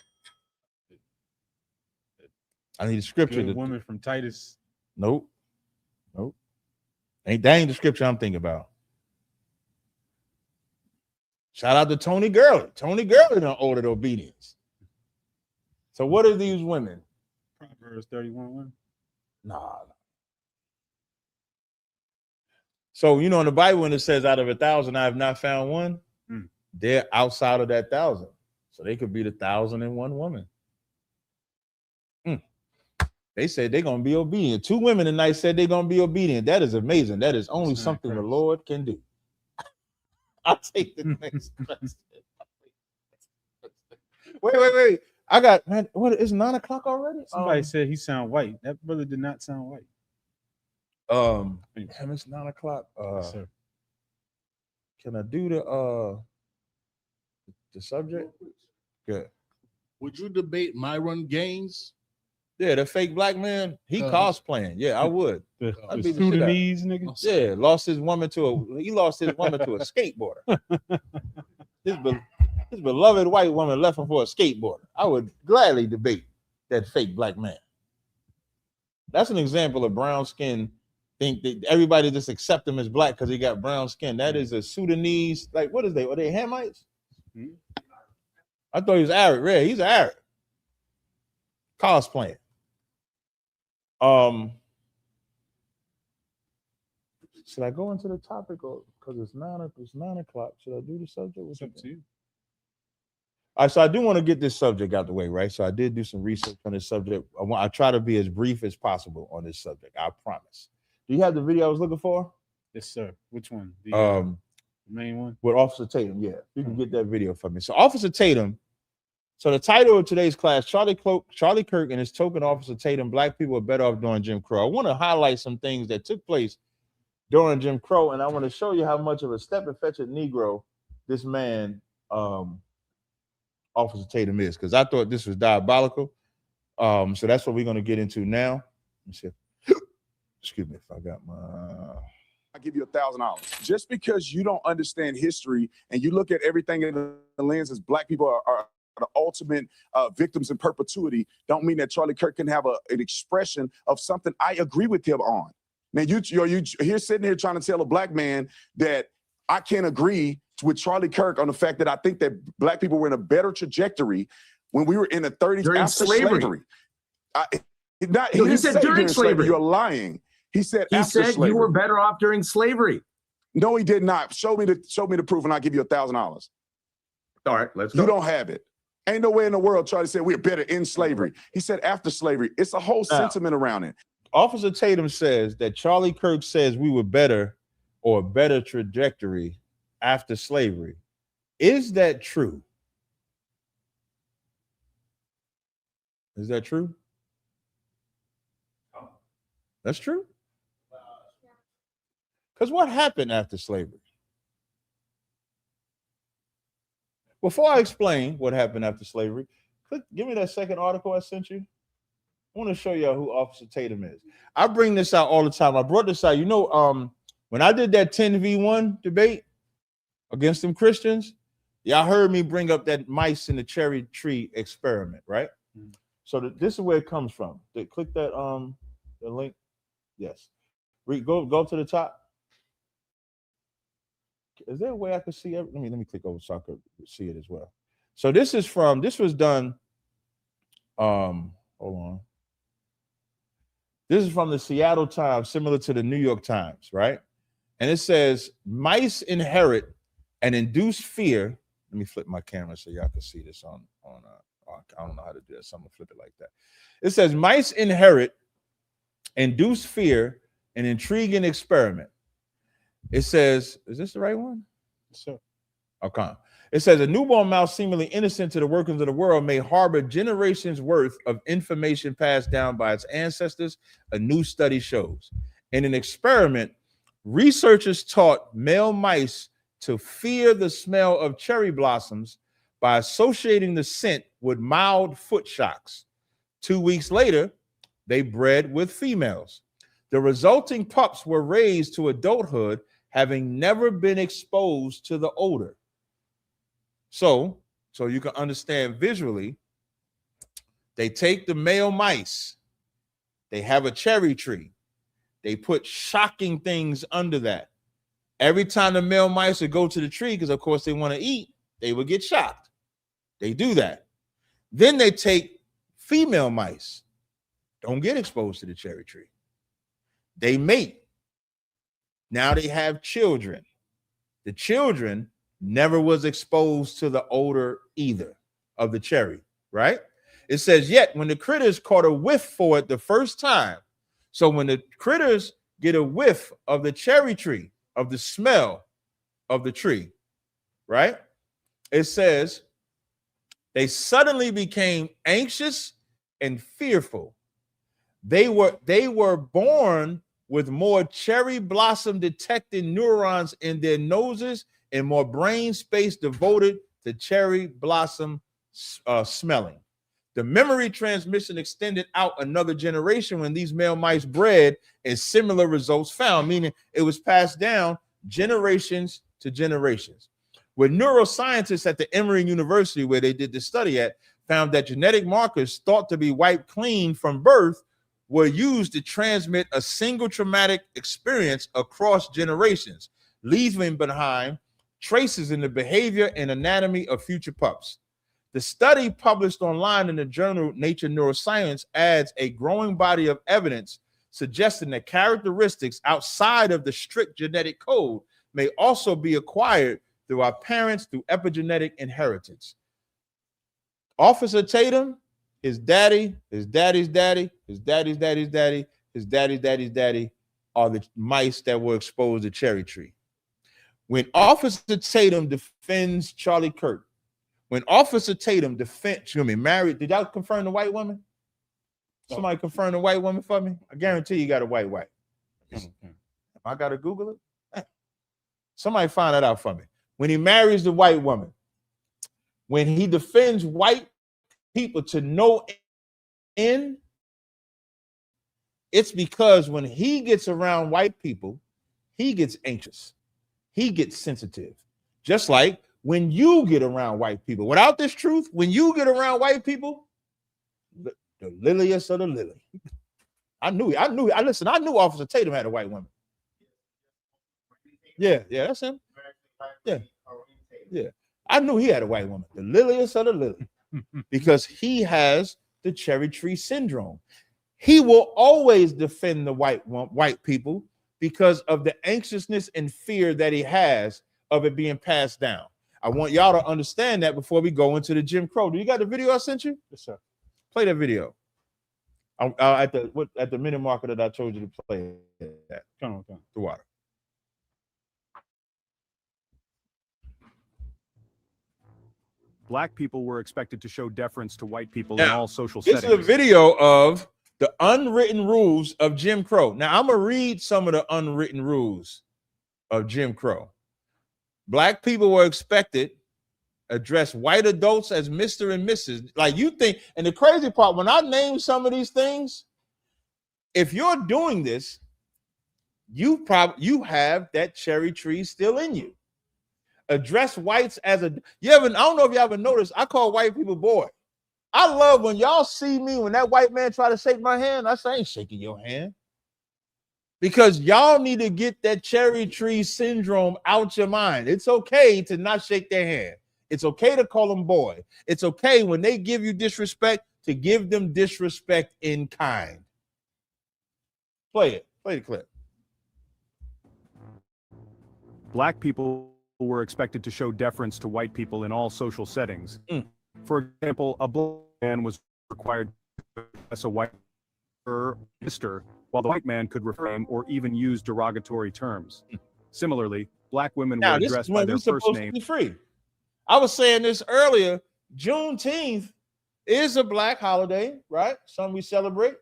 S8: I need a scripture.
S12: Good woman from Titus.
S8: Nope. That ain't the scripture I'm thinking about. Shout out to Tony Gurley. Tony Gurley done ordered obedience. So what are these women?
S12: Proverbs 31:1.
S8: Nah. So you know in the Bible when it says out of 1,000 I have not found one, they're outside of that 1,000. So they could be the 1,001 woman. They said they're gonna be obedient. 2 women tonight said they're gonna be obedient. That is amazing. That is only something the Lord can do. I'll take the next question. Wait. I got, man, what is 9 o'clock already?
S12: Somebody said he sound white. That brother did not sound white.
S8: Damn, it's 9 o'clock.
S12: Yes, sir.
S8: Can I do the subject? Good.
S16: Would you debate Myron Gaines?
S8: Yeah, the fake black man, he cosplaying. Yeah, I would.
S12: The
S8: I'd beat the shit out.
S12: Sudanese nigga.
S8: Yeah, lost his woman to a skateboarder. His beloved white woman left him for a skateboarder. I would gladly debate that fake black man. That's an example of brown skin. Think that everybody just accept him as black because he got brown skin. That is a Sudanese, like what is they? Are they Hamites? I thought he was Arab. Yeah, he's Arab. Cosplaying. Should I go into the topic or because it's 9 o'clock? Should I do the subject? What's up to you? All right, so I do want to get this subject out the way, right? So I did do some research on this subject. I try to be as brief as possible on this subject. I promise. Do you have the video I was looking for?
S12: Yes, sir. Which one? The main one?
S8: With Officer Tatum, yeah. You can get that video for me. So Officer Tatum, so the title of today's class, Charlie Kirk and his token Officer Tatum, Black people are better off during Jim Crow. I want to highlight some things that took place during Jim Crow, and I want to show you how much of a step and fetch Negro this man, Officer Tatum is, because I thought this was diabolical. So that's what we're going to get into now. Let me see. Excuse me if I got my...
S19: I give you $1,000. Just because you don't understand history and you look at everything in the lens as black people are the ultimate victims in perpetuity, don't mean that Charlie Kirk can have an expression of something I agree with him on. Now you're sitting here trying to tell a black man that I can't agree with Charlie Kirk on the fact that I think that black people were in a better trajectory when we were in the 30s
S20: during
S19: after
S20: slavery.
S19: He said during slavery. You're lying. He said after slavery.
S20: You were better off during slavery.
S19: No, he did not. Show me the proof, and I'll give you $1,000.
S20: All right, let's go.
S19: You don't have it. Ain't no way in the world Charlie said we're better in slavery. He said after slavery. It's a whole sentiment around it.
S8: Officer Tatum says that Charlie Kirk says we were better or a better trajectory after slavery. Is that true? Is that true? That's true? Because what happened after slavery? Before I explain what happened after slavery, give me that second article I sent you. I want to show you who Officer Tatum is. I bring this out all the time. I brought this out. You know, when I did that 10v1 debate against them Christians, y'all heard me bring up that mice in the cherry tree experiment, right? So this is where it comes from. Click that the link. Yes. Go to the top. Is there a way I could see it? Let me click over so I could see it as well. So this was done. Hold on. This is from the Seattle Times, similar to the New York Times, right? And it says mice inherit and induce fear. Let me flip my camera so y'all can see this on I don't know how to do that, so I'm gonna flip it like that. It says mice inherit, induce fear, an intriguing experiment. It says, is this the right one?
S12: Sure.
S8: Okay. It says a newborn mouse, seemingly innocent to the workings of the world, may harbor generations worth of information passed down by its ancestors, a new study shows. In an experiment, researchers taught male mice to fear the smell of cherry blossoms by associating the scent with mild foot shocks. 2 weeks later, they bred with females. The resulting pups were raised to adulthood, having never been exposed to the odor. So you can understand visually, they take the male mice, they have a cherry tree, they put shocking things under that. Every time the male mice would go to the tree, because of course they want to eat, they would get shocked. They do that. Then they take female mice, don't get exposed to the cherry tree. They mate. Now they have children. The children never was exposed to the odor either of the cherry, right? It says, yet when the critters caught a whiff for it the first time, so when the critters get a whiff of the cherry tree, of the smell of the tree, right? It says they suddenly became anxious and fearful. They were born with more cherry blossom detecting neurons in their noses and more brain space devoted to cherry blossom smelling. The memory transmission extended out another generation when these male mice bred and similar results found, meaning it was passed down generations to generations. Where neuroscientists at the Emory University, where they did the study at, found that genetic markers thought to be wiped clean from birth were used to transmit a single traumatic experience across generations, leaving behind traces in the behavior and anatomy of future pups. The study published online in the journal Nature Neuroscience adds a growing body of evidence suggesting that characteristics outside of the strict genetic code may also be acquired through our parents through epigenetic inheritance. Officer Tatum, his daddy, his daddy's daddy, his daddy's daddy's daddy, his daddy's daddy's daddy are the mice that were exposed to cherry tree. When Officer Tatum defends Charlie Kirk, when Officer Tatum married, did y'all confirm the white woman? Somebody confirm the white woman for me? I guarantee you got a white. I got to Google it. Somebody find that out for me. When he marries the white woman, when he defends white people to no end, it's because when he gets around white people, he gets anxious. He gets sensitive. Just like when you get around white people. Without this truth, when you get around white people, the liliest of the lily. I knew Officer Tatum had a white woman. Yeah, that's him. Yeah. I knew he had a white woman, the liliest of the lily, because he has the cherry tree syndrome. He will always defend the white people because of the anxiousness and fear that he has of it being passed down. I want y'all to understand that before we go into the Jim Crow. Do you got the video I sent you?
S12: Yes, sir.
S8: Play that video. At the minute marker that I told you to play that.
S12: Come on.
S8: The water.
S21: Black people were expected to show deference to white people
S8: Now,
S21: in all social
S8: this
S21: settings.
S8: is a video of the unwritten rules of Jim Crow. Now, I'm going to read some of the unwritten rules of Jim Crow. Black people were expected to address white adults as Mr. and Mrs. Like you think, and the crazy part, when I name some of these things, if you're doing this, you have that cherry tree still in you. Address whites as I don't know if you ever noticed, I call white people boy. I love when y'all see me, when that white man try to shake my hand, I say, I ain't shaking your hand. Because y'all need to get that cherry tree syndrome out your mind. It's okay to not shake their hand. It's okay to call them boy. It's okay when they give you disrespect to give them disrespect in kind. Play it. Play the clip.
S21: Black people were expected to show deference to white people in all social settings. For example, a black man was required to address a white or Mr. while the white man could refrain or even use derogatory terms. Similarly, black women
S8: Now,
S21: were
S8: this is
S21: addressed by
S8: when
S21: their
S8: we're
S21: first
S8: supposed to
S21: name.
S8: be free. I was saying this earlier. Juneteenth is a black holiday, right? Some we celebrate.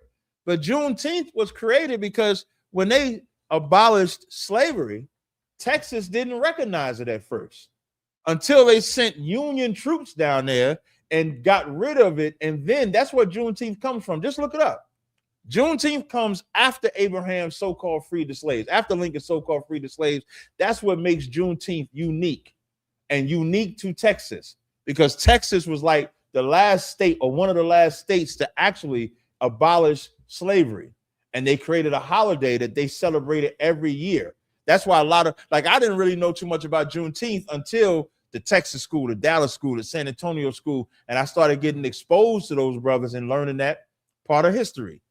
S8: But Juneteenth was created because when they abolished slavery, Texas didn't recognize it at first until they sent Union troops down there and got rid of it. And then that's where Juneteenth comes from. Just look it up. Juneteenth comes after Abraham so-called freed the slaves, after Lincoln so-called freed the slaves. That's what makes Juneteenth unique and unique to Texas, because Texas was like the last state or one of the last states to actually abolish slavery. And they created a holiday that they celebrated every year. That's why a lot of, like, I didn't really know too much about Juneteenth until the Texas school, the Dallas school, the San Antonio school. And I started getting exposed to those brothers and learning that part of history.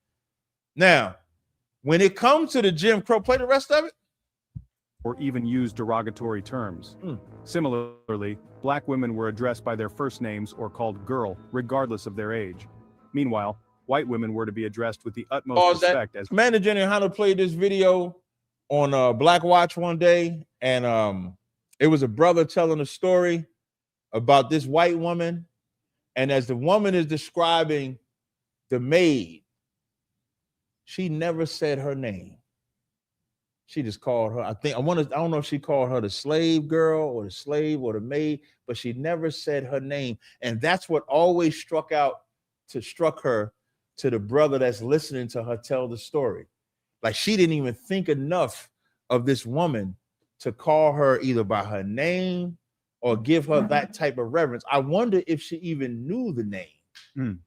S8: Now, when it comes to the Jim Crow, play the rest of it.
S21: Or even use derogatory terms. Similarly, black women were addressed by their first names or called girl, regardless of their age. Meanwhile, white women were to be addressed with the utmost respect as
S8: Manager and Hunter played this video on Black Watch one day, and it was a brother telling a story about this white woman, and as the woman is describing the maid, she never said her name. She just called her, I don't know if she called her the slave girl or the slave or the maid, but she never said her name. And that's what always struck her to the brother that's listening to her tell the story. Like, she didn't even think enough of this woman to call her either by her name or give her that type of reverence. I wonder if she even knew the name.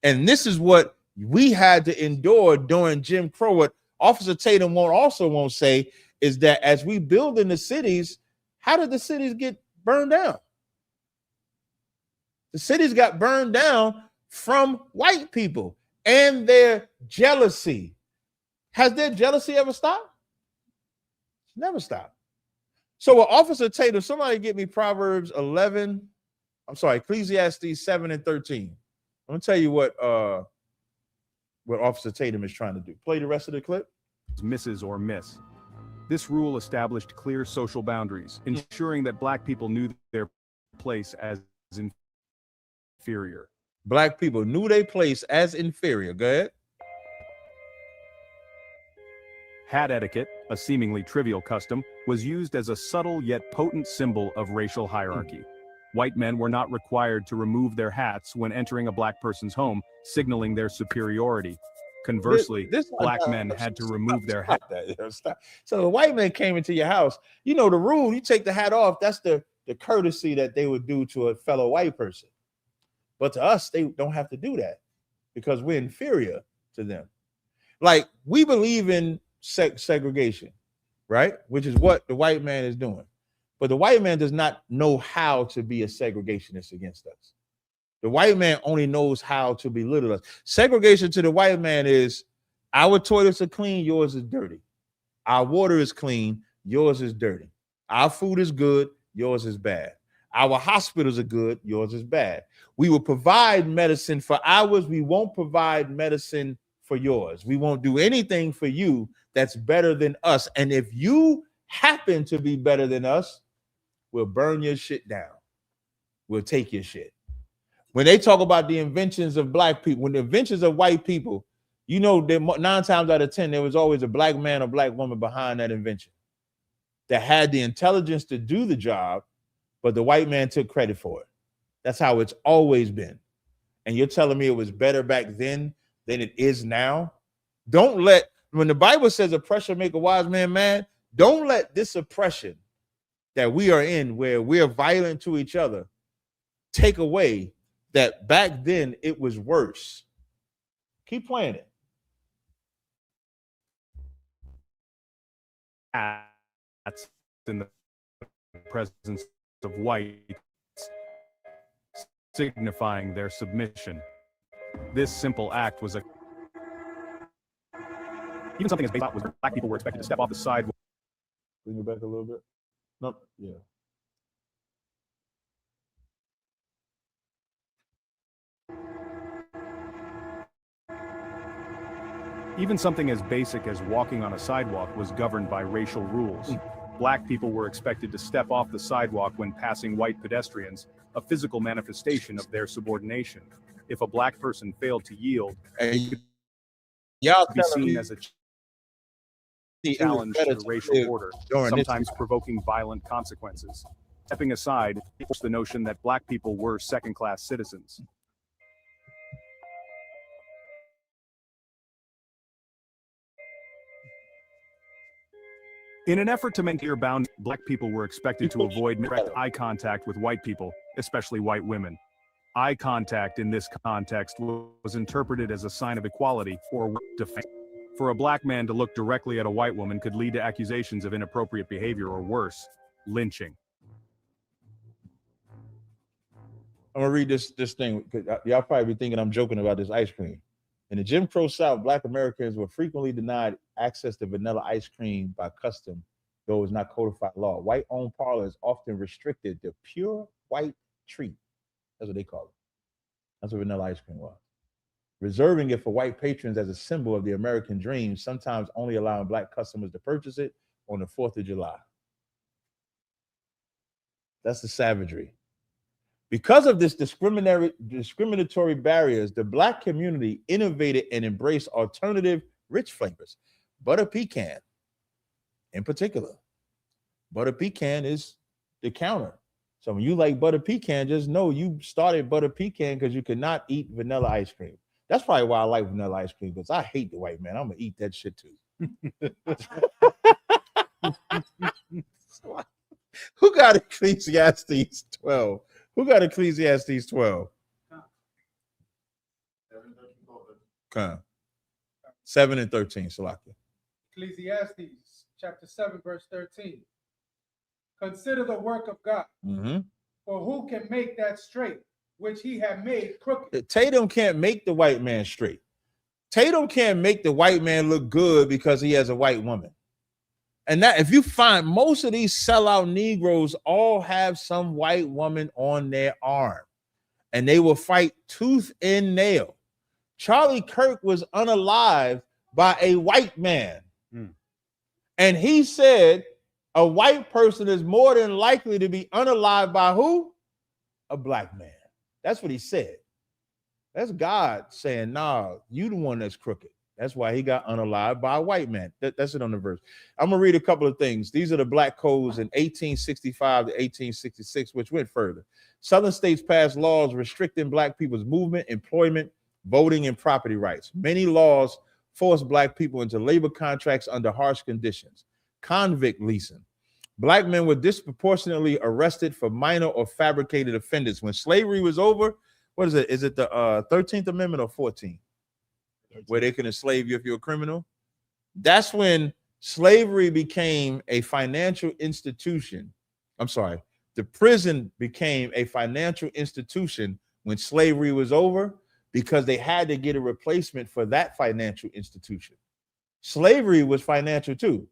S8: And this is what we had to endure during Jim Crow. What Officer Tatum won't say is that as we build in the cities, how did the cities get burned down? The cities got burned down from white people and their jealousy. Has their jealousy ever stopped? Never stopped. So with Officer Tatum, somebody get me Ecclesiastes 7 and 13. I'm gonna tell you what Officer Tatum is trying to do. Play the rest of the clip.
S21: Mrs. or Miss. This rule established clear social boundaries, ensuring that black people knew their place as inferior.
S8: Black people knew their place as inferior. Go ahead.
S21: Hat etiquette, a seemingly trivial custom, was used as a subtle yet potent symbol of racial hierarchy. White men were not required to remove their hats when entering a black person's home, signaling their superiority. Conversely, black men had to remove their hat.
S8: So the white man came into your house. You know the rule, you take the hat off. That's the courtesy that they would do to a fellow white person. But to us, they don't have to do that because we're inferior to them. Like, we believe in segregation, right? Which is what the white man is doing. But the white man does not know how to be a segregationist against us. The white man only knows how to belittle us. Segregation to the white man is, our toilets are clean, yours is dirty. Our water is clean, yours is dirty. Our food is good, yours is bad. Our hospitals are good, yours is bad. We will provide medicine for ours, we won't provide medicine for yours. We won't do anything for you that's better than us. And if you happen to be better than us, we'll burn your shit down. We'll take your shit. When they talk about the inventions of black people, when the inventions of white people, you know, 9 times out of 10, there was always a black man or black woman behind that invention that had the intelligence to do the job, but the white man took credit for it. That's how it's always been. And you're telling me it was better back then than it is now? When the Bible says oppression make a wise man mad, don't let this oppression that we are in, where we're violent to each other, take away that back then it was worse. Keep playing it.
S21: Hats in the presence of whites, signifying their submission. This simple act was even something as basic was black people were expected to step off the sidewalk.
S8: Bring it back a little bit. No, yeah.
S21: Even something as basic as walking on a sidewalk was governed by racial rules. Black people were expected to step off the sidewalk when passing white pedestrians, a physical manifestation of their subordination. If a black person failed to yield, it could
S8: Y'all
S21: be
S8: telling
S21: seen
S8: me
S21: as a
S8: it was
S21: challenge
S8: better
S21: to the
S8: to
S21: racial
S8: live
S21: order,
S8: during this
S21: sometimes provoking violent consequences. Stepping aside forced the notion that black people were second-class citizens. In an effort to maintain boundaries, black people were expected to avoid direct eye contact with white people, especially white women. Eye contact in this context was interpreted as a sign of equality or defense. For a black man to look directly at a white woman could lead to accusations of inappropriate behavior or worse, lynching.
S8: I'm gonna read this thing because y'all probably be thinking I'm joking about this ice cream. In the Jim Crow South, Black Americans were frequently denied access to vanilla ice cream by custom, though it was not codified law. White-owned parlors often restricted the pure white treat. That's what they call it. That's what vanilla ice cream was. Reserving it for white patrons as a symbol of the American dream, sometimes only allowing black customers to purchase it on the 4th of July. That's the savagery. Because of this discriminatory barriers, the black community innovated and embraced alternative rich flavors. Butter pecan, in particular. Butter pecan is the counter. So when you like butter pecan, just know you started butter pecan because you could not eat vanilla ice cream. That's probably why I like vanilla ice cream, because I hate the white man. I'm gonna eat that shit too. Who got Ecclesiastes 12? Who got Ecclesiastes 12? Come. 7 and 13, Salakia.
S11: Ecclesiastes chapter 7, verse 13. Consider the work of God. For who can make that straight, which he had made crooked?
S8: Tatum can't make the white man straight. Tatum can't make the white man look good because he has a white woman. And that, if you find most of these sellout Negroes all have some white woman on their arm, and they will fight tooth and nail. Charlie Kirk was unalived by a white man. And he said a white person is more than likely to be unalived by who? A black man. That's what he said. That's God saying, nah, you the one that's crooked. That's why he got unalived by a white man. That's it on the verse. I'm going to read a couple of things. These are the black codes in 1865 to 1866, which went further. Southern states passed laws restricting black people's movement, employment, voting, and property rights. Many laws forced black people into labor contracts under harsh conditions. Convict leasing. Black men were disproportionately arrested for minor or fabricated offenders. When slavery was over, what is it? Is it the 13th Amendment or 14th? Where they can enslave you if you're a criminal? That's when slavery became a financial institution. I'm sorry, the prison became a financial institution when slavery was over, because they had to get a replacement for that financial institution. Slavery was financial too.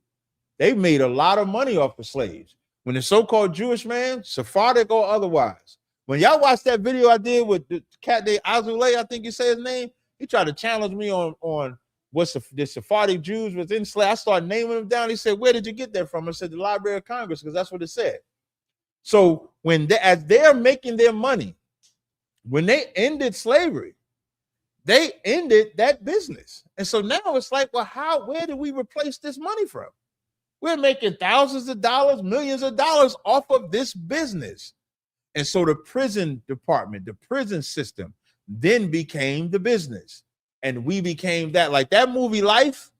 S8: They made a lot of money off the slaves. When the so-called Jewish man, Sephardic or otherwise, when y'all watch that video I did with the cat named Azulay, I think you say his name, he tried to challenge me on what's the Sephardic Jews was enslaved. I started naming them down. He said, where did you get that from? I said, the Library of Congress, because that's what it said. So when as they're making their money, when they ended slavery, they ended that business. And so now it's like, well, where do we replace this money from? We're making thousands of dollars, millions of dollars off of this business. And so the prison department, the prison system, then became the business. And we became that. Like that movie Life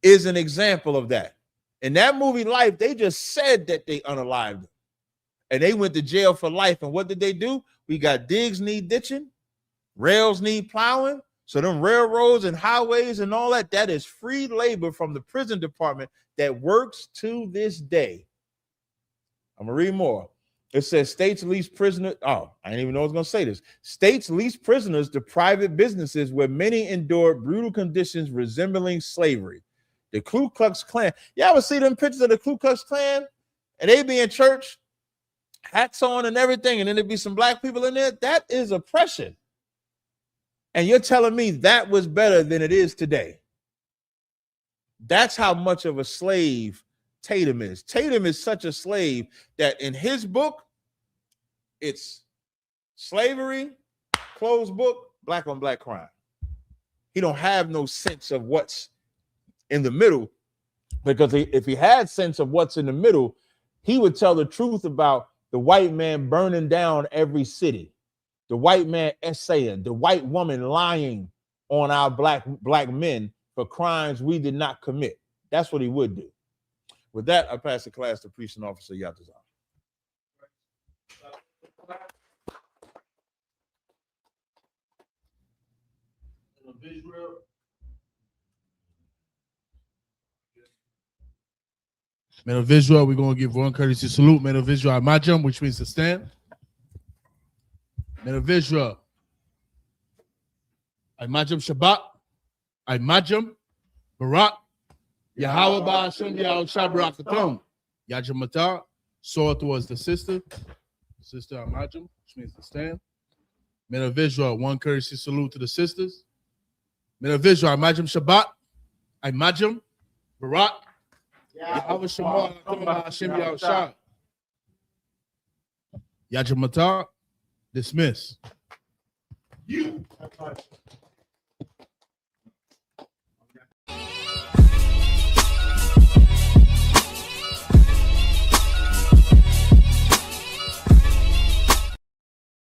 S8: is an example of that. In that movie Life, they just said that they unalived them. And they went to jail for life. And what did they do? We got digs need ditching, rails need plowing. So them railroads and highways and all that, that is free labor from the prison department that works to this day. I'm gonna read more. It says states lease prisoners. Oh, I didn't even know I was going to say this. States lease prisoners to private businesses where many endure brutal conditions resembling slavery. The Ku Klux Klan. You ever see them pictures of the Ku Klux Klan? And they be in church, hats on and everything, and then there be some black people in there. That is oppression. And you're telling me that was better than it is today. That's how much of a slave Tatum is. Tatum is such a slave that in his book, it's slavery, closed book, black on black crime. He don't have no sense of what's in the middle, because if he had sense of what's in the middle, he would tell the truth about the white man burning down every city, the white man essaying, the white woman lying on our black men for crimes we did not commit. That's what he would do. With that, I pass the class to Priest and Officer Yatazar.
S16: Men of Israel, we're going to give one courtesy salute. Men of Israel, Majam, which means to stand. Men of Israel, Majam Shabbat, Majam Barak, Yahweh Ba'ashem Yahushua Barakatum, Yajam Matar, sword towards the sister Majam, which means to stand. Men of Israel, one courtesy salute to the sisters. Men of Israel, Majam Shabbat, Majam Barak, Yahweh Shema Hashem Yahushua. Yajam Matar, dismiss. You.